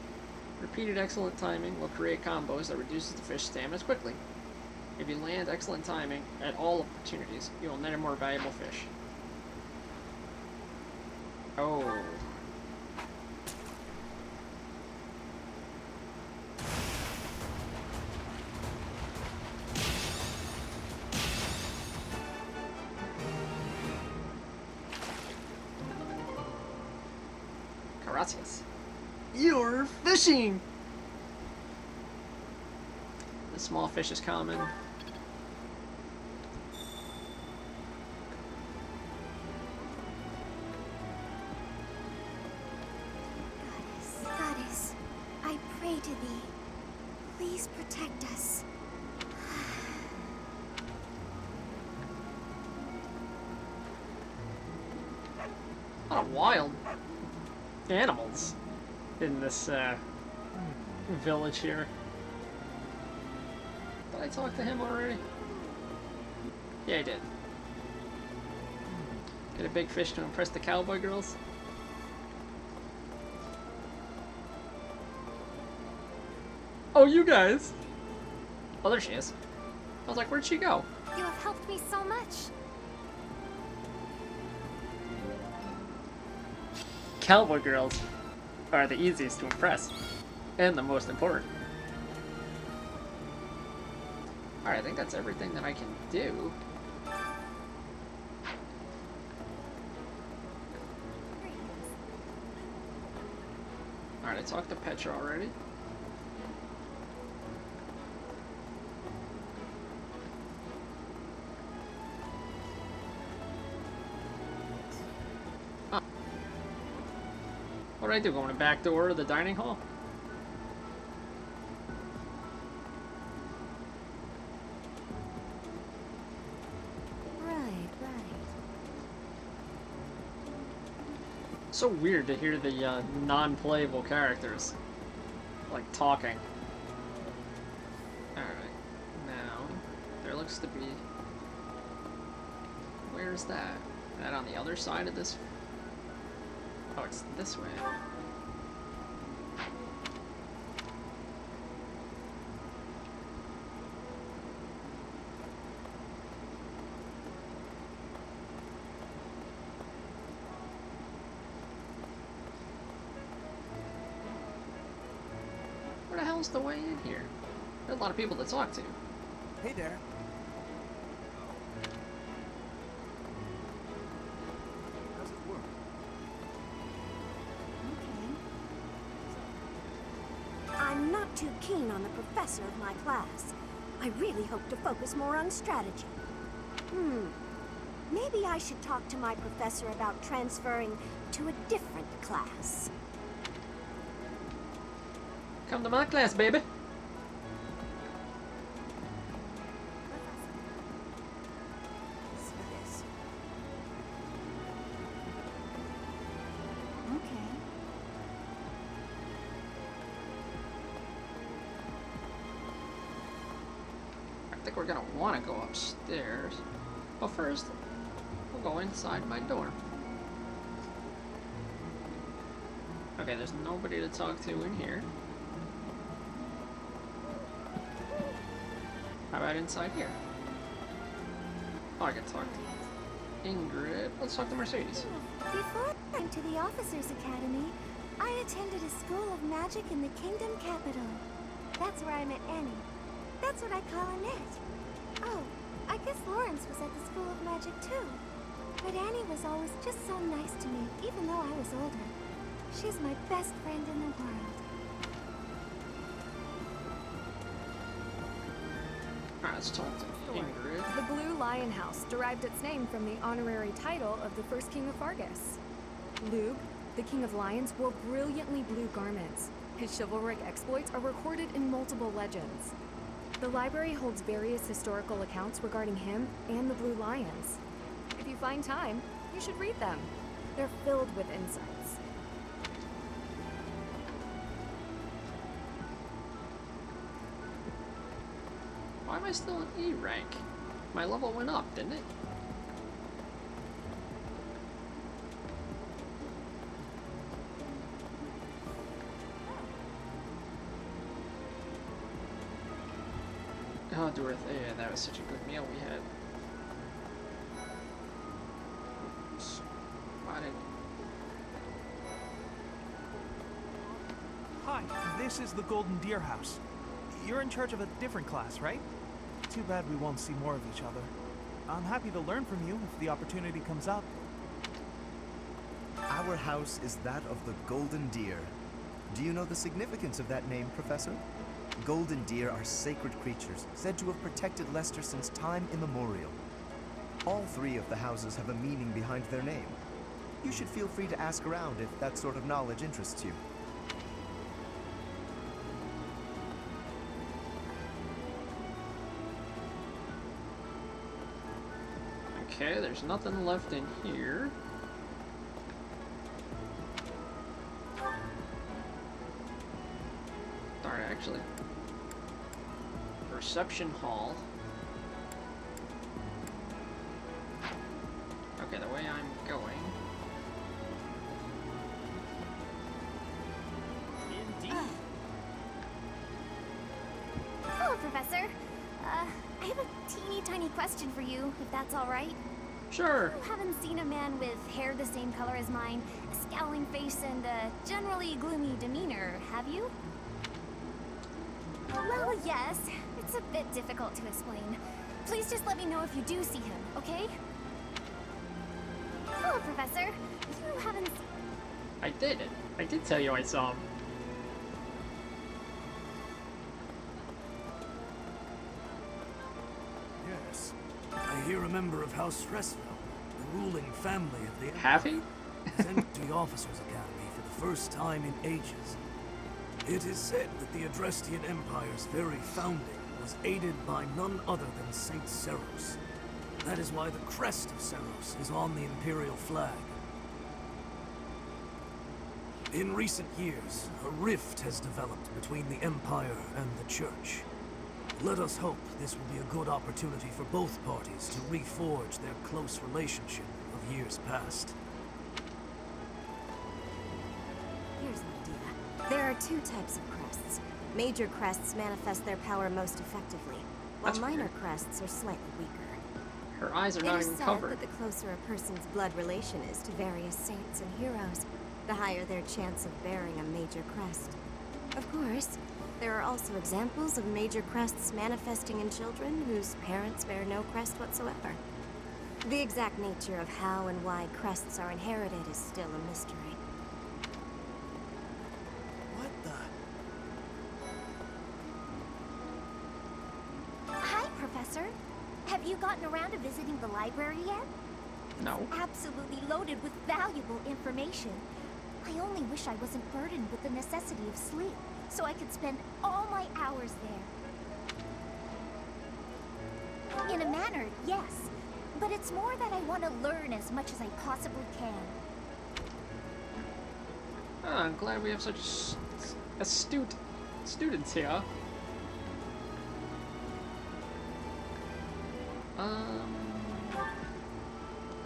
Repeated excellent timing will create combos that reduces the fish stamina quickly. If you land excellent timing at all opportunities, you will net a more valuable fish. Oh. Gracias. You're fishing! The small fish is common. Goddess, I pray to thee. Please protect us. A lot of wild animals in this village here. Did I talk to him already? Yeah, I did. Get a big fish to impress the cowboy girls. Oh, you guys! Oh, there she is. I was like, where'd she go? You have helped me so much. Cowboy girls are the easiest to impress. And the most important. Alright, I think that's everything that I can do. Alright, I talked to Petra already. Ah. What did I do? Go in the back door of the dining hall? So weird to hear the non-playable characters like talking. Alright, now there looks to be... Where's that? Is that on the other side of this? Oh, it's this way. hell's the way in here? There's a lot of people to talk to. Hey there. How's it work? I'm not too keen on the professor of my class. I really hope to focus more on strategy. Maybe I should talk to my professor about transferring to a different class. Come to my class, baby. I think we're gonna want to go upstairs. But first, we'll go inside my dorm. Okay, there's nobody to talk to in here. How about inside here? Oh, I can talk to Ingrid. Let's talk to Mercedes. Before I went to the Officers Academy, I attended a school of magic in the Kingdom Capital. That's where I met Annie. That's what I call Annette. Oh, I guess Lawrence was at the School of Magic too. But Annie was always just so nice to me, even though I was older. She's my best friend in the world. Alright, let's talk to Ingrid. The Blue Lion House derived its name from the honorary title of the first king of Fargus. Lugh, the king of lions, wore brilliantly blue garments. His chivalric exploits are recorded in multiple legends. The library holds various historical accounts regarding him and the Blue Lions. If you find time, you should read them. They're filled with insights. Why am I still in E rank? My level went up, didn't it? Oh, Dorothea, that was such a good meal we had. Oops. Why did... Hi, this is the Golden Deer House. You're in charge of a different class, right? Too bad we won't see more of each other. I'm happy to learn from you if the opportunity comes up. Our house is that of the Golden Deer. Do you know the significance of that name, Professor? Golden deer are sacred creatures, said to have protected Leicester since time immemorial. All three of the houses have a meaning behind their name. You should feel free to ask around if that sort of knowledge interests you. Okay, there's nothing left in here. Darn, actually. Reception hall. Okay, the way I'm going. Indeed. Hello, Professor. I have a teeny tiny question for you, if that's all right. Sure. You haven't seen a man with hair the same color as mine, a scowling face, and a generally gloomy demeanor, have you? Well, yes. It's a bit difficult to explain. Please just let me know if you do see him, okay? Hello, Professor. You haven't... I did it. I did tell you I saw him. Yes. I hear a member of House Ressville, the ruling family of the... Have he? sent to the Officers Academy for the first time in ages. It is said that the Adrestian Empire's very founding was aided by none other than Saint Seros. That is why the crest of Seros is on the Imperial flag. In recent years, a rift has developed between the Empire and the Church. Let us hope this will be a good opportunity for both parties to reforge their close relationship of years past. Here's an idea. There are two types of crests. Major crests manifest their power most effectively, while That's minor weird. crests are slightly weaker. Her eyes are It not is even said covered. that the closer a person's blood relation is to various saints and heroes, the higher their chance of bearing a major crest. Of course, There are also examples of major crests manifesting in children whose parents bear no crest whatsoever. The exact nature of how and why crests are inherited is still a mystery. What the? Hi, Professor. Have you gotten around to visiting the library yet? No. It's absolutely loaded with valuable information. I only wish I wasn't burdened with the necessity of sleep, so I could spend all my hours there. In a manner, yes. But it's more that I want to learn as much as I possibly can. Oh, I'm glad we have such astute students here.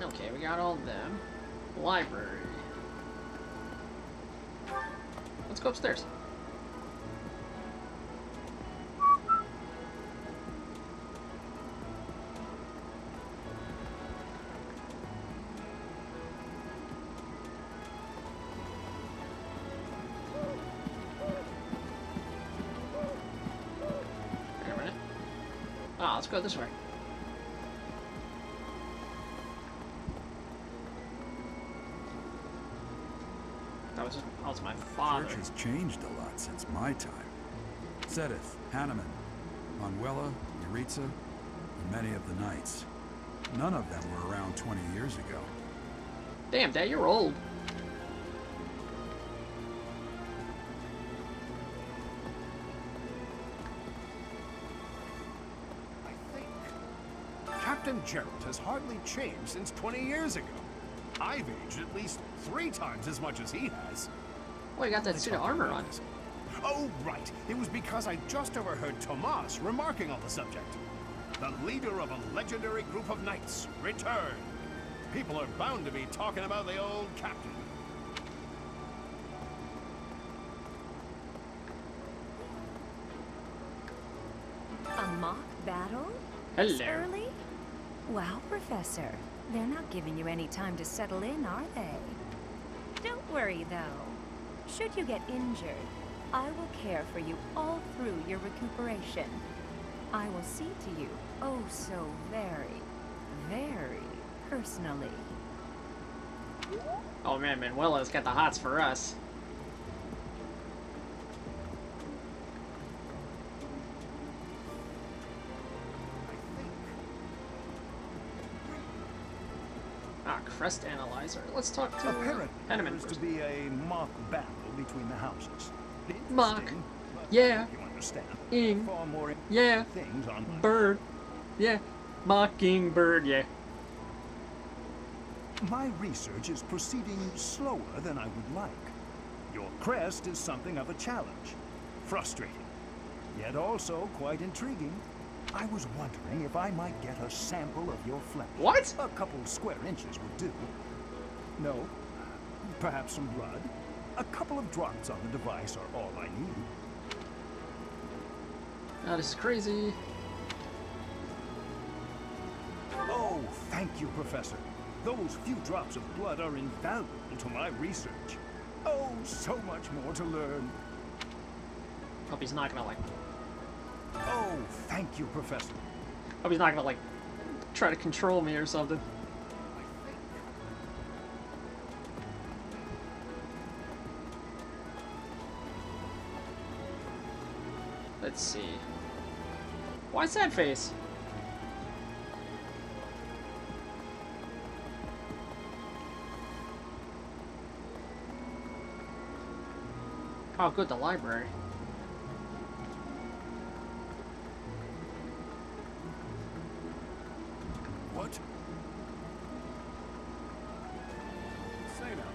Okay, we got all of them. Library. Let's go upstairs. Wait a minute. Ah, let's go this way. That was my father. The church has changed a lot since my time. Sedith, Hanneman, Manuela, Yuritsa, and many of the knights. None of them were around 20 years ago. Damn, Dad, you're old. Captain Gerald has hardly changed since 20 years ago. I've aged at least 3 times as much as he has. Well, you got that suit of armor on. Oh, right. It was because I just overheard Tomas remarking on the subject. The leader of a legendary group of knights returned. People are bound to be talking about the old captain. A mock battle? Hello. This early? Wow, Professor. They're not giving you any time to settle in, are they? Don't worry, though. Should you get injured, I will care for you all through your recuperation. I will see to you, oh so very, very personally. Oh man, Manuela's got the hots for us. Ah, Crest Analyzer. Let's talk to Apparently, Hanneman there's first. to be a mock battle between the houses. Mock. Interesting, but Yeah. You understand. Ing. Far more Yeah. things on Bird. Yeah. Mockingbird, yeah. My research is proceeding slower than I would like. Your crest is something of a challenge. Frustrating, yet also quite intriguing. I was wondering if I might get a sample of your flesh. What? A couple square inches would do. No, perhaps some blood. A couple of drops on the device are all I need. Oh, this is crazy. Oh, thank you, Professor. Those few drops of blood are invaluable to my research. Oh, so much more to learn. Hope he's not gonna like. Oh, thank you, Professor. Hope he's not gonna like try to control me or something. Let's see. Why sad face? Oh, good, the library. What? Say now.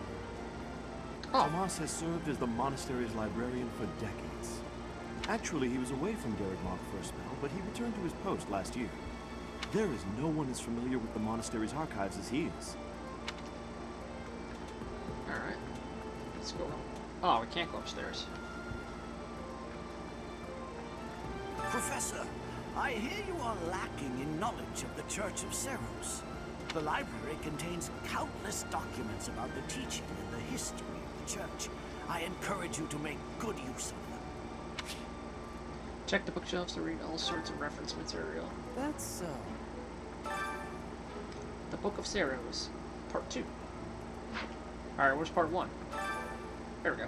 Tomas has served as the monastery's librarian for decades. Actually, he was away from Garrigmont for a spell, but he returned to his post last year. There is no one as familiar with the monastery's archives as he is. Alright. Let's go. Oh, we can't go upstairs. Professor, I hear you are lacking in knowledge of the Church of Cerros. The library contains countless documents about the teaching and the history of the Church. I encourage you to make good use of them. Check the bookshelves to read all sorts of reference material. That's so. The Book of Ceros, Part 2. Alright, where's Part 1? There we go.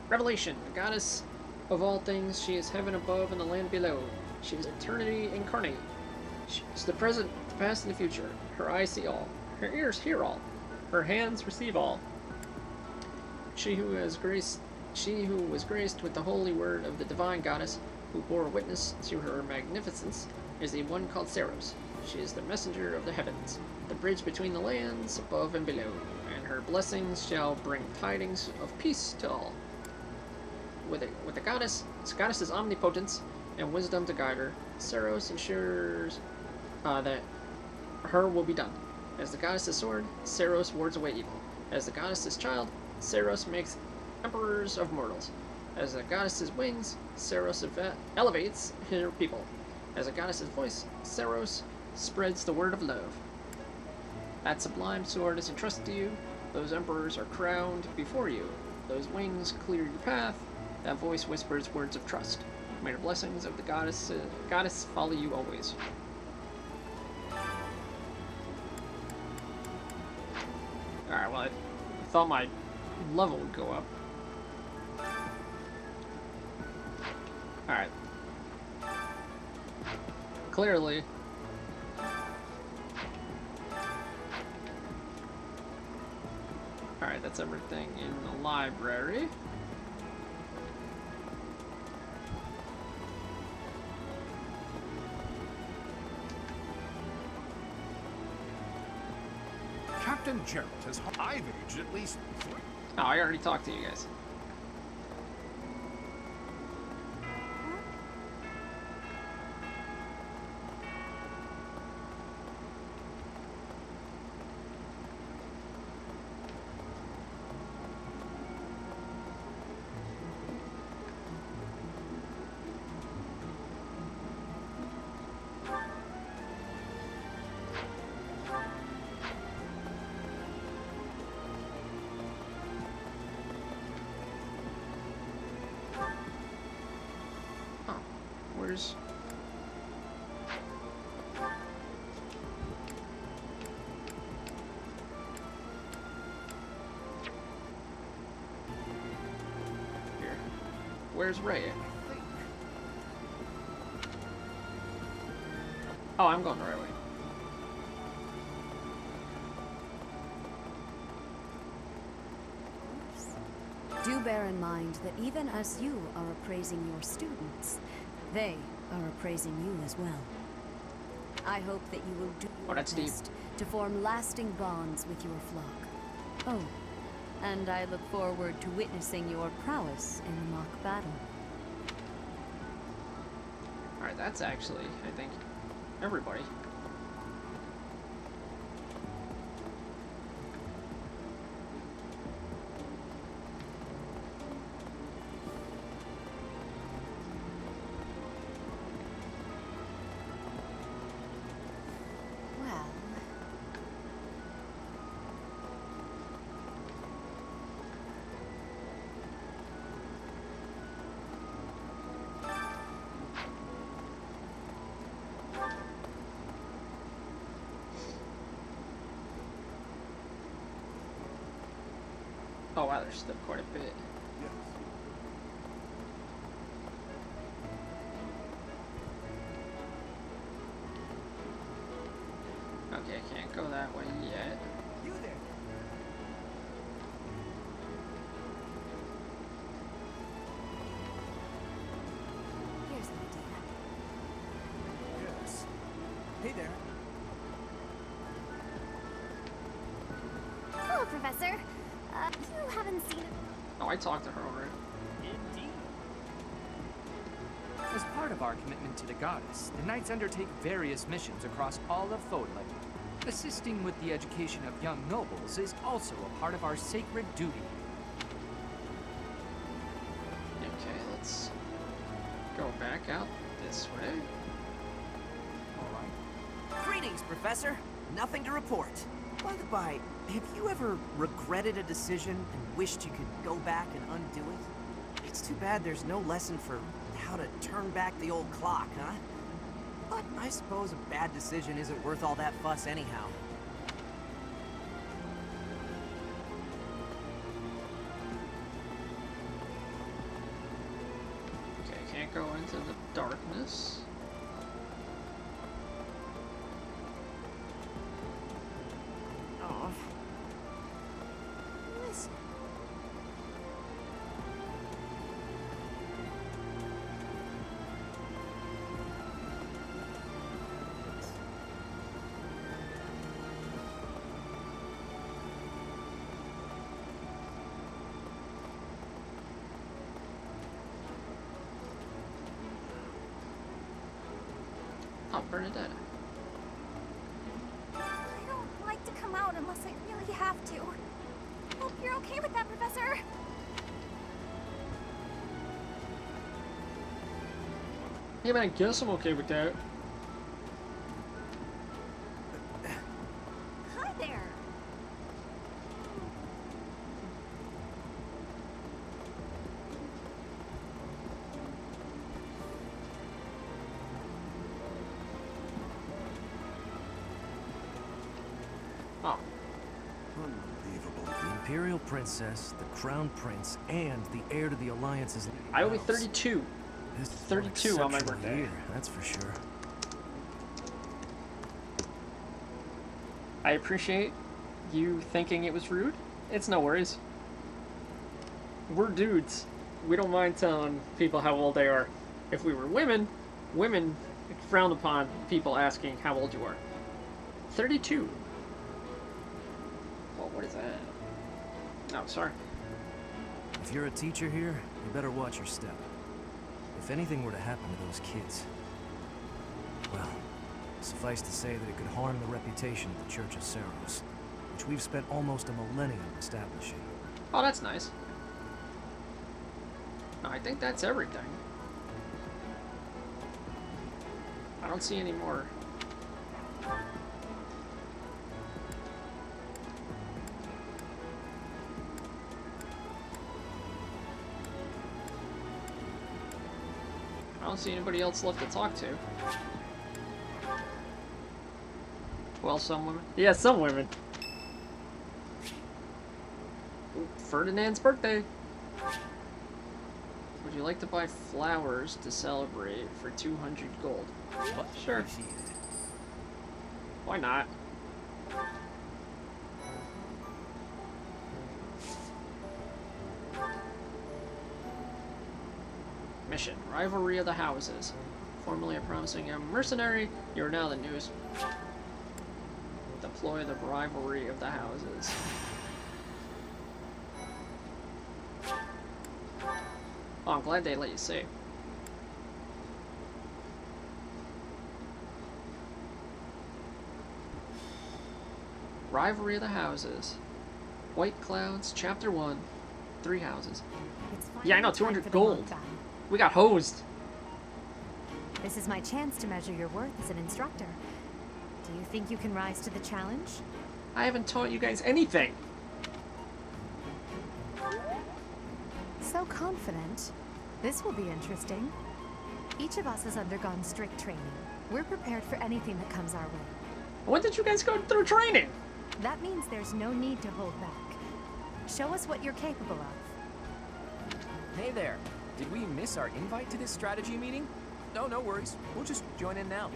Revelation, the goddess of all things. She is heaven above and the land below. She is eternity incarnate. She is the present, the past, and the future. Her eyes see all. Her ears hear all. Her hands receive all. She who was graced with the holy word of the divine goddess, who bore witness to her magnificence, is the one called Ceros. She is the messenger of the heavens, the bridge between the lands above and below, and her blessings shall bring tidings of peace to all. With the goddess's omnipotence and wisdom to guide her, Ceros ensures that her will be done. As the goddess's sword, Ceros wards away evil. As the goddess's child, Ceros makes emperors of mortals. As the goddess's wings, Ceros elevates her people. As a goddess's voice, Ceros spreads the word of love. That sublime sword is entrusted to you. Those emperors are crowned before you. Those wings clear your path. That voice whispers words of trust. May the blessings of the goddess follow you always. Alright, well, I thought my level would go up. Alright. Clearly. Alright, that's everything in the library. Captain Jarrett has... I've aged at least 3. Oh, I already talked to you guys. Where's... Here. Where's Ray? Oh, I'm going the right way. Do bear in mind that even as you are appraising your students, they are appraising you as well. I hope that you will do your best to form lasting bonds with your flock. Oh, and I look forward to witnessing your prowess in the mock battle. Alright, that's actually, I think, everybody. Oh wow, there's still quite a bit. Okay, I can't go that way yet. You there? Here's an idea. Yes. Hey there. Hello, Professor. You haven't seen it. Oh, I talked to her already. Indeed. As part of our commitment to the goddess, the Knights undertake various missions across all of Fodland. Assisting with the education of young nobles is also a part of our sacred duty. Okay, let's go back out this way. Alright. Greetings, Professor. Nothing to report. By the by, have you ever regretted a decision and wished you could go back and undo it? It's too bad there's no lesson for how to turn back the old clock, huh? But I suppose a bad decision isn't worth all that fuss anyhow. Okay, can't go into the darkness. Oh. Listen. Oh, Bernadetta. I don't like to come out unless I really have to. Hope you're okay with that, Professor. Yeah, man, I guess I'm okay with that. Hi there. Oh. Unbelievable. The Imperial Princess, the Crown Prince, and the heir to the Alliance's leading I will be house. 32. This is 32 an on my exceptional birthday. year, that's for sure. I appreciate you thinking it was rude. It's no worries. We're dudes. We don't mind telling people how old they are. If we were women, women frown upon people asking how old you are. 32. Well, what is that? Oh, sorry. If you're a teacher here, you better watch your step. If anything were to happen to those kids, well, suffice to say that it could harm the reputation of the Church of Cerros, which we've spent almost a millennium establishing. Oh, that's nice. I think that's everything. I don't see any more. I don't see anybody else left to talk to. Well, some women. Yeah, some women. Ooh, Ferdinand's birthday. Would you like to buy flowers to celebrate for 200 gold? What? Sure. Why not? Mission. Rivalry of the Houses. Formerly a promising young mercenary, you are now the newest. Deploy the Rivalry of the Houses. Oh, I'm glad they let you see. Rivalry of the Houses. White Clouds, Chapter 1. 3 houses. Yeah, I know, 200 gold. We got hosed. This is my chance to measure your worth as an instructor. Do you think you can rise to the challenge? I haven't taught you guys anything. So confident. This will be interesting. Each of us has undergone strict training. We're prepared for anything that comes our way. When did you guys go through training? That means there's no need to hold back. Show us what you're capable of. Hey there. Did we miss our invite to this strategy meeting? No worries. We'll just join in now.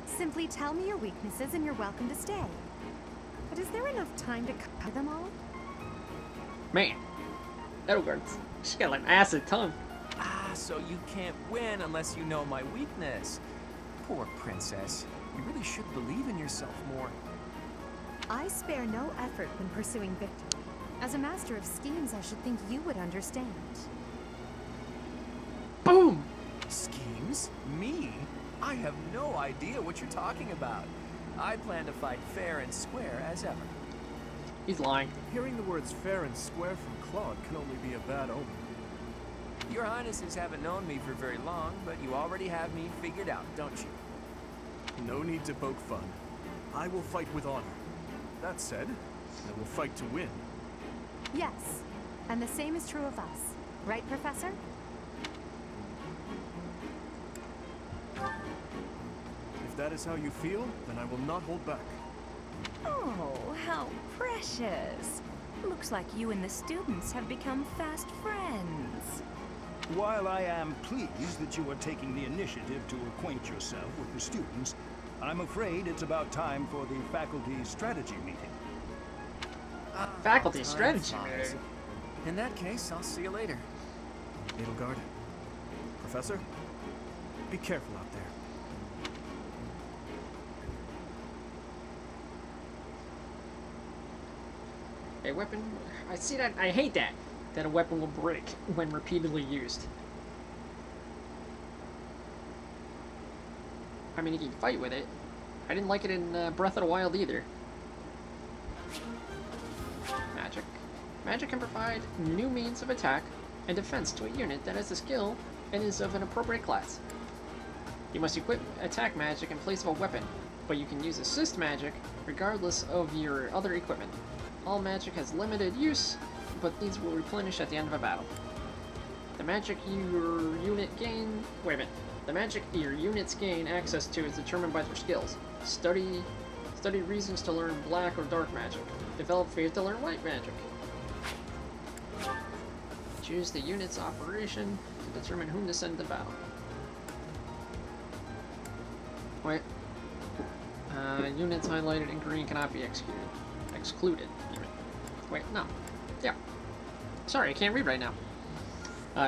Simply tell me your weaknesses and you're welcome to stay. But is there enough time to cover them all? Man, Edelgard's, she's got like an acid tongue. Ah, so you can't win unless you know my weakness. Poor princess. You really should believe in yourself more. I spare no effort when pursuing victory. As a master of schemes, I should think you would understand. Boom! Schemes? Me? I have no idea what you're talking about. I plan to fight fair and square as ever. He's lying. Hearing the words fair and square from Claude can only be a bad omen. Your Highnesses haven't known me for very long, but you already have me figured out, don't you? No need to poke fun. I will fight with honor. That said, I will fight to win. Yes, and the same is true of us. Right, Professor? If that is how you feel, then I will not hold back. Oh, how precious. Looks like you and the students have become fast friends. While I am pleased that you are taking the initiative to acquaint yourself with the students, I'm afraid it's about time for the faculty strategy meeting. Faculty strategy meeting? In that case, I'll see you later. Edelgard. Professor, be careful out there. A weapon... I see that... I hate that. That a weapon will break when repeatedly used. I mean, you can fight with it. I didn't like it in Breath of the Wild either. Magic. Magic can provide new means of attack and defense to a unit that has a skill and is of an appropriate class. You must equip attack magic in place of a weapon, but you can use assist magic regardless of your other equipment. All magic has limited use, but these will replenish at the end of a battle. The magic your unit gain... Wait a minute. The magic your units gain access to is determined by their skills. Study reasons to learn black or dark magic. Develop faith to learn white magic. Choose the unit's operation to determine whom to send to battle. Wait. Units highlighted in green cannot be excluded. Wait, no. Yeah. Sorry, I can't read right now.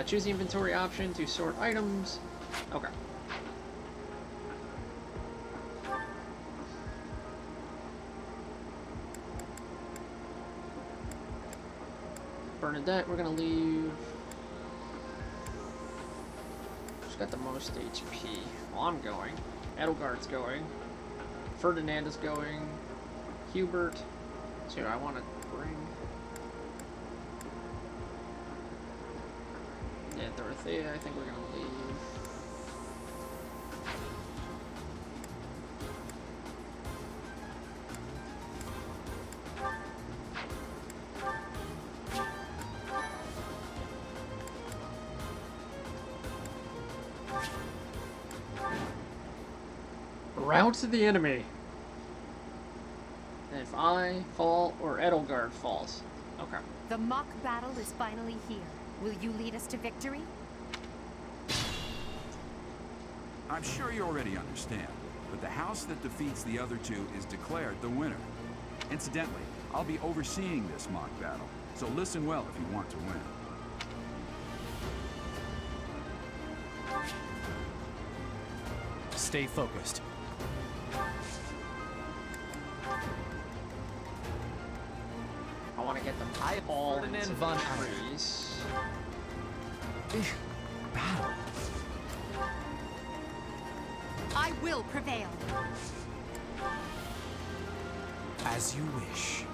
Choose the inventory option to sort items. Okay. Bernadette, we're gonna leave. She's got the most HP. Well, I'm going. Edelgard's going. Ferdinand is going. Hubert. So I want to bring. Yeah, Dorothea, I think we're gonna leave. Route to the enemy. If I fall or Edelgard falls. Okay. The mock battle is finally here. Will you lead us to victory? I'm sure you already understand, but the house that defeats the other two is declared the winner. Incidentally, I'll be overseeing this mock battle, so listen well if you want to win. Stay focused. I want to get them all into the trees. Battle. I will prevail. As you wish.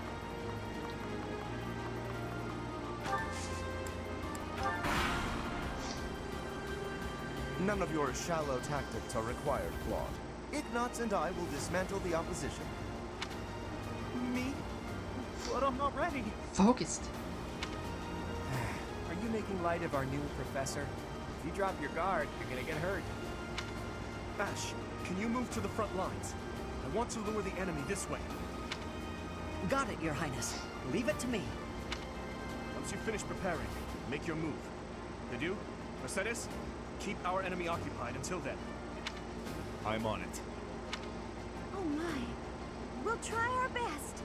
None of your shallow tactics are required, Claude. Ignatz and I will dismantle the opposition. Me? But I'm not ready. Focused. Are you making light of our new professor? If you drop your guard, you're gonna get hurt. Ash, can you move to the front lines? I want to lure the enemy this way. Got it, Your Highness. Leave it to me. Once you finish preparing, make your move. Did you? Mercedes? Keep our enemy occupied until then. I'm on it. Oh my. We'll try our best.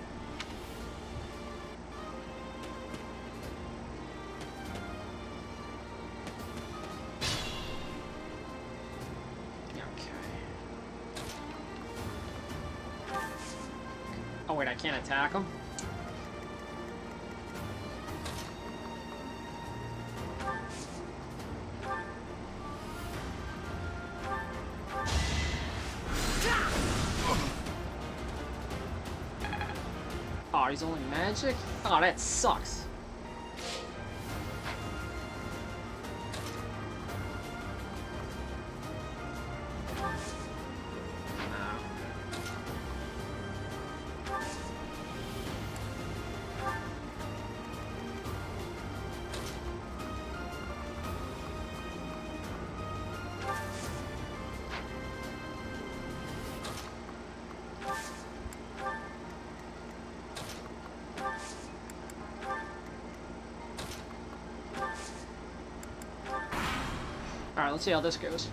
Oh wait, I can't attack him? Oh, he's only magic? Oh, that sucks. let's see how this goes.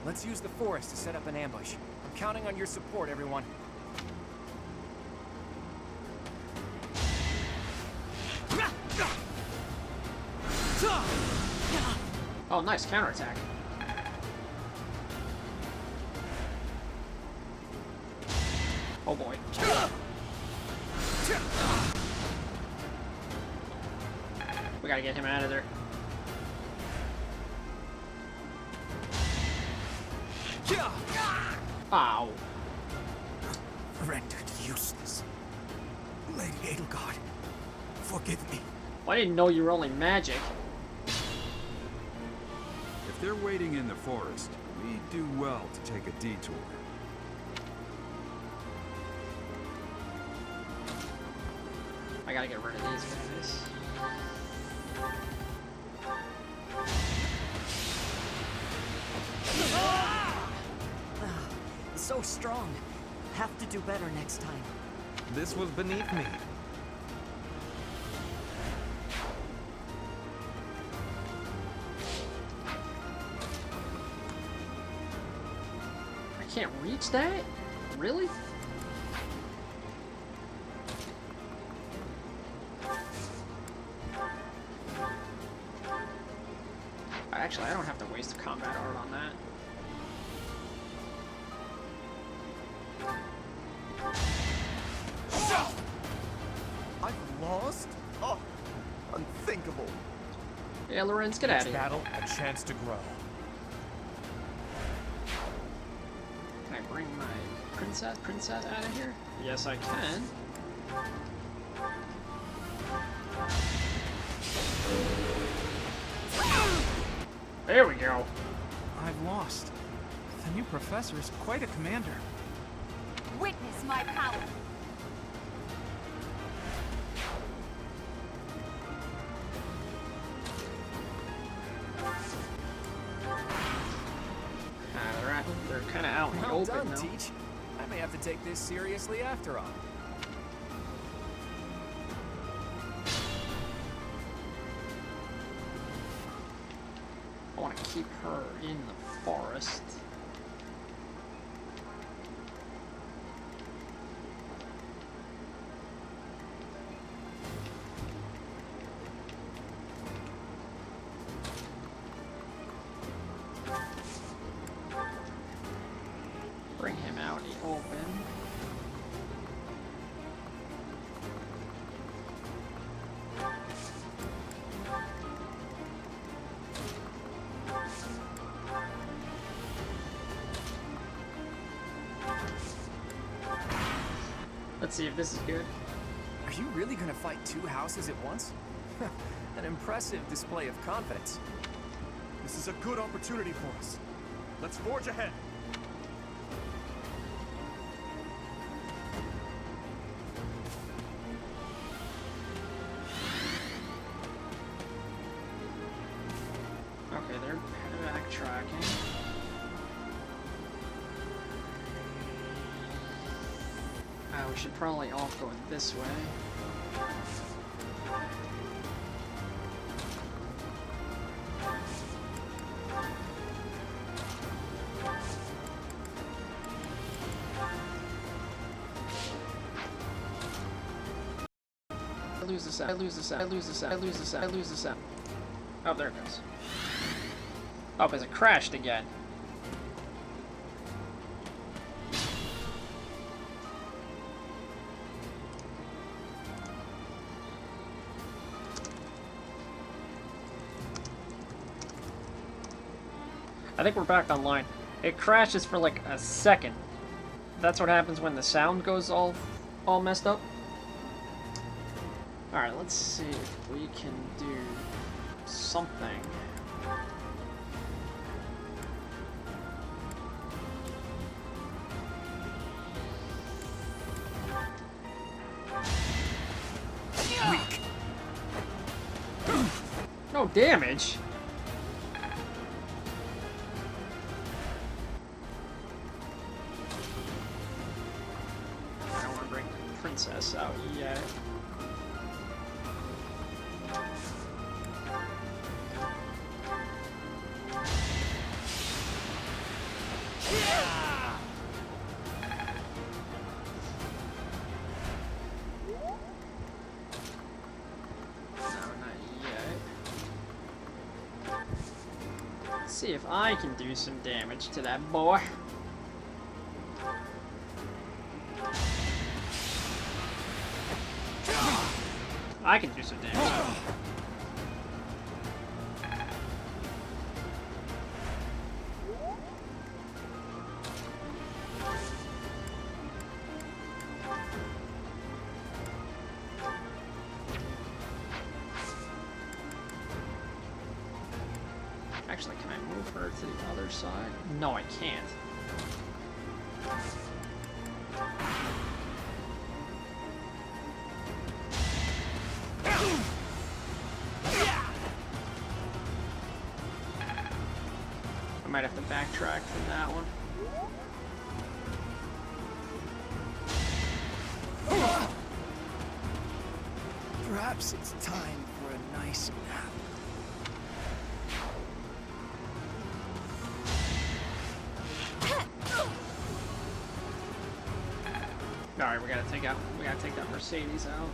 Let's use the forest to set up an ambush. I'm counting on your support, everyone. Oh, nice counterattack. Oh boy. We gotta get him out of there. Ow. Rendered useless. Lady Edelgard, forgive me. Well, I didn't know you were only magic. If they're waiting in the forest, we do well to take a detour. I gotta get rid of these guys. So strong. Have to do better next time. This was beneath me. I can't reach that? Really? Actually, I don't have to waste the combat art on that. I've lost? Oh, unthinkable. Yeah, Lorenz, get out of here. Battle, a chance to grow. Can I bring my princess out of here? Yes, I can. There we go. I've lost. The new professor is quite a commander. Witness my power. They're kind of out in the Well open done, now. Teach. I may have to take this seriously after all. I want to keep her in the forest. Bring him out in the open. Let's see if this is good. Are you really gonna fight two houses at once? An impressive display of confidence. This is a good opportunity for us. Let's forge ahead. Okay, they're backtracking. We should probably all go this way. I lose this out. I lose this out. I lose this out. I lose this out. I lose this out. Oh, there it goes. Oh, because it crashed again. I think we're back online. It crashes for like a second. That's what happens when the sound goes all messed up. Alright, let's see if we can do something. Weak. No damage. I don't want to bring the princess out yet. see if I can do some damage to that boy. I can do some damage. Actually, can I move her to the other side? No, I can't. I might have to backtrack from that one. Perhaps it's time for a nice nap. Alright, we gotta take that Mercedes out.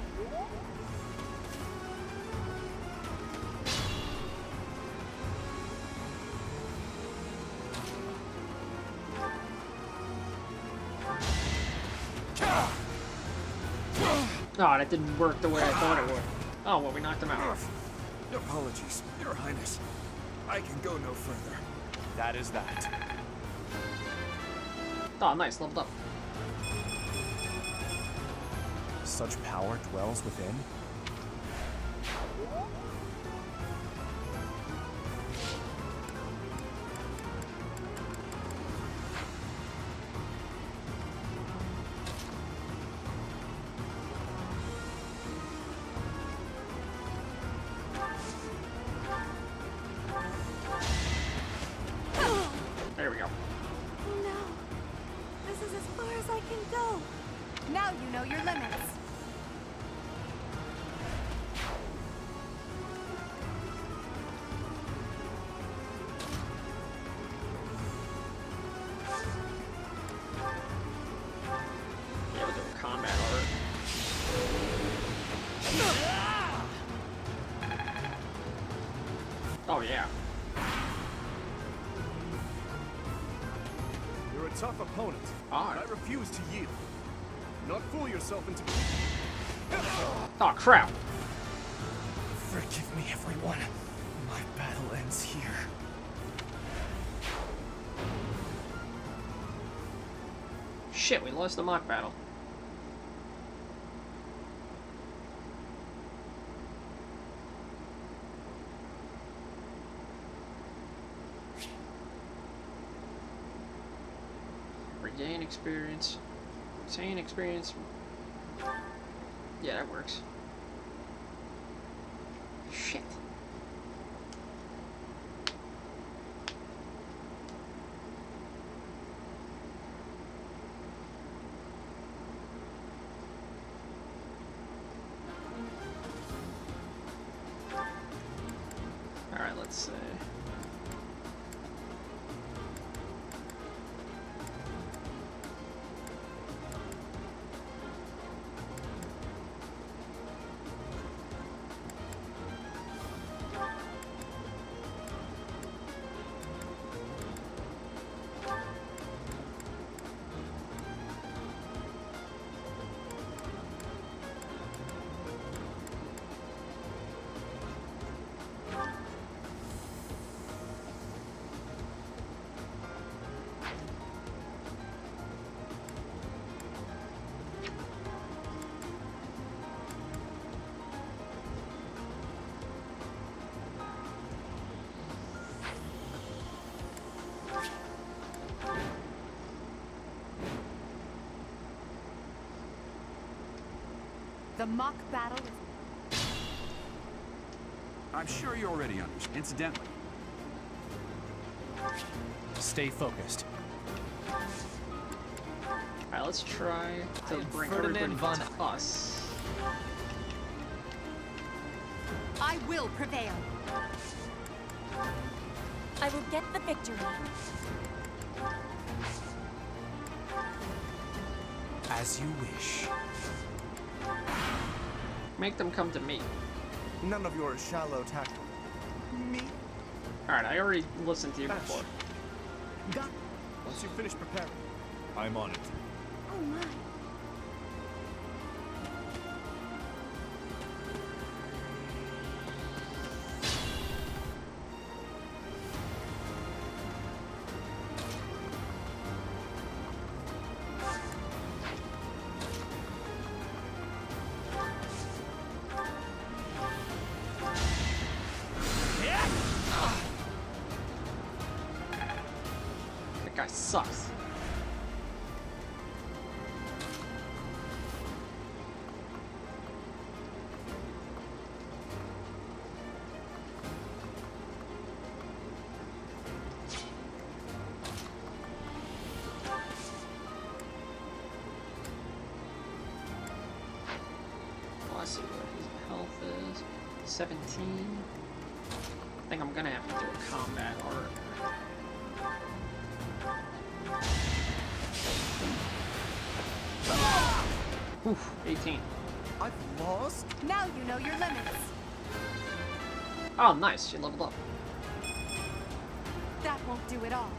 Oh, that didn't work the way I thought it would. Oh, well, we knocked him out. Apologies, Your Highness. I can go no further. That is that. Oh, nice, leveled up. Such power dwells within? There we go. No. This is as far as I can go. Now you know your limits. Yeah, we're doing combat art. Oh, yeah. You're a tough opponent, Ah. but I refuse to yield. Do not fool yourself into... Oh, crap. Forgive me, everyone. My battle ends here. Shit, we lost the mock battle. Regain experience. Retain experience. Yeah, that works. Shit. Alright, let's see. The mock battle is... I'm sure you already understand. Incidentally, Stay focused. Alright, let's try to bring Ferdinand everybody von to us. I will prevail. I will get the victory. As you wish. Make them come to me. None of your shallow tackle. Me? Alright, I already listened to you before. Once you finish preparing, I'm on it. Oh my. That guy sucks. Let's see what his health is. 17. I think I'm gonna have to do a combat art. Oof, 18. I've lost? Now you know your limits. Oh, nice. She leveled up. That won't do it all.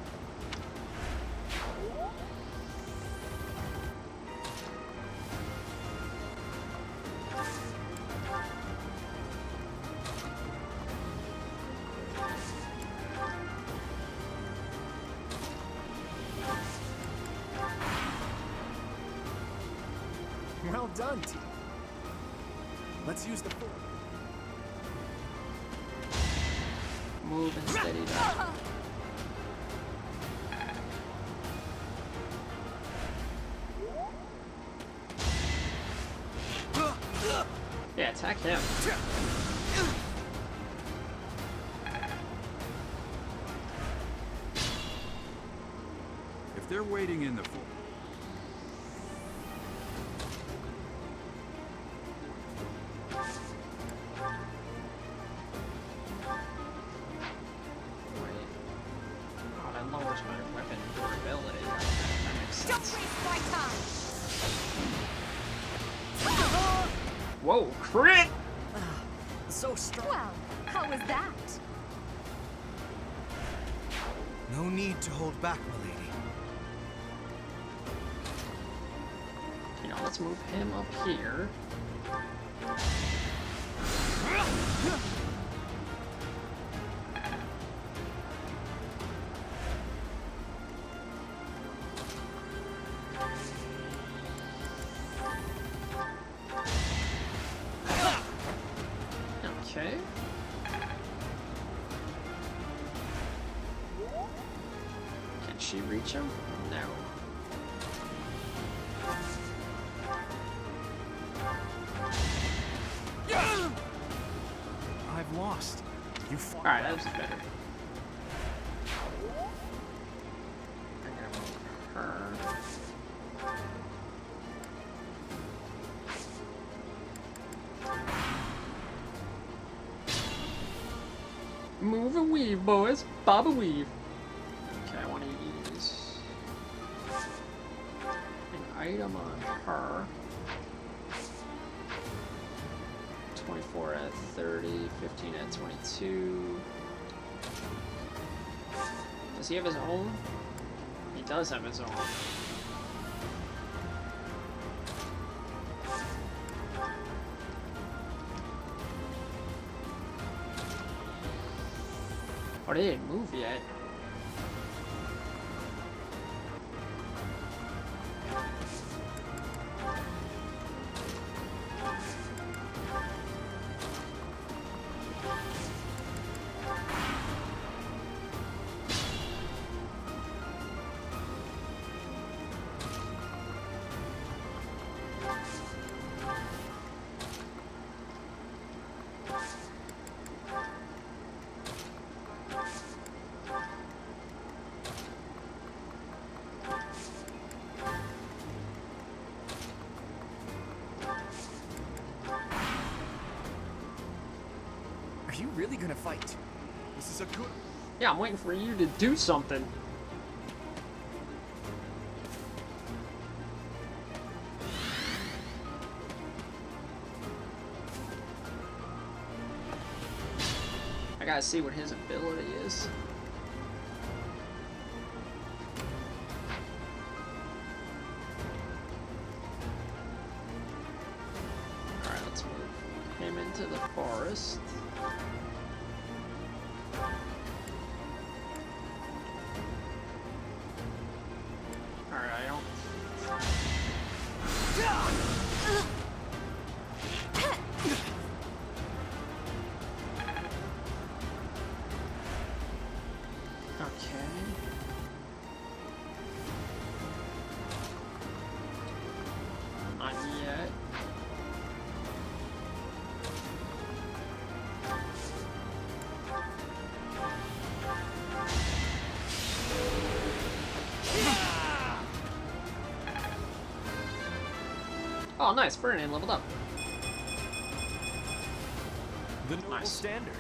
Well done, team. Let's use the fork. Move and steady down. Yeah, attack him. If they're waiting in the fort, Oh, that lowers my weapon durability. That makes sense. Don't waste my time. Whoa, crit! So strong. Well, how was that? No need to hold back, milady. You know, let's move him up here. Okay. Can she reach him? No. I've lost. You fought. Alright, that was better. I'm gonna move her. Move and weave, boys. Bob and weave. Okay, I want to use an item on her. 24 at 30, 15 at 22. Does he have his own? He does have his own. Oh, they didn't move yet. Are you really gonna fight? This is a good. Yeah, I'm waiting for you to do something. I gotta see what his ability is. Alright, let's move him into the forest. Alright, I don't... Not yet. Oh, nice. Ferdinand leveled up. The noble Nice. standard.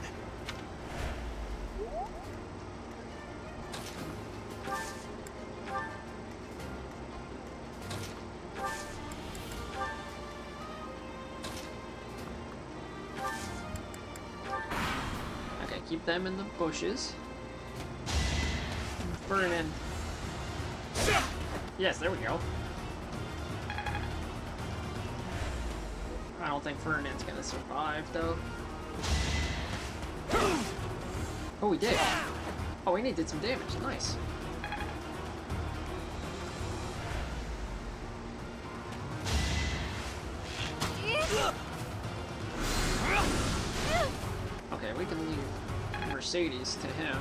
Okay, keep them in the bushes. Ferdinand. Yes, there we go. I don't think Ferdinand's gonna survive, though. Oh, he did. Oh, he did some damage. Nice. Okay, we can leave Mercedes to him.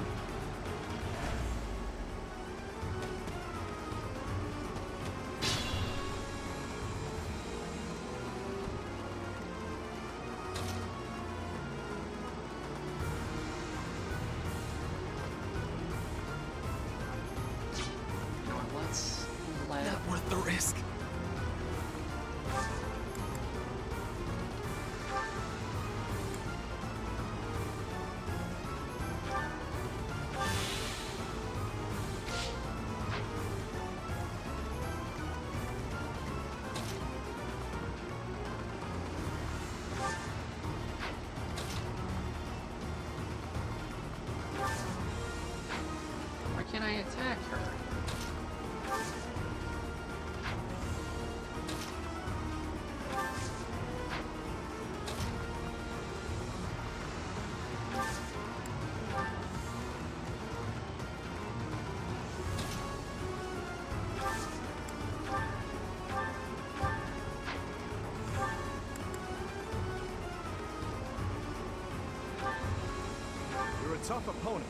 Let's let... Not worth the risk. Why can't I attack her? You're a tough opponent.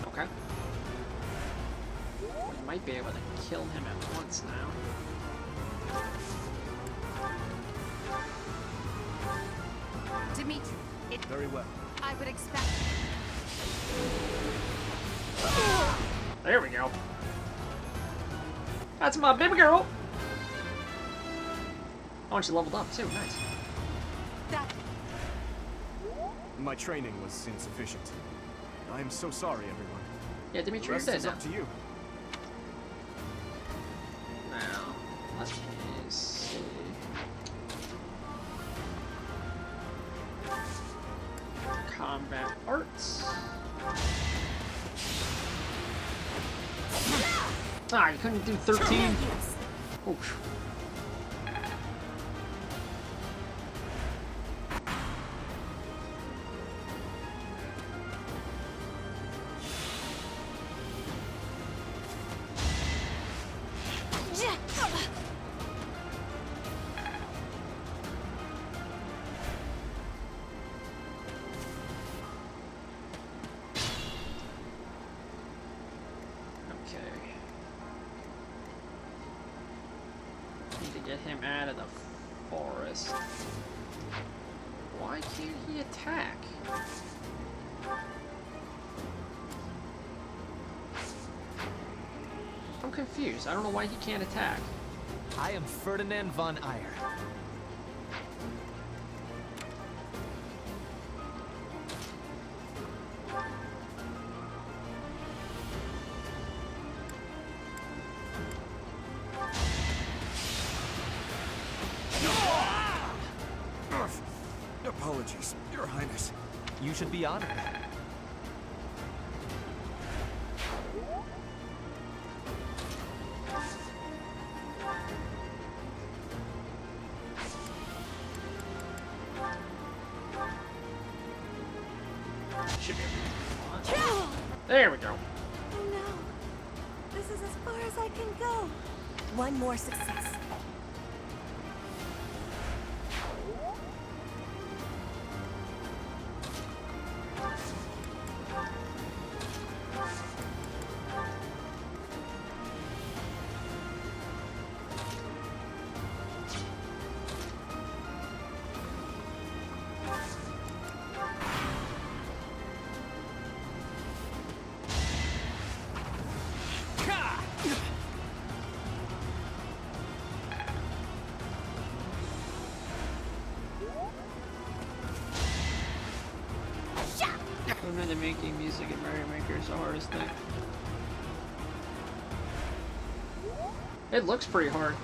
Okay. We might be able to kill him at once now. Dimitri, Very well. I would expect. There we go. That's my baby girl. Oh, and she leveled up too. Nice. My training was insufficient. I am so sorry, everyone. Yeah, Dimitri, The rest you're is dead up to you. now. Let me see. Combat arts. Ah, you couldn't do 13. Oof. Need to get him out of the forest. Why can't he attack? I'm confused. I don't know why he can't attack. I am Ferdinand von Eyre. You should be honored. Should be. There we go. Oh no. This is as far as I can go. One more success. When they're making music in Mario Maker is the hardest thing. It looks pretty hard.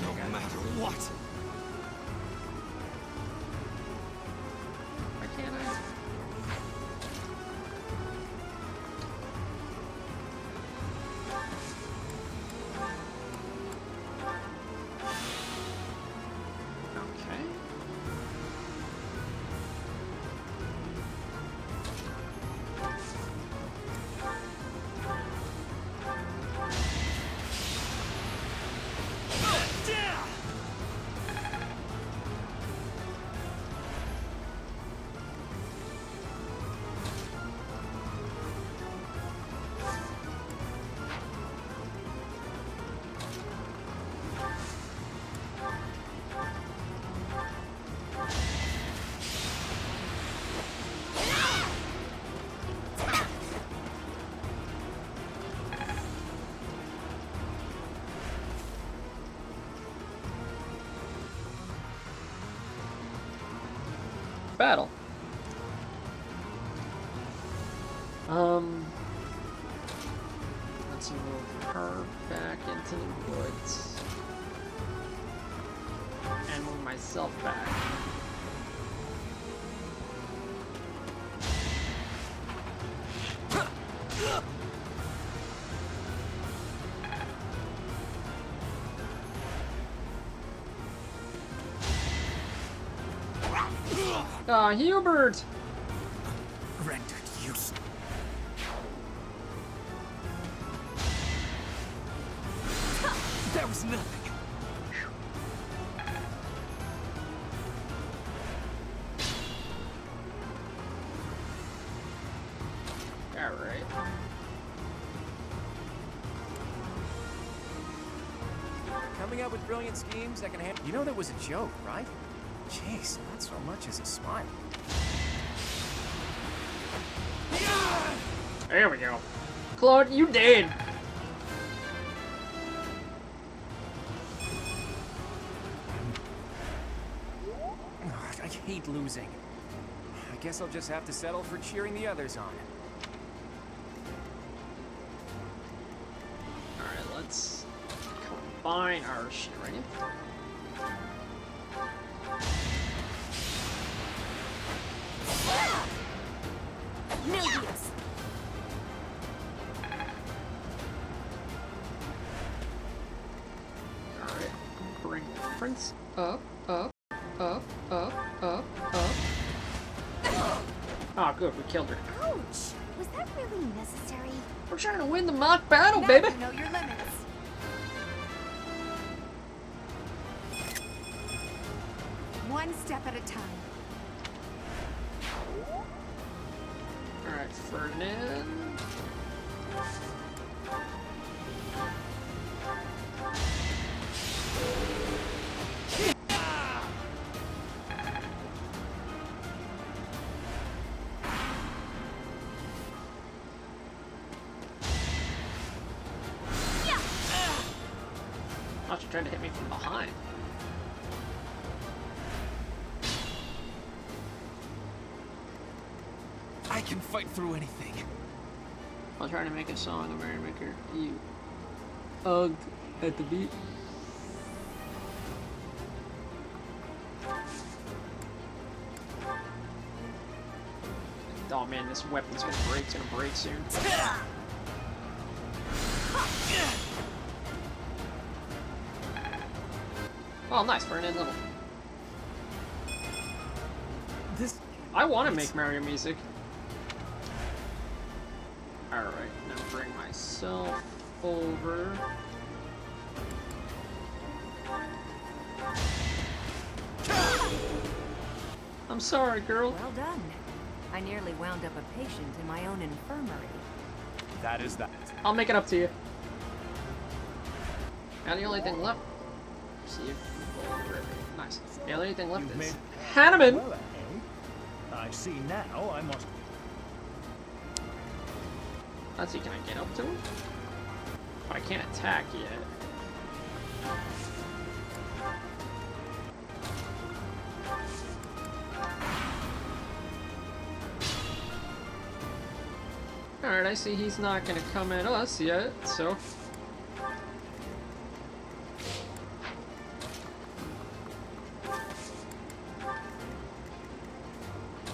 No matter what. Why can't I? Battle. Let's move her back into the woods. And move myself back. Ah, Hubert! Rendered useless. There was nothing. Alright. Coming up with brilliant schemes that can handle. You know that was a joke, right? Jeez, not so much as a smile. There we go. Claude, you did! I hate losing. I guess I'll just have to settle for cheering the others on. Alright, let's combine our strength. No use. Alright, bring Prince up, up, up, up, up, up. Oh, good, we killed her. Ouch! Was that really necessary? We're trying to win the mock battle, Now baby! you know your limits. One step at a time. Alright, Ferdinand. Oh, she tried to hit me from behind. I can fight through anything. While trying to make a song of Mario Maker, you ugged. at the beat. Oh man, this weapon's gonna break. It's gonna break soon. Oh, nice, for an end level. I want to make Mario music. Alright, now bring myself over. I'm sorry, girl. Well done. I nearly wound up a patient in my own infirmary. That is that. I'll make it up to you. Now the only thing left. See if nice. The only thing left is Hanneman. Well, eh? I see now. I must. Let's see. Can I get up to him? Oh, I can't attack yet. Alright, I see he's not gonna come at us yet, so.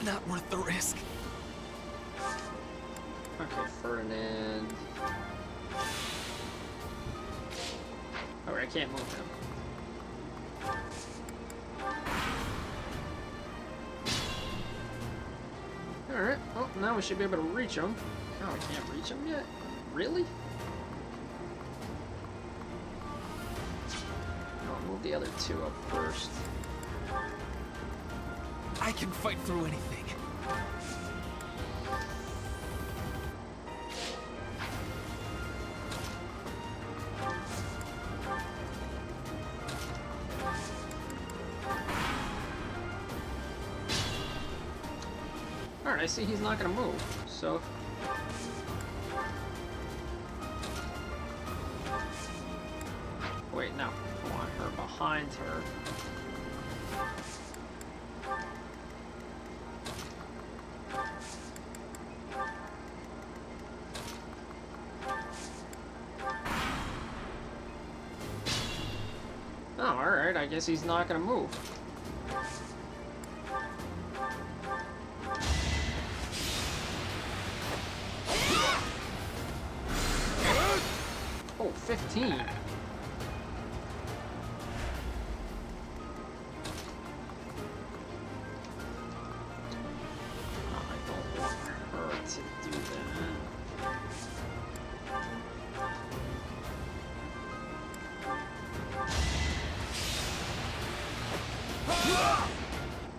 Not worth the risk. Okay, Ferdinand. Oh, I can't move him. Alright, well, now we should be able to reach him. Oh, I can't reach him yet? Really? I'll move the other two up first. I can fight through anything. Alright, I see he's not gonna move, so. Wait, no. I want her behind her. Oh, alright, I guess he's not gonna move. Oh, 15.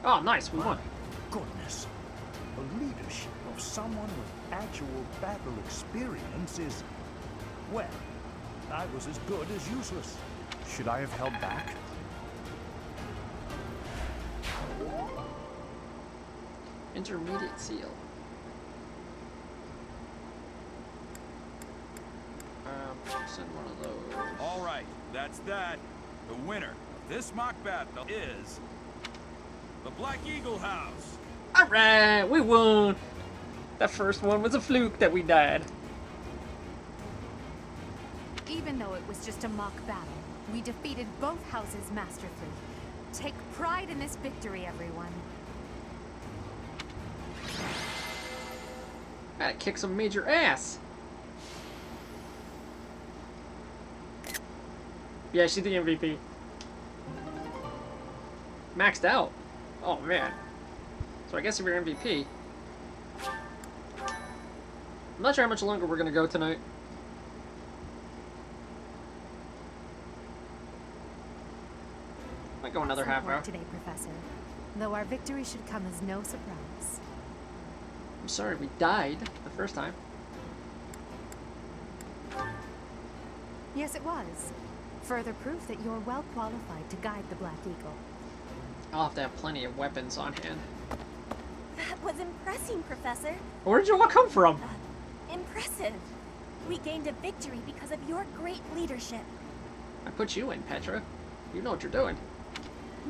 Oh, nice, we won. Goodness. The leadership of someone with actual battle experience is, well, I was as good as useless. Should I have held back? Intermediate seal. Send one of those. All right, that's that. The winner of this mock battle is the Black Eagle House. Alright, we won. That first one was a fluke that we died. Even though it was just a mock battle, we defeated both houses masterfully. Take pride in this victory, everyone. Gotta kick some major ass. Yeah, she's the MVP. Maxed out. Oh man. So I guess if you're MVP. I'm not sure how much longer we're gonna go tonight. Might go another half hour. Today, Professor. Though our victory should come as no surprise. I'm sorry we died the first time. Yes, it was. Further proof that you're well qualified to guide the Black Eagle. I'll have to have plenty of weapons on hand. That was impressive, Professor. Where did you all come from? Impressive. We gained a victory because of your great leadership. I put you in, Petra. You know what you're doing.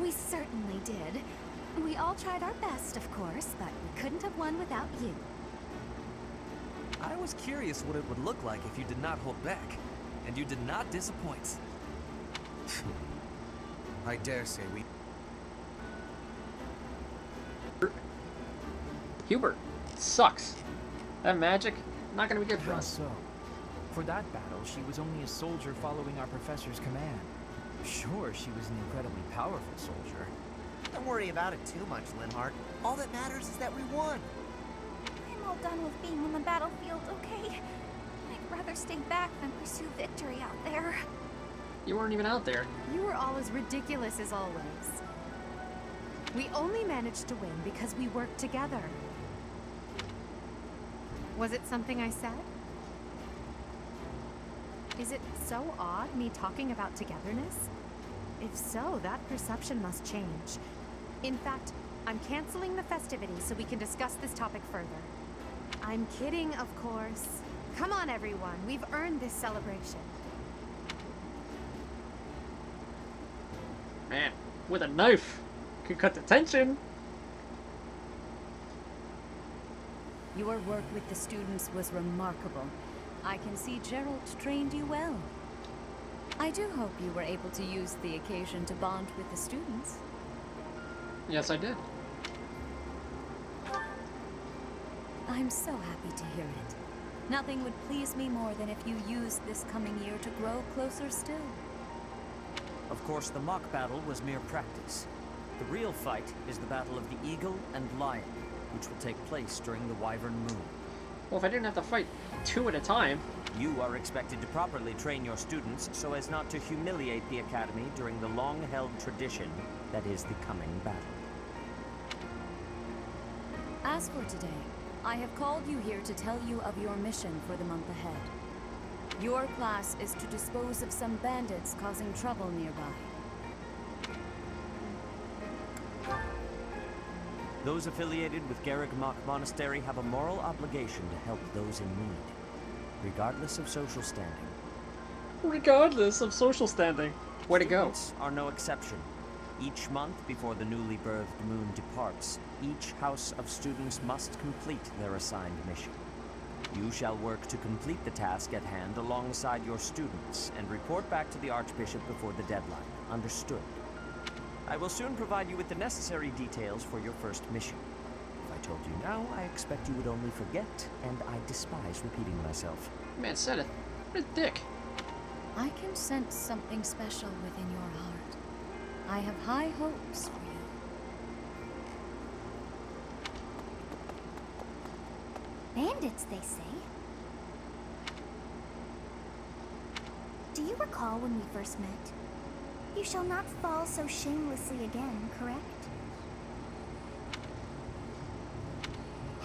We certainly did. We all tried our best, of course, but we couldn't have won without you. I was curious what it would look like if you did not hold back, and you did not disappoint. I dare say we... Hubert. Sucks. That magic, not gonna be good for How us. so? For that battle, she was only a soldier following our professor's command. Sure, she was an incredibly powerful soldier. Don't worry about it too much, Linhart. All that matters is that we won. I'm all done with being on the battlefield, okay? I'd rather stay back than pursue victory out there. You weren't even out there. You were all as ridiculous as always. We only managed to win because we worked together. Was it something I said? Is it so odd, me talking about togetherness? If so, that perception must change. In fact, I'm canceling the festivities so we can discuss this topic further. I'm kidding, of course. Come on, everyone. We've earned this celebration. Man, with a knife. Could cut the tension. Your work with the students was remarkable. I can see Gerald trained you well. I do hope you were able to use the occasion to bond with the students. Yes, I did. I'm so happy to hear it. Nothing would please me more than if you used this coming year to grow closer still. Of course, the mock battle was mere practice. The real fight is the battle of the Eagle and Lion, which will take place during the Wyvern Moon. Well, if I didn't have to fight two at a time... You are expected to properly train your students so as not to humiliate the Academy during the long-held tradition that is the coming battle. As for today, I have called you here to tell you of your mission for the month ahead. Your class is to dispose of some bandits causing trouble nearby. Those affiliated with Garreg Mach Monastery have a moral obligation to help those in need, regardless of social standing. Regardless of social standing. Way to go. Students are no exception. Each month before the newly birthed moon departs, each house of students must complete their assigned mission. You shall work to complete the task at hand alongside your students and report back to the Archbishop before the deadline. Understood? I will soon provide you with the necessary details for your first mission. If I told you now, I expect you would only forget, and I despise repeating myself. Man said it. What a dick. I can sense something special within your heart. I have high hopes for you. Bandits, they say. Do you recall when we first met? You shall not fall so shamelessly again, correct?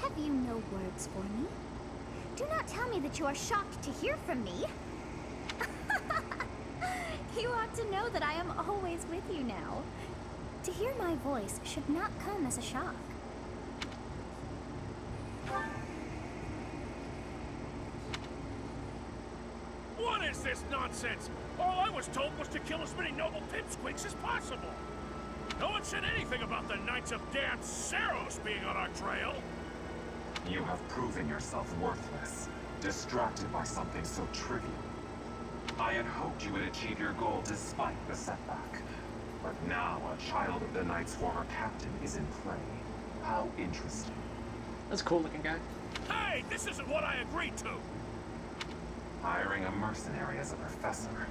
Have you no words for me? Do not tell me that you are shocked to hear from me. You ought to know that I am always with you now. To hear my voice should not come as a shock. What is this nonsense? All I was told was to kill as many noble pipsqueaks as possible. No one said anything about the Knights of Damned Seros being on our trail. You have proven yourself worthless, distracted by something so trivial. I had hoped you would achieve your goal despite the setback. But now a child of the Knight's former captain is in play. How interesting. That's a cool looking guy. Hey, this isn't what I agreed to! Hiring a mercenary as a professor.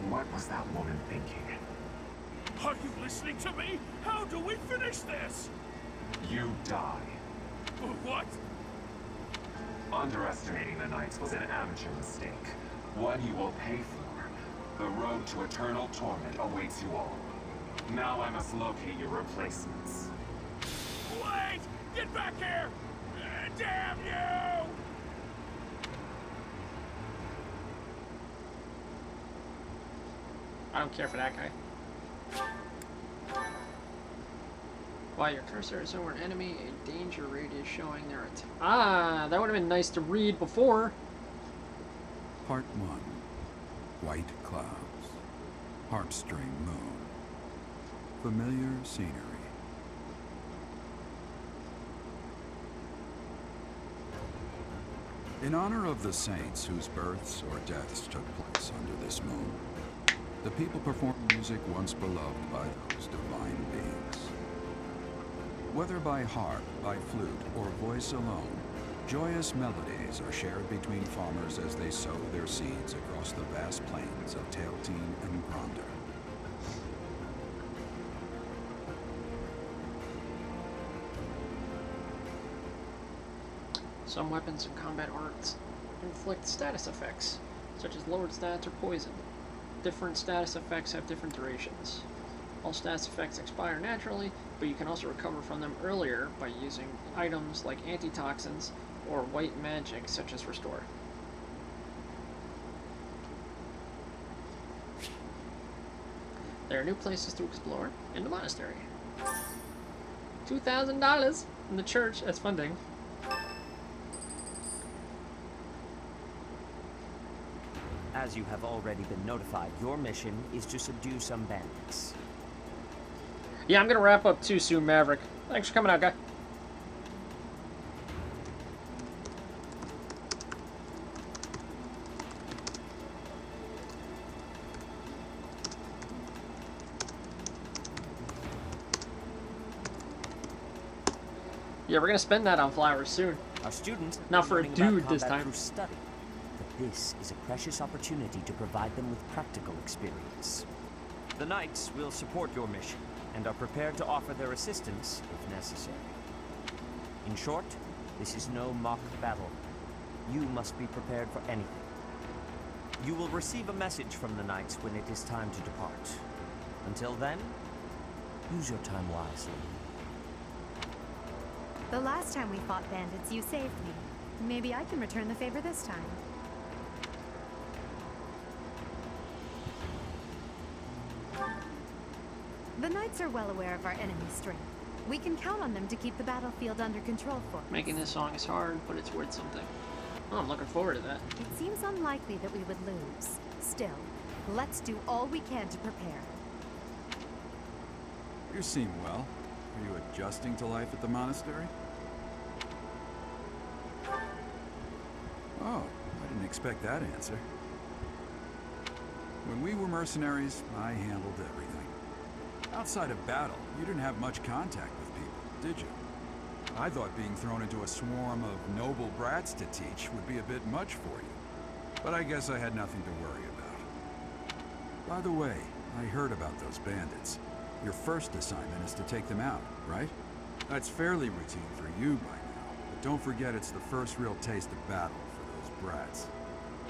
What was that woman thinking? Are you listening to me? How do we finish this? You die. What? Underestimating the Knights was an amateur mistake. One you will pay for. The road to eternal torment awaits you all. Now I must locate your replacements. Wait! Get back here! Damn you! I don't care for that guy. While your cursor is over an enemy, a danger radius showing their attack. Ah, that would have been nice to read before. Part 1. White clouds. Heartstring moon. Familiar scenery. In honor of the saints whose births or deaths took place under this moon, the people performed music once beloved by those divine beings. Whether by harp, by flute, or voice alone, joyous melodies are shared between farmers as they sow their seeds across the vast plains of Tailtean and Gronder. Some weapons and combat arts inflict status effects, such as lowered stats or poison. Different status effects have different durations. All status effects expire naturally, but you can also recover from them earlier by using items like antitoxins or white magic, such as Restore. There are new places to explore in the monastery. $2,000 from the church as funding. As you have already been notified, your mission is to subdue some bandits. Yeah, I'm gonna wrap up too soon, Maverick. Thanks for coming out, guy. Yeah, we're gonna spend that on flowers soon. Our students not for a learning about dude this combat time. through study, but this is a precious opportunity to provide them with practical experience. The Knights will support your mission and are prepared to offer their assistance if necessary. In short, this is no mock battle. You must be prepared for anything. You will receive a message from the Knights when it is time to depart. Until then, use your time wisely. The last time we fought bandits, you saved me. Maybe I can return the favor this time. The Knights are well aware of our enemy's strength. We can count on them to keep the battlefield under control for us. Making this song is hard, but it's worth something. Oh, I'm looking forward to that. It seems unlikely that we would lose. Still, let's do all we can to prepare. You seem well. Are you adjusting to life at the monastery? Oh, I didn't expect that answer. When we were mercenaries, I handled everything. Outside of battle, you didn't have much contact with people, did you? I thought being thrown into a swarm of noble brats to teach would be a bit much for you. But I guess I had nothing to worry about. By the way, I heard about those bandits. Your first assignment is to take them out, right? That's fairly routine for you by now, but don't forget it's the first real taste of battle for those brats.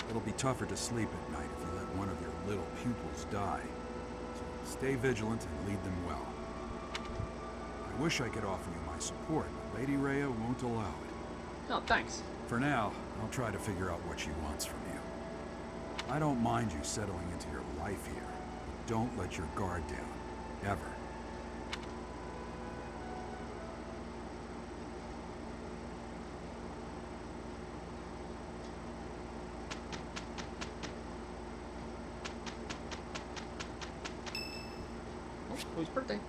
It'll be tougher to sleep at night if you let one of your little pupils die. So stay vigilant and lead them well. I wish I could offer you my support, but Lady Rhea won't allow it. Oh, thanks. For now, I'll try to figure out what she wants from you. I don't mind you settling into your life here, but don't let your guard down. Ever. Oh, whose birthday?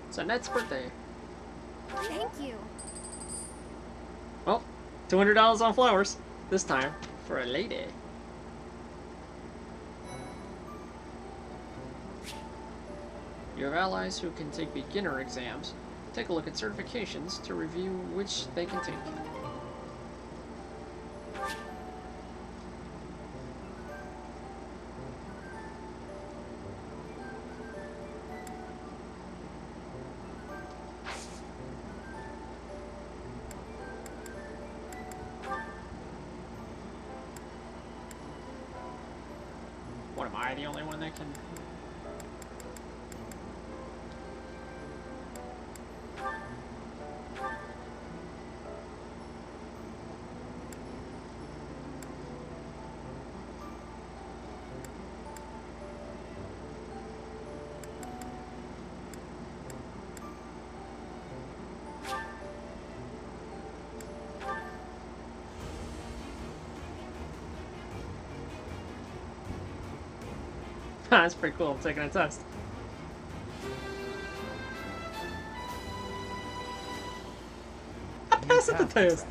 It's Annette's birthday. Thank you. Well, $200 on flowers. This time, for a lady. You have allies who can take beginner exams. Take a look at certifications to review which they can take. What, am I the only one that can... That's pretty cool. I'm taking a test. I passed the test.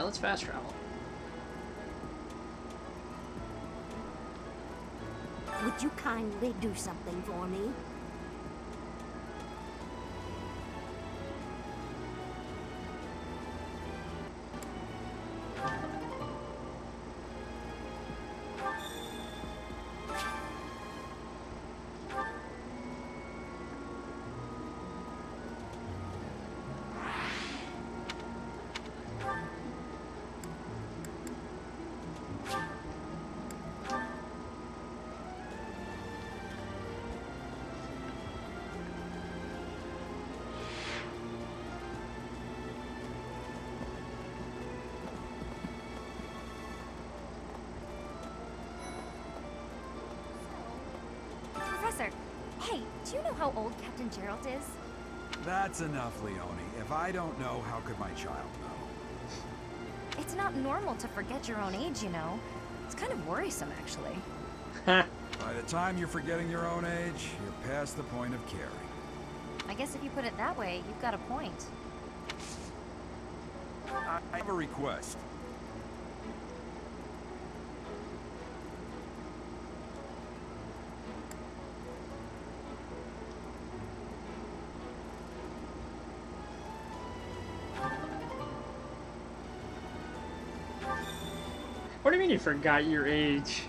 Yeah, let's fast travel. Would you kindly do something for me? Professor, hey, do you know how old Captain Gerald is? That's enough, Leone. If I don't know, how could my child know? It's not normal to forget your own age, you know. It's kind of worrisome, actually. By the time you're forgetting your own age, you're past the point of caring. I guess if you put it that way, you've got a point. I have a request. What do you mean you forgot your age?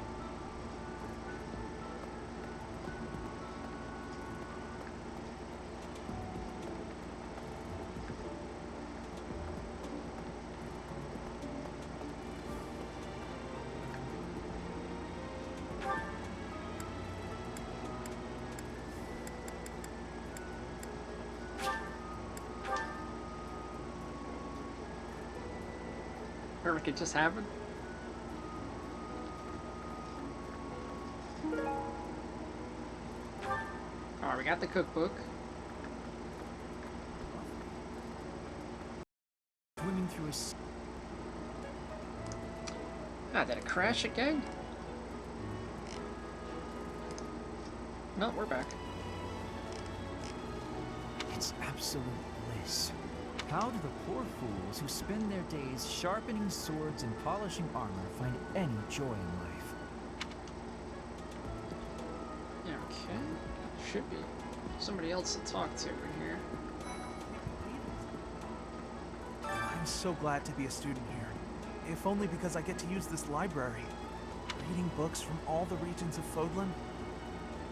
Or like it just happened? Alright, we got the cookbook. Swimming through a... Ah, did it crash again? No, we're back. It's absolute bliss. How do the poor fools who spend their days sharpening swords and polishing armor find any joy in life? Yeah, okay. Should be somebody else to talk to in here. I'm so glad to be a student here. If only because I get to use this library. Reading books from all the regions of Fodlan,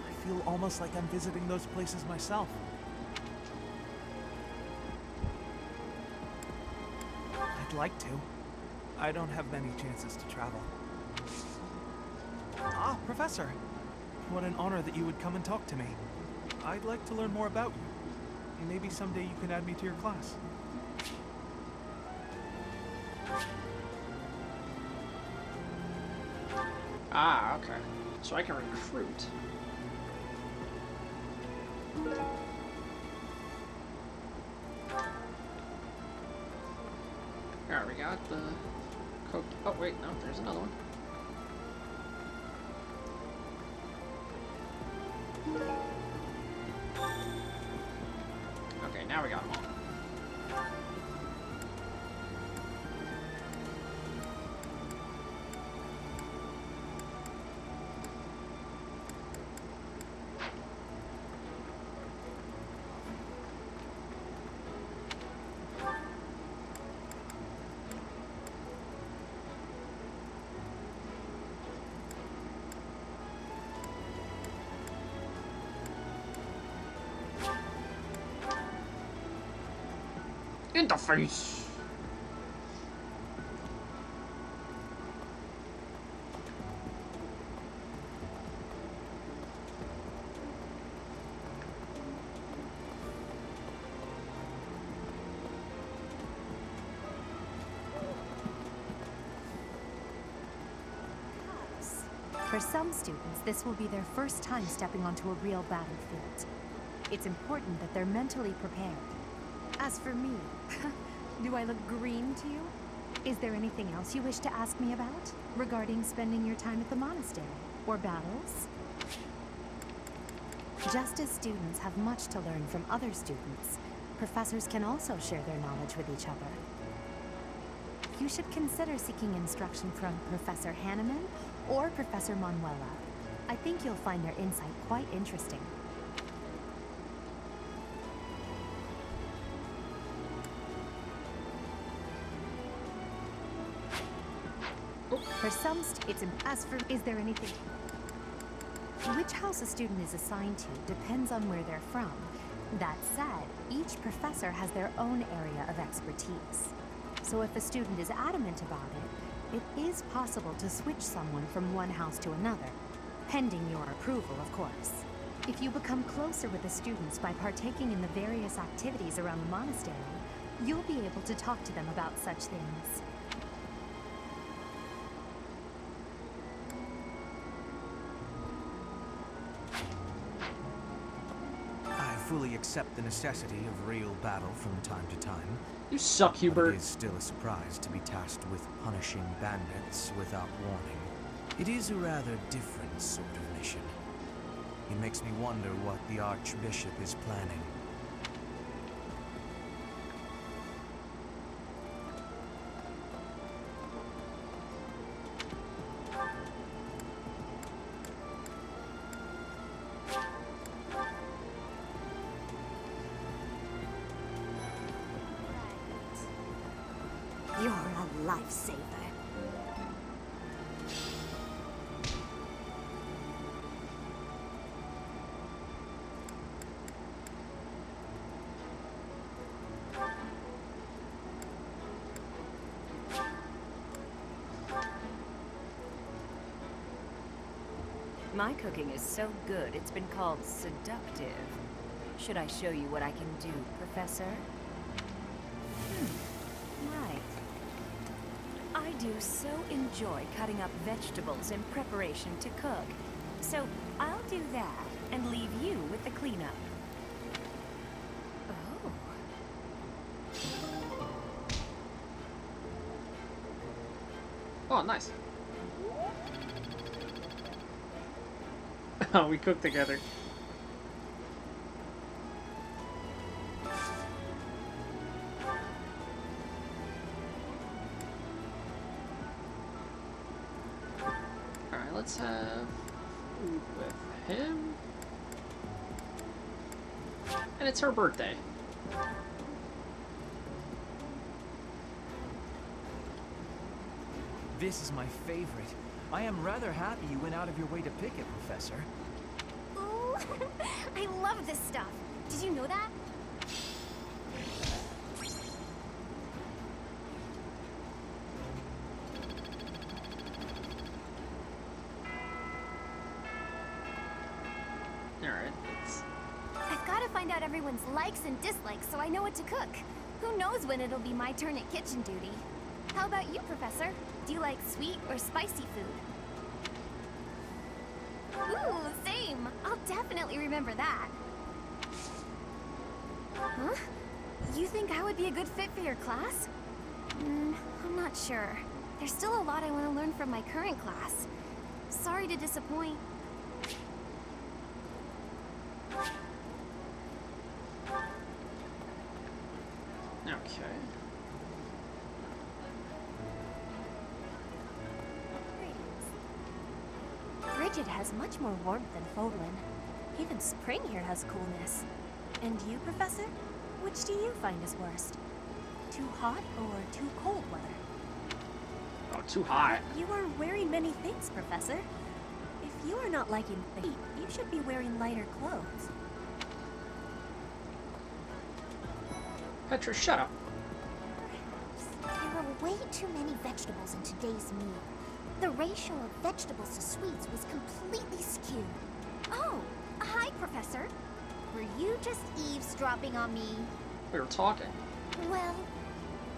I feel almost like I'm visiting those places myself. I'd like to. I don't have many chances to travel. Ah, Professor! What an honor that you would come and talk to me. I'd like to learn more about you. Maybe someday you can add me to your class. Ah, okay. So I can recruit. Alright, we got the cooked. Oh, wait, no, there's another one. Okay, now we got them all. In the face! For some students, this will be their first time stepping onto a real battlefield. It's important that they're mentally prepared. As for me, do I look green to you? Is there anything else you wish to ask me about? Regarding spending your time at the monastery? Or battles? Just as students have much to learn from other students, professors can also share their knowledge with each other. you should consider seeking instruction from Professor Hanneman or Professor Manuela. I think you'll find their insight quite interesting. For some, is there anything? Which house a student is assigned to depends on where they're from. That said, each professor has their own area of expertise. So if a student is adamant about it, it is possible to switch someone from one house to another, pending your approval, of course. If you become closer with the students by partaking in the various activities around the monastery, you'll be able to talk to them about such things. I fully accept the necessity of real battle from time to time. You suck, Hubert. But it is still a surprise to be tasked with punishing bandits without warning. It is a rather different sort of mission. It makes me wonder what the Archbishop is planning. You're a lifesaver. My cooking is so good, it's been called seductive. Should I show you what I can do, Professor? Right. I do so enjoy cutting up vegetables in preparation to cook. So I'll do that and leave you with the cleanup. Oh. Oh, nice. Oh, we cook together. Alright, let's have food with him. And it's her birthday. This is my favorite. I am rather happy you went out of your way to pick it, Professor. Ooh, I love this stuff. Did you know that? Alright, let's... I've got to find out everyone's likes and dislikes so I know what to cook. Who knows when it'll be my turn at kitchen duty. How about you, Professor? Do you like sweet or spicy food? Ooh, same. I'll definitely remember that. Huh? You think I would be a good fit for your class? I'm not sure. There's still a lot I want to learn from my current class. Sorry to disappoint. Okay. Bridget has much more warmth than Fodlin. Even spring here has coolness. And you, Professor? Which do you find is worst? Too hot or too cold weather? Oh, too hot. You are wearing many things, Professor. If you are not liking the heat, you should be wearing lighter clothes. Petra, shut up. There are way too many vegetables in today's meal. The ratio of vegetables to sweets was completely skewed. Oh, hi, Professor. Were you just eavesdropping on me? We were talking. Well,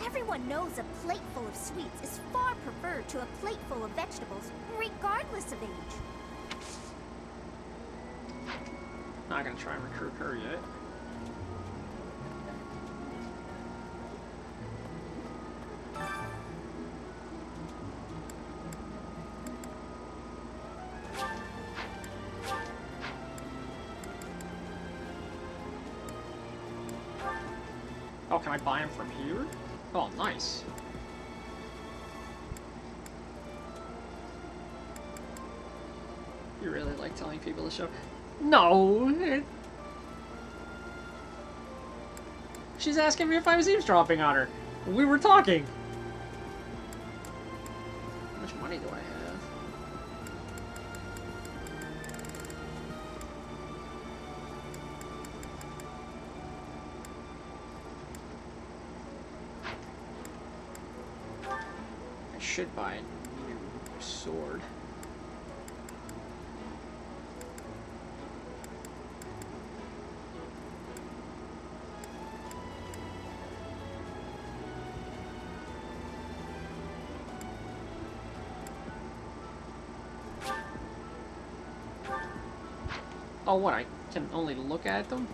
everyone knows a plate full of sweets is far preferred to a plate full of vegetables, regardless of age. Not gonna try and recruit her yet. Oh, can I buy him from here? Oh, nice. You really like telling people to show. No! She's asking me if I was eavesdropping on her. We were talking. How much money do I have? I should buy a new sword. Oh, what? I can only look at them?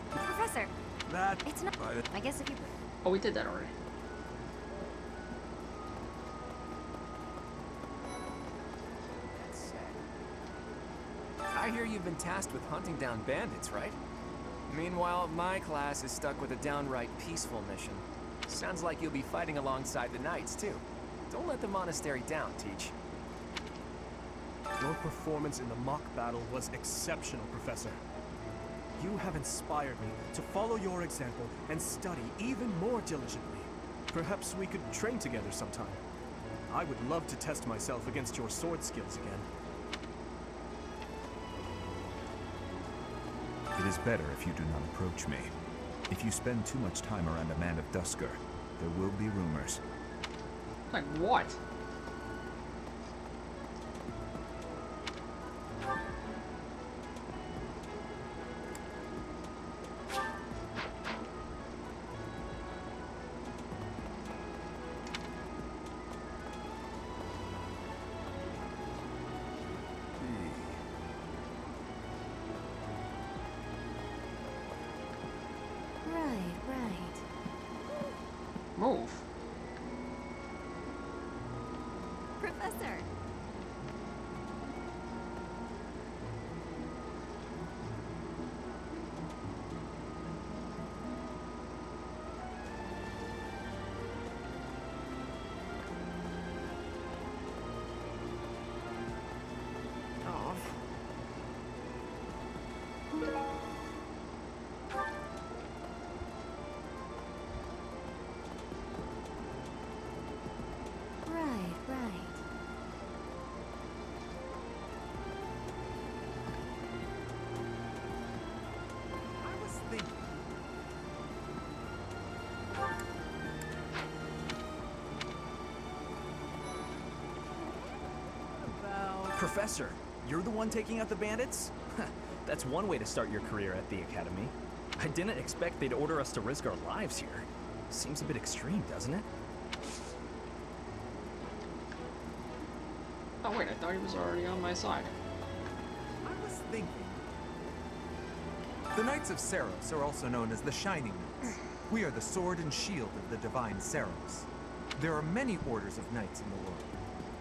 Professor! It's not... I guess if you... Oh, we did that already. I hear you've been tasked with hunting down bandits, right? Meanwhile, my class is stuck with a downright peaceful mission. Sounds like you'll be fighting alongside the knights, too. Don't let the monastery down, Teach. Your performance in the mock battle was exceptional, Professor. You have inspired me to follow your example and study even more diligently. Perhaps we could train together sometime. I would love to test myself against your sword skills again. It is better if you do not approach me. If you spend too much time around a man of Dusker, there will be rumors. Like what? Move. Professor! Professor, you're the one taking out the bandits? That's one way to start your career at the Academy. I didn't expect they'd order us to risk our lives here. Seems a bit extreme, doesn't it? Oh wait, I thought he was already on my side. I was thinking. The Knights of Seros are also known as the Shining Knights. We are the sword and shield of the divine Seros. There are many orders of knights in the world,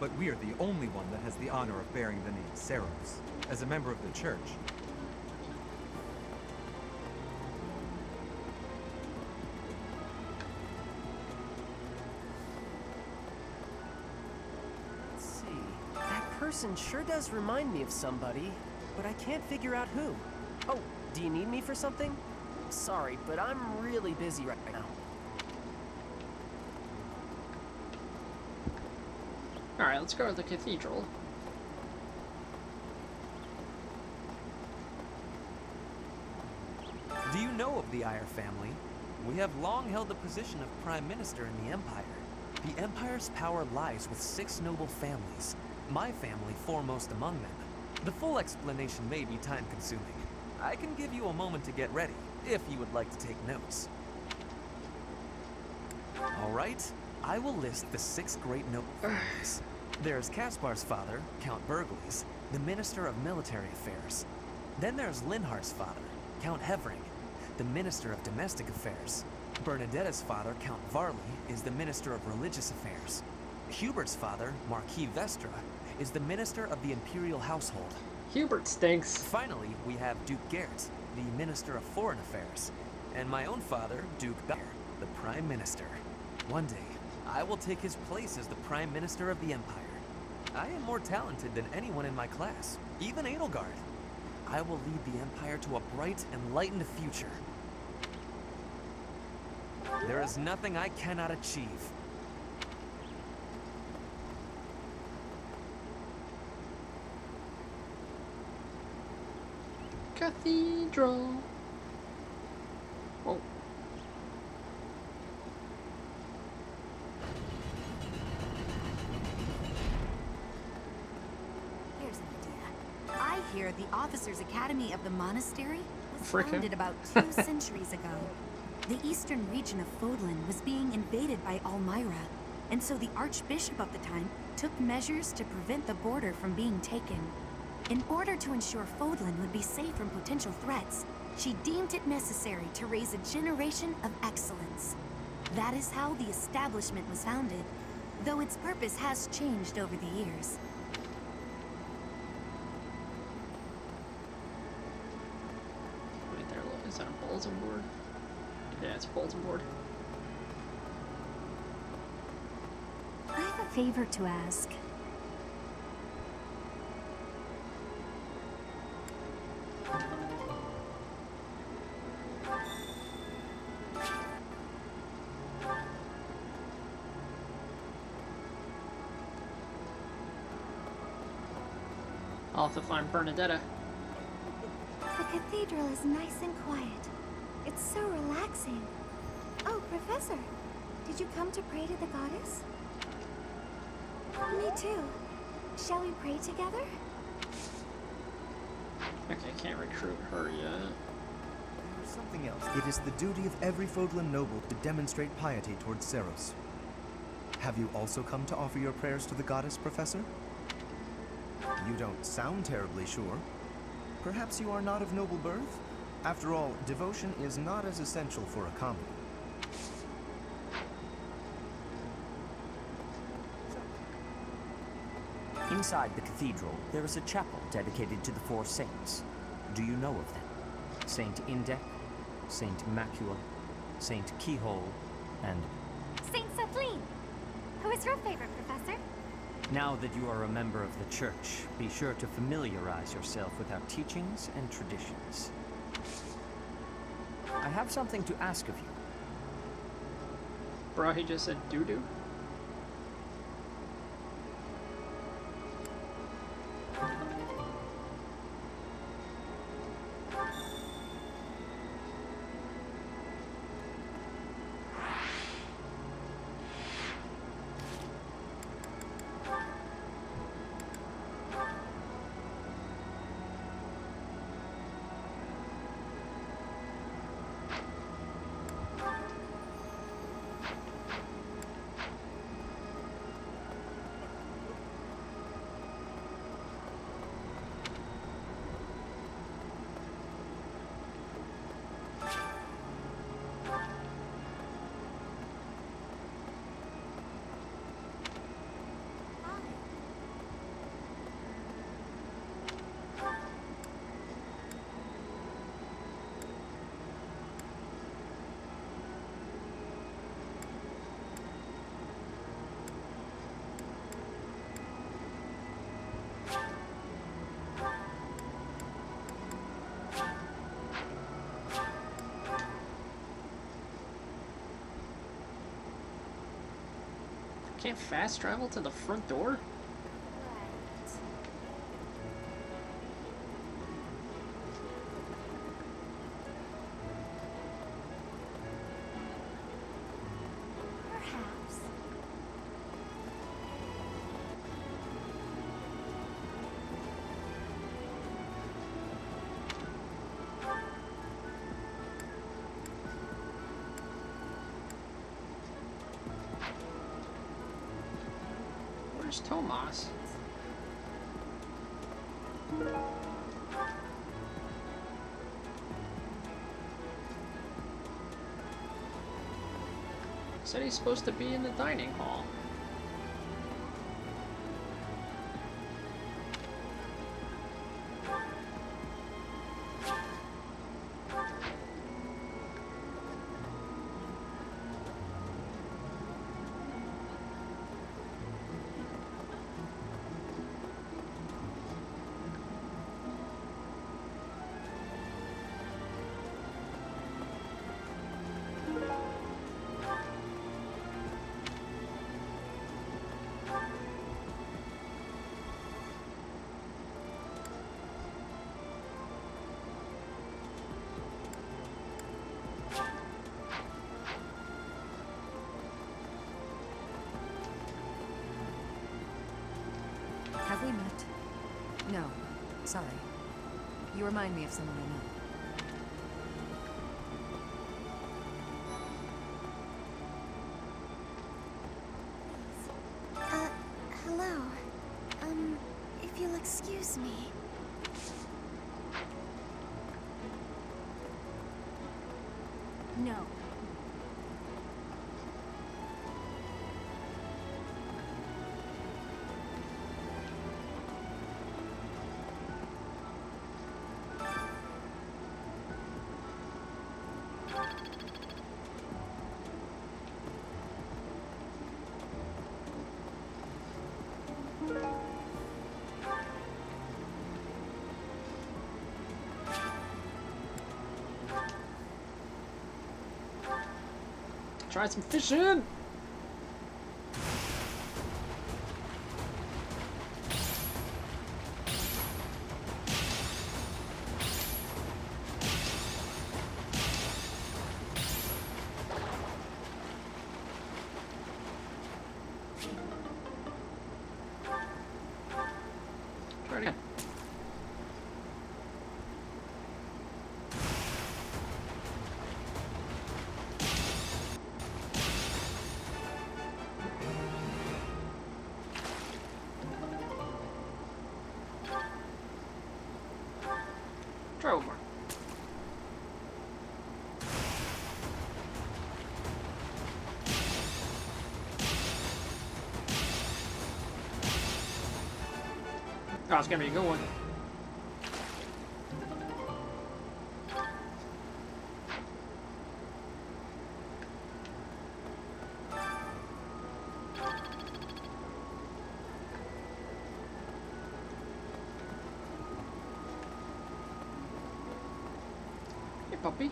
but we are the only one that has the honor of bearing the name Seros. As a member of the church, let's see. That person sure does remind me of somebody, but I can't figure out who. Oh, do you need me for something? Sorry, but I'm really busy right now. Alright, let's go to the cathedral. Do you know of the Iyer family? We have long held the position of Prime Minister in the Empire. The Empire's power lies with 6 noble families, my family foremost among them. The full explanation may be time-consuming. I can give you a moment to get ready, if you would like to take notes. Alright, I will list the 6 great noble families. There's Caspar's father, Count Burgles, the Minister of Military Affairs. Then there's Linhart's father, Count Hevering, the Minister of Domestic Affairs. Bernadetta's father, Count Varley, is the Minister of Religious Affairs. Hubert's father, Marquis Vestra, is the Minister of the Imperial Household. Hubert stinks. Finally, we have Duke Gert, the Minister of Foreign Affairs. and my own father, Duke Bear, the Prime Minister. One day, I will take his place as the Prime Minister of the Empire. I am more talented than anyone in my class, even Edelgard. I will lead the Empire to a bright, enlightened future. There is nothing I cannot achieve. Cathedral. Oh. Here's an idea. I hear the Officers' Academy of the Monastery was Frick him. founded about 2 centuries ago. The eastern region of Fodlan was being invaded by Almyra, and so the Archbishop of the time took measures to prevent the border from being taken. In order to ensure Fodlan would be safe from potential threats, she deemed it necessary to raise a generation of excellence. That is how the establishment was founded, though its purpose has changed over the years. Wait there, look, is that a bulletin board? Yeah, it's a bulletin board. I have a favor to ask. I'll have to find Bernadetta. The cathedral is nice and quiet. It's so relaxing. Oh, Professor, did you come to pray to the goddess? Me too. Shall we pray together? Okay, can't recruit her yet. There's something else. It is the duty of every Fodlan noble to demonstrate piety towards Seros. Have you also come to offer your prayers to the goddess, Professor? You don't sound terribly sure. Perhaps you are not of noble birth? After all, devotion is not as essential for a commoner. Inside the cathedral, there is a chapel dedicated to the 4 saints. Do you know of them? Saint Indec, Saint Macula, Saint Keyhole, and... Saint Kathleen! Who is your favorite, Professor? Now that you are a member of the Church, be sure to familiarize yourself with our teachings and traditions. I have something to ask of you. Bro, he just said doo-doo? Can't fast travel to the front door? Perhaps. Where's Tomas? Said he's supposed to be in the dining hall. Sorry. You remind me of someone I know. Hello. If you'll excuse me. No. Try some fishing! Try it again. Try one more. Oh, it's gonna be a good one. Hey, puppy.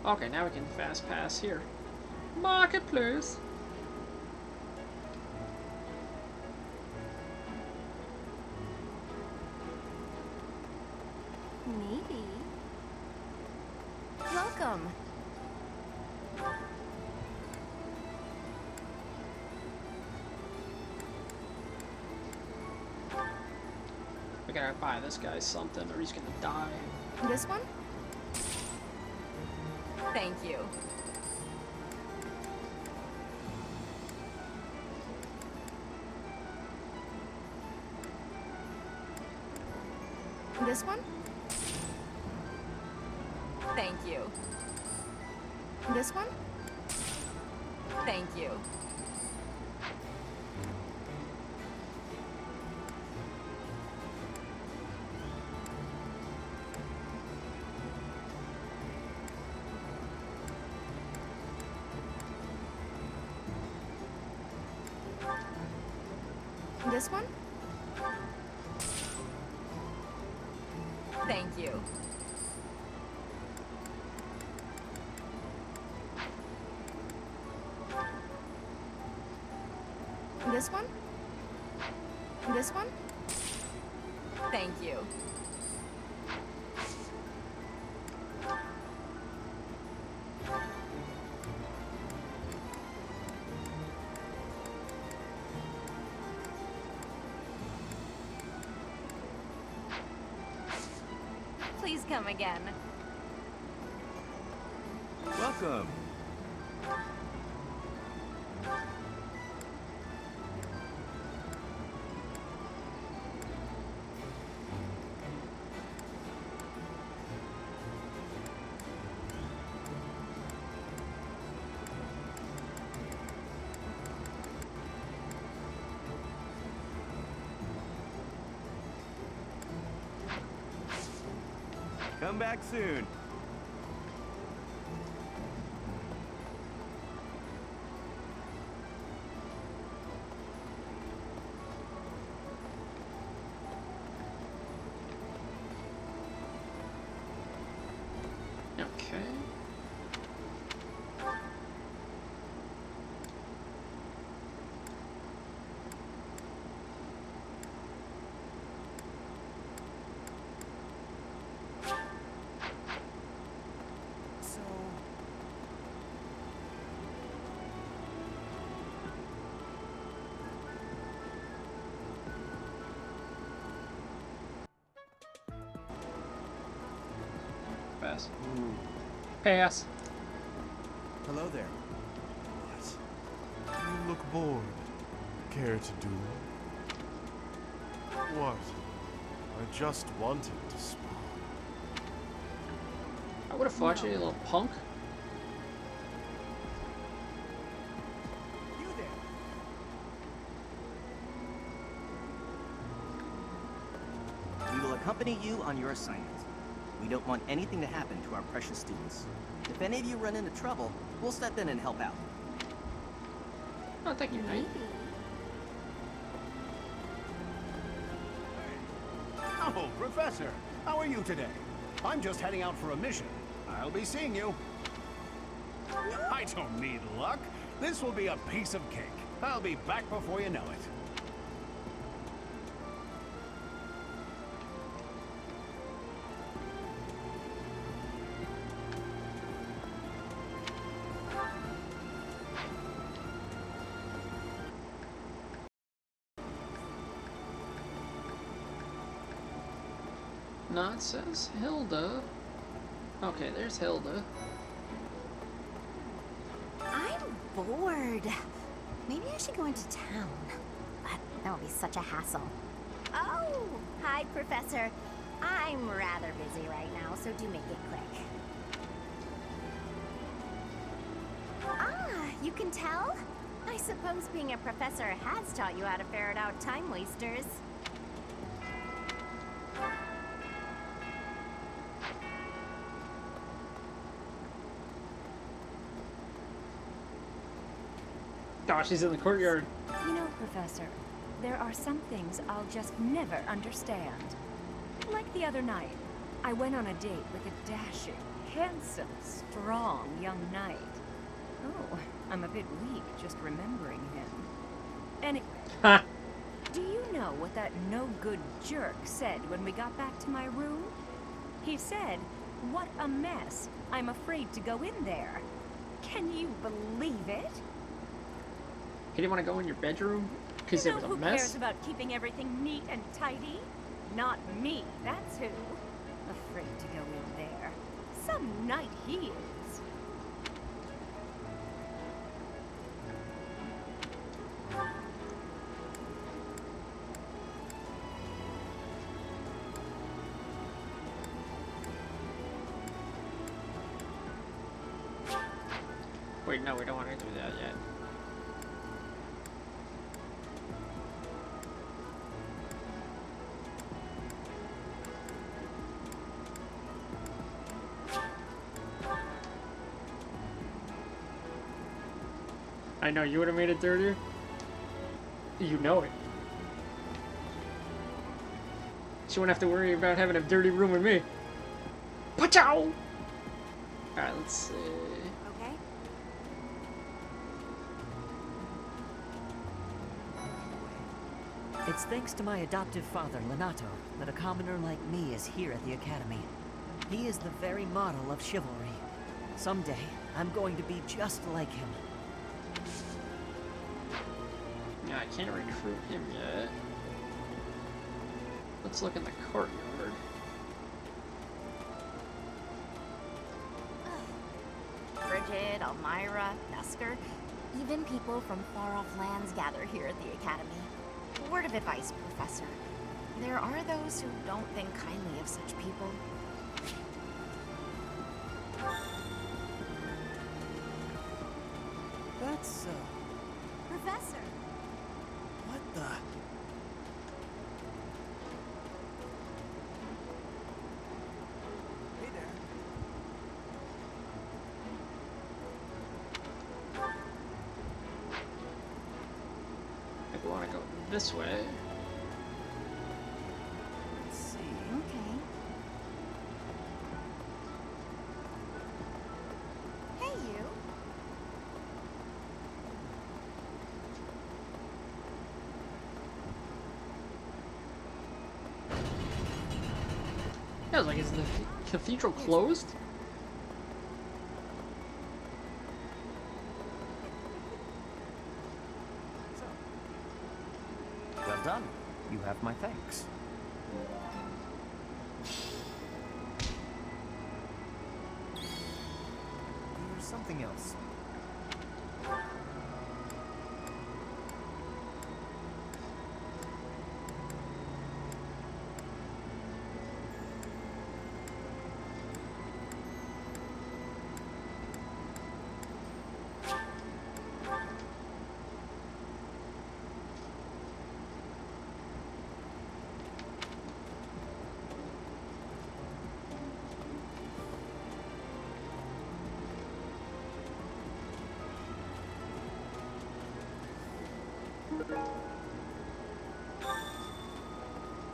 Okay, now we can fast pass here. Marketplace. Maybe. Welcome. We gotta buy this guy something or he's gonna die. This one? Thank you. This one? Thank you. This one? Thank you. This one? Thank you. This one? This one? Thank you. Please come again. Welcome. Come back soon. Okay. pass. Pass. Hello there. What? You look bored. Care to do? What? I just wanted to spar. I would have fought you, you little punk. You there? We will accompany you on your assignment. We don't want anything to happen to our precious students. If any of you run into trouble, we'll step in and help out. Oh, thank you, Knight. Oh, Professor, how are you today? I'm just heading out for a mission. I'll be seeing you. I don't need luck. This will be a piece of cake. I'll be back before you know it. No, it says Hilda. Okay, there's Hilda. I'm bored. Maybe I should go into town. But that would be such a hassle. Oh, hi, Professor. I'm rather busy right now, so do make it quick. Ah, you can tell? I suppose being a professor has taught you how to ferret out time wasters. Oh, she's in the courtyard. You know, Professor, there are some things I'll just never understand. Like the other night, I went on a date with a dashing, handsome, strong young knight. Oh, I'm a bit weak just remembering him. Anyway, do you know what that no-good jerk said when we got back to my room? He said, "What a mess. I'm afraid to go in there." Can you believe it? He didn't want to go in your bedroom because You it know was a who mess? cares about keeping everything neat and tidy? Not me, that's who. Afraid to go in there. Some knight he is. Wait, no, we don't want to do that yet. I know, you would have made it dirtier. You know it. She wouldn't have to worry about having a dirty room with me. Pachow! Alright, let's see. Okay. It's thanks to my adoptive father, Lenato, that a commoner like me is here at the Academy. He is the very model of chivalry. Someday, I'm going to be just like him. Yeah, I can't recruit him yet. Let's look in the courtyard. Bridget, Elmira, Nusker, even people from far-off lands gather here at the Academy. Word of advice, Professor. There are those who don't think kindly of such people. That's, Professor! what the? Hey there. If we want to go this way. Let's see. Okay. Hey, you. Yeah, I was like, is the cathedral closed? Well done. You have my thanks. something else.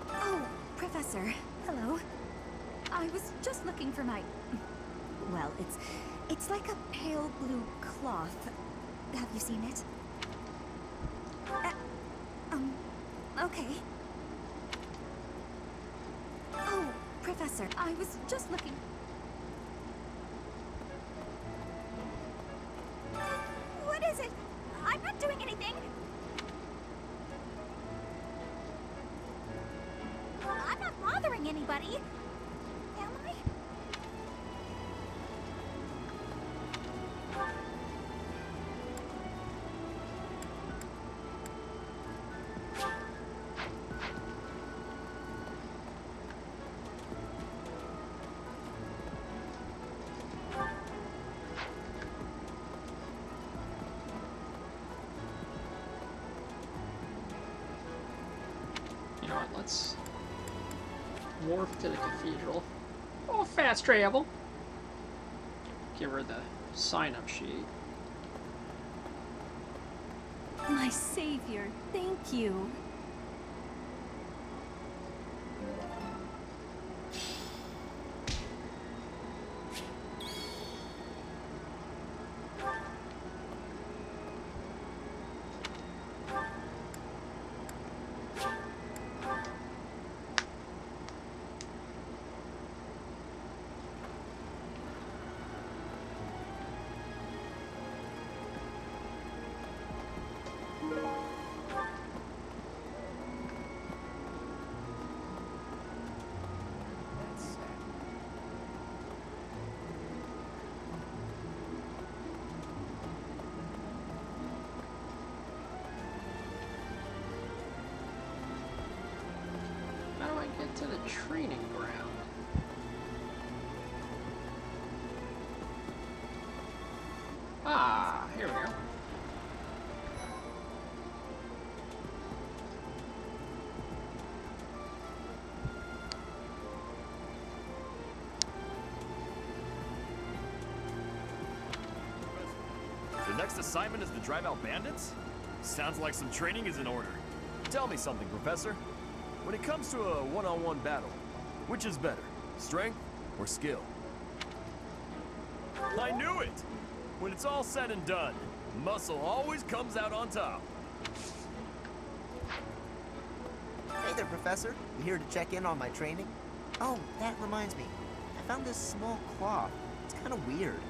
Oh, Professor. Hello. I was just looking for my... Well, it's like a pale blue cloth. Have you seen it? Okay. Oh, Professor, I was just looking... What is it? I'm not doing anything! I'm not bothering anybody. Am I? You know what, let's warp to the cathedral. Oh, fast travel! Give her the sign-up sheet. My savior, thank you. How do I get to the training ground? Ah, here we go. The next assignment is to drive out bandits? Sounds like some training is in order. Tell me something, Professor. When it comes to a one-on-one battle, which is better, strength or skill? I knew it! When it's all said and done, muscle always comes out on top. Hey there, Professor. You here to check in on my training? Oh, that reminds me. I found this small cloth. It's kind of weird.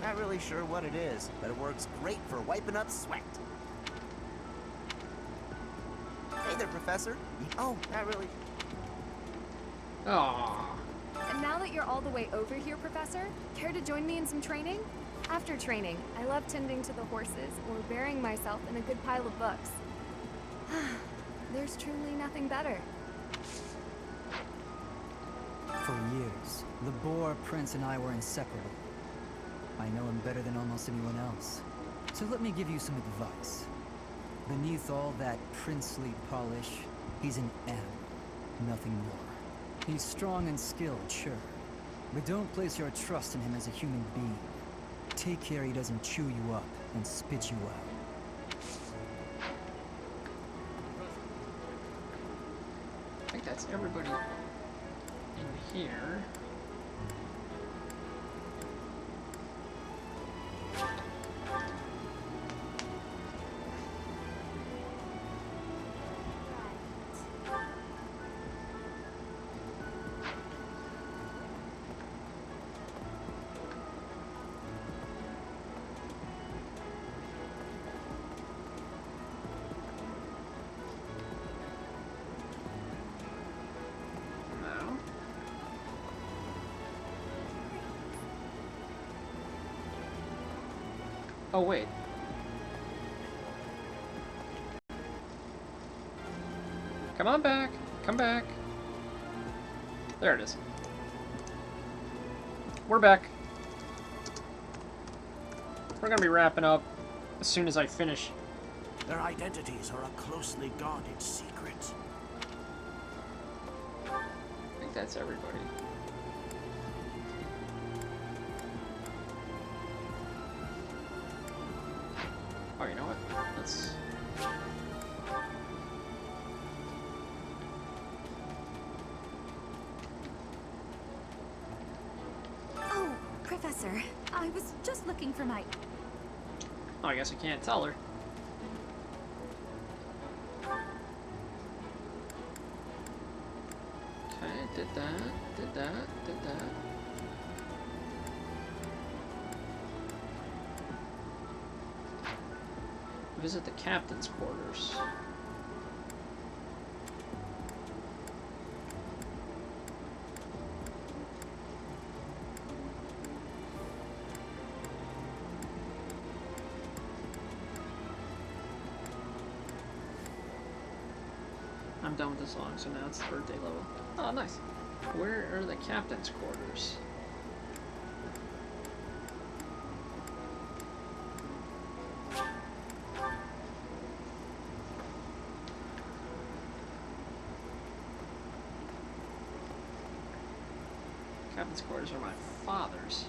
Not really sure what it is, but it works great for wiping up sweat. Hey there, Professor. Oh, not really. Aww. And now that you're all the way over here, Professor, care to join me in some training? After training, I love tending to the horses or burying myself in a good pile of books. There's truly nothing better. For years, the Boar Prince and I were inseparable. I know him better than almost anyone else. So let me give you some advice. Beneath all that princely polish, he's an M, nothing more. He's strong and skilled, sure. But don't place your trust in him as a human being. Take care he doesn't chew you up and spit you out. I think that's everybody in here. Oh, wait. Come on back. Come back. There it is. We're back. We're gonna be wrapping up as soon as I finish. Their identities are a closely guarded secret. I think that's everybody. Oh, you know what? Let's... Oh, Professor, I was just looking for my... Oh, I guess I can't tell her. Okay, did that, did that, did that. Visit the captain's quarters. I'm done with this song, so now it's the birthday level. Oh, nice. Where are the captain's quarters? Captain's quarters are my father's.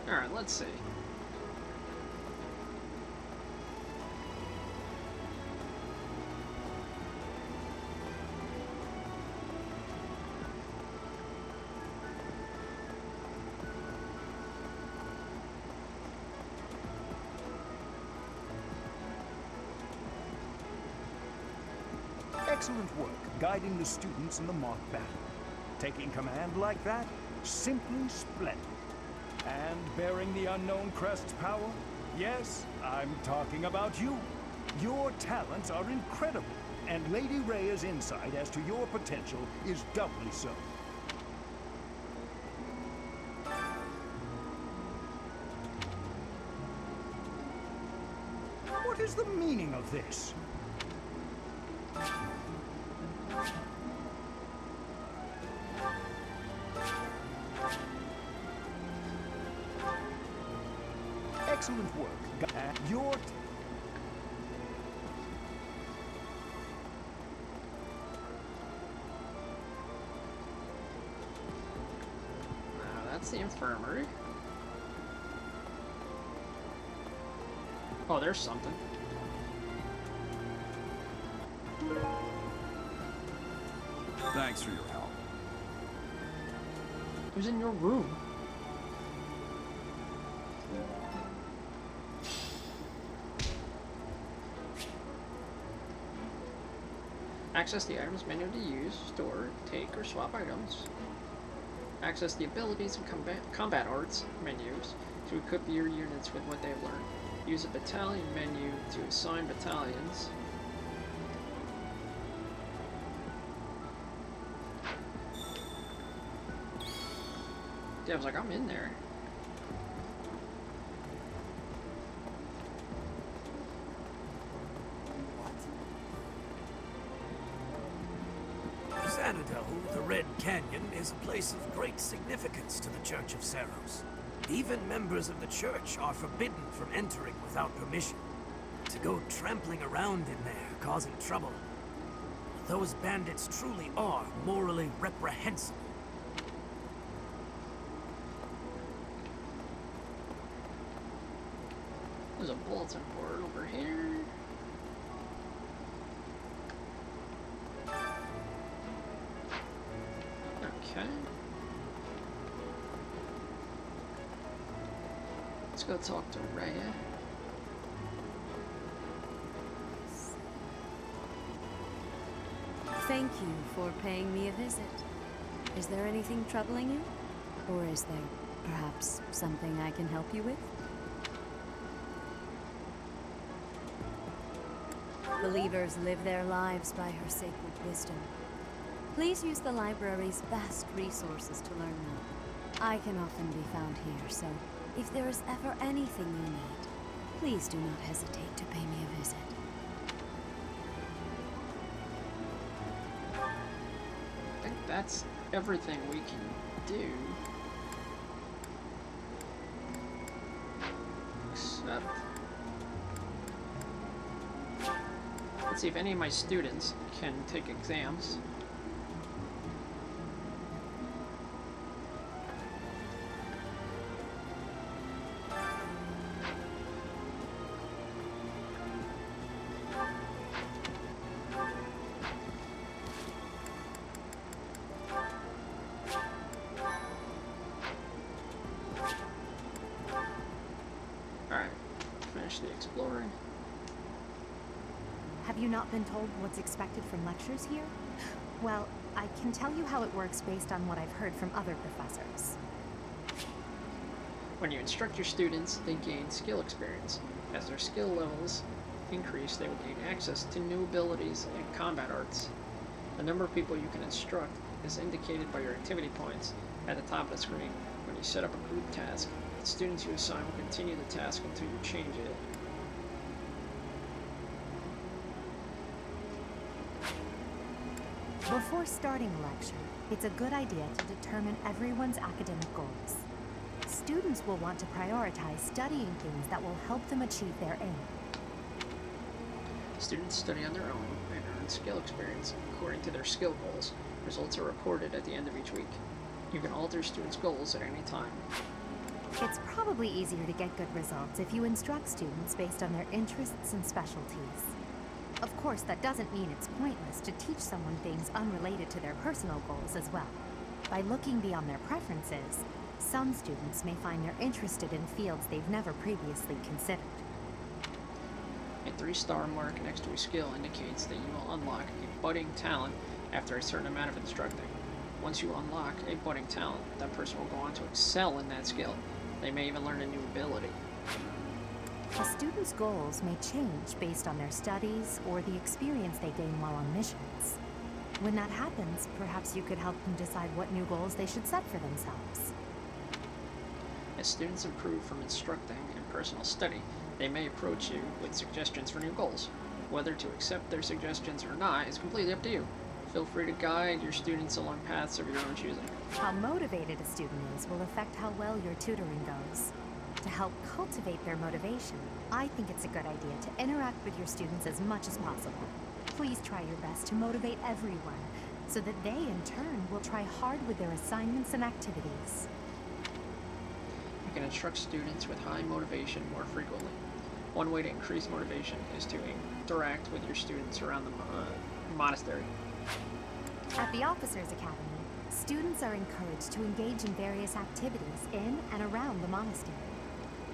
Alright, let's see. Excellent work guiding the students in the mock battle. Taking command like that? Simply splendid. And bearing the unknown crest's power? Yes, I'm talking about you. Your talents are incredible, and Lady Rhea's insight as to your potential is doubly so. What is the meaning of this? Excellent work. Your... That's the infirmary. Oh, there's something. Thanks for your help. Who's in your room? Access the items menu to use, store, take, or swap items. Access the abilities and combat arts menus to equip your units with what they've learned. Use a battalion menu to assign battalions. Yeah, I was like, I'm in there. Xanadu, the Red Canyon, is a place of great significance to the Church of Seros. Even members of the church are forbidden from entering without permission. To go trampling around in there, causing trouble. Those bandits truly are morally reprehensible. There's a bulletin board over here. Okay. Let's go talk to Rhea. Thank you for paying me a visit. Is there anything troubling you? Or is there perhaps something I can help you with? Believers live their lives by her sacred wisdom. Please use the library's vast resources to learn them. I can often be found here, so if there is ever anything you need, please do not hesitate to pay me a visit. I think that's everything we can do. Except... let's see if any of my students can take exams. Have you not been told what's expected from lectures here? Well, I can tell you how it works based on what I've heard from other professors. When you instruct your students, they gain skill experience. As their skill levels increase, they will gain access to new abilities and combat arts. The number of people you can instruct is indicated by your activity points at the top of the screen. When you set up a group task, the students you assign will continue the task until you change it. Before starting a lecture, it's a good idea to determine everyone's academic goals. Students will want to prioritize studying things that will help them achieve their aim. Students study on their own and earn skill experience according to their skill goals. Results are reported at the end of each week. You can alter students' goals at any time. It's probably easier to get good results if you instruct students based on their interests and specialties. Of course, that doesn't mean it's pointless to teach someone things unrelated to their personal goals as well. By looking beyond their preferences, some students may find they're interested in fields they've never previously considered. A 3-star mark next to a skill indicates that you will unlock a budding talent after a certain amount of instructing. Once you unlock a budding talent, that person will go on to excel in that skill. They may even learn a new ability. A student's goals may change based on their studies or the experience they gain while on missions. When that happens, perhaps you could help them decide what new goals they should set for themselves. As students improve from instructing and personal study, they may approach you with suggestions for new goals. Whether to accept their suggestions or not is completely up to you. Feel free to guide your students along paths of your own choosing. How motivated a student is will affect how well your tutoring goes. To help cultivate their motivation, I think it's a good idea to interact with your students as much as possible. Please try your best to motivate everyone, so that they, in turn, will try hard with their assignments and activities. You can instruct students with high motivation more frequently. One way to increase motivation is to interact with your students around the monastery. At the Officers Academy, students are encouraged to engage in various activities in and around the monastery.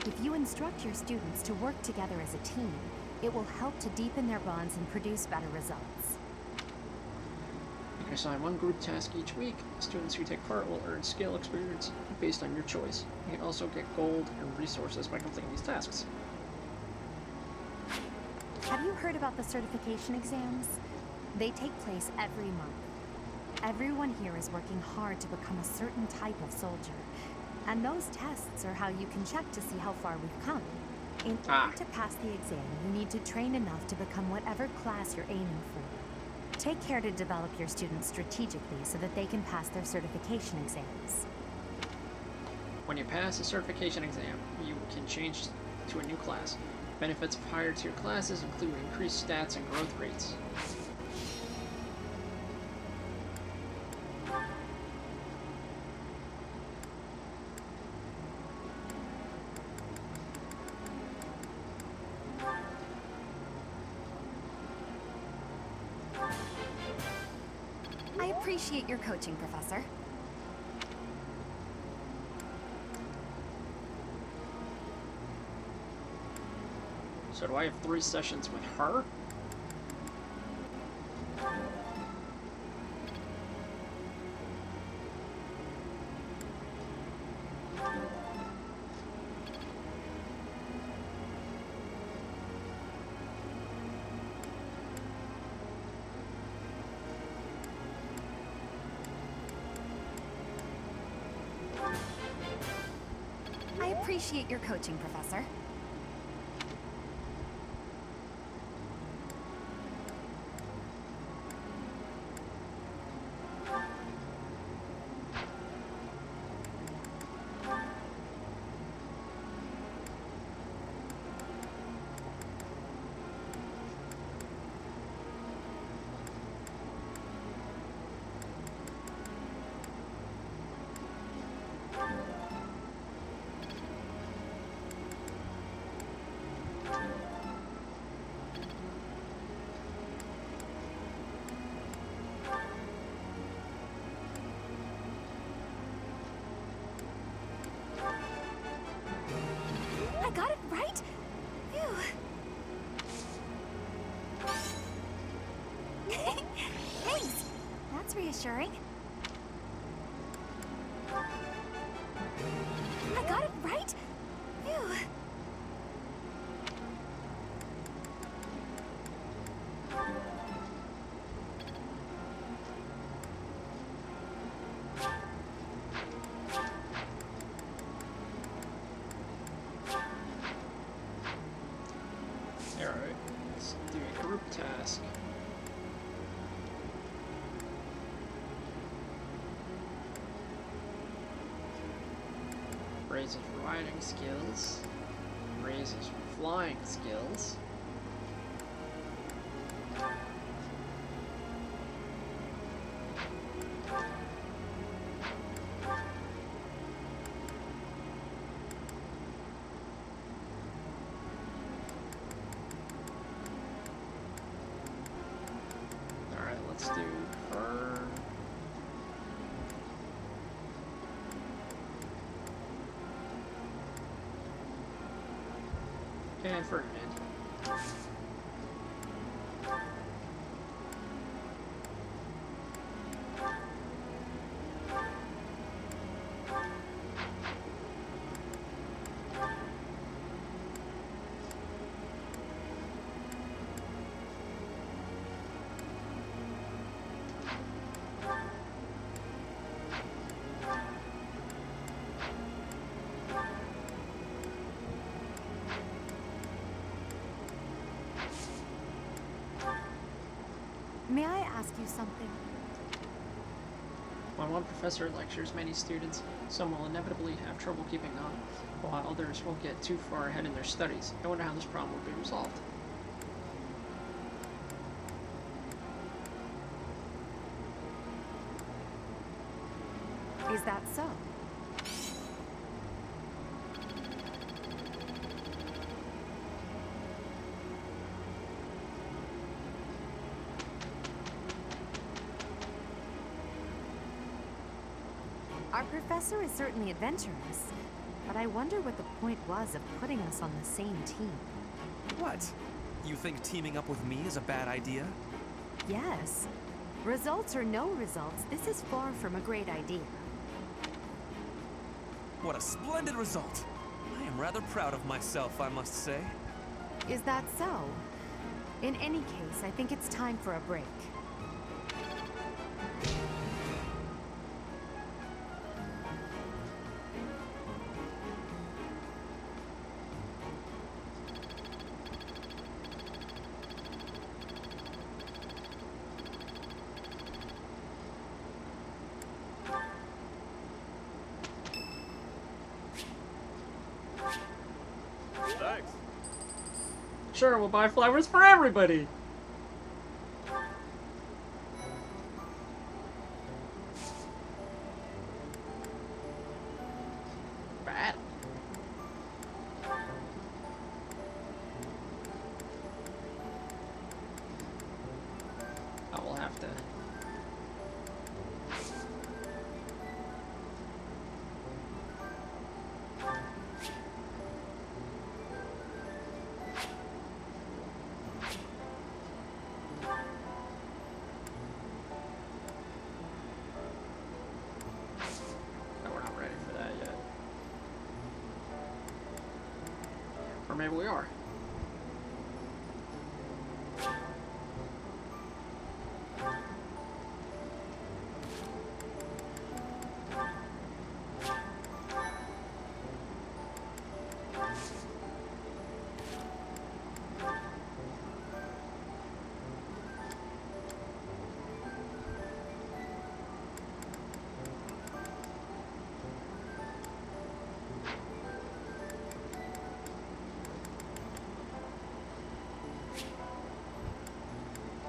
If you instruct your students to work together as a team, it will help to deepen their bonds and produce better results. You can assign one group task each week. Students who take part will earn skill experience based on your choice. You can also get gold and resources by completing these tasks. Have you heard about the certification exams? They take place every month. Everyone here is working hard to become a certain type of soldier. And those tests are how you can check to see how far we've come. In order to pass the exam, you need to train enough to become whatever class you're aiming for. Take care to develop your students strategically so that they can pass their certification exams. When you pass a certification exam, you can change to a new class. Benefits of higher tier classes include increased stats and growth rates. I appreciate your coaching, Professor. So do I have 3 sessions with her? appreciate your coaching, Professor. I got it right? Phew. Thanks. That's reassuring. I got it right? Phew. Alright, let's do a group task. Raises riding skills. Raises flying skills. Alright, let's do her. And Ferdinand. May I ask you something? When one professor lectures many students, some will inevitably have trouble keeping on, while others will get too far ahead in their studies. I wonder how this problem will be resolved. Is that so? Our professor is certainly adventurous, but I wonder what the point was of putting us on the same team. What? You think teaming up with me is a bad idea? Yes. Results or no results, this is far from a great idea. What a splendid result! I am rather proud of myself, I must say. Is that so? In any case, I think it's time for a break. Thanks. Sure, we'll buy flowers for everybody! Bad. I will have to... No, we're not ready for that yet. Or maybe we are.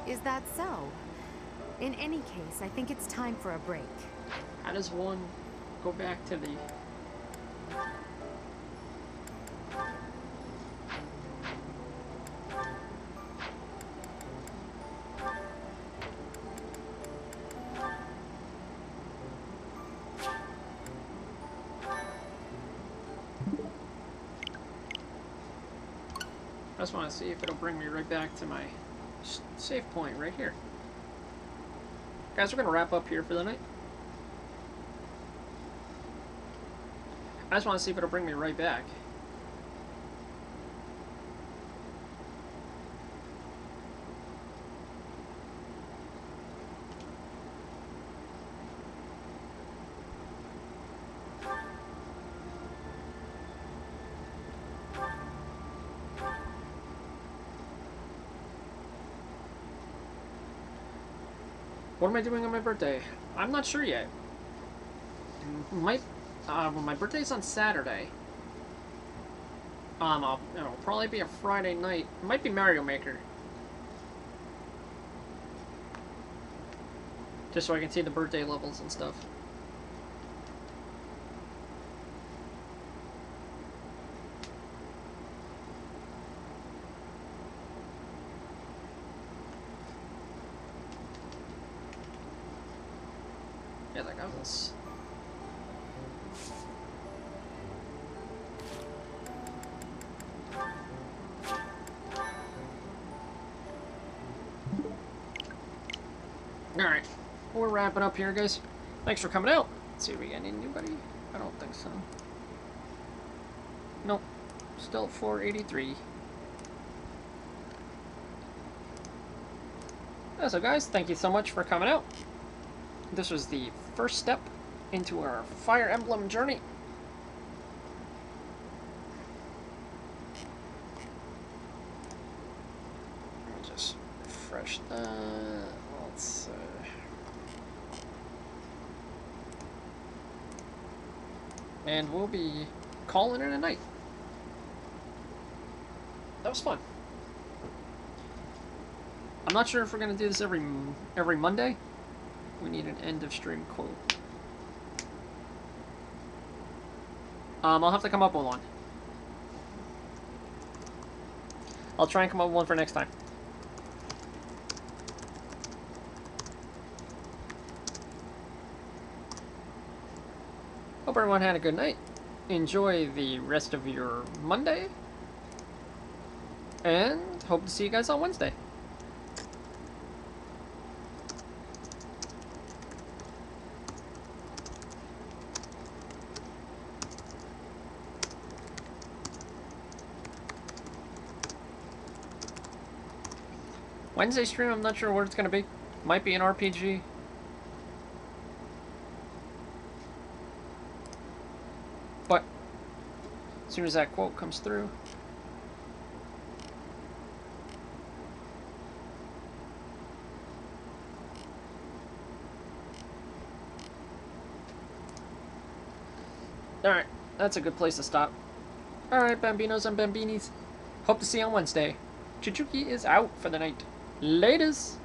Is that so? In any case, I think it's time for a break. How does one go back to the... I just want to see if it'll bring me right back to my save point right here. Guys, we're going to wrap up here for the night. I just want to see if it'll bring me right back. What am I doing on my birthday? I'm not sure yet. Well, my birthday's on Saturday. It'll probably be a Friday night. It might be Mario Maker. Just so I can see the birthday levels and stuff. Yeah, that goes. Alright, we're wrapping up here, guys. Thanks for coming out. Let's see if we got anybody. I don't think so. Nope. Still at 483. So guys, thank you so much for coming out. This was the first step into our Fire Emblem journey. Let me just refresh that. Let's and we'll be calling it a night. That was fun. I'm not sure if we're gonna do this every Monday. We need an end of stream quote. I'll have to come up with one. I'll try and come up with one for next time. Hope everyone had a good night. Enjoy the rest of your Monday. And hope to see you guys on Wednesday. Wednesday stream, I'm not sure what it's going to be. Might be an RPG. But as soon as that quote comes through. Alright, that's a good place to stop. Alright, Bambinos and Bambinis. Hope to see you on Wednesday. Chichuki is out for the night. Laters!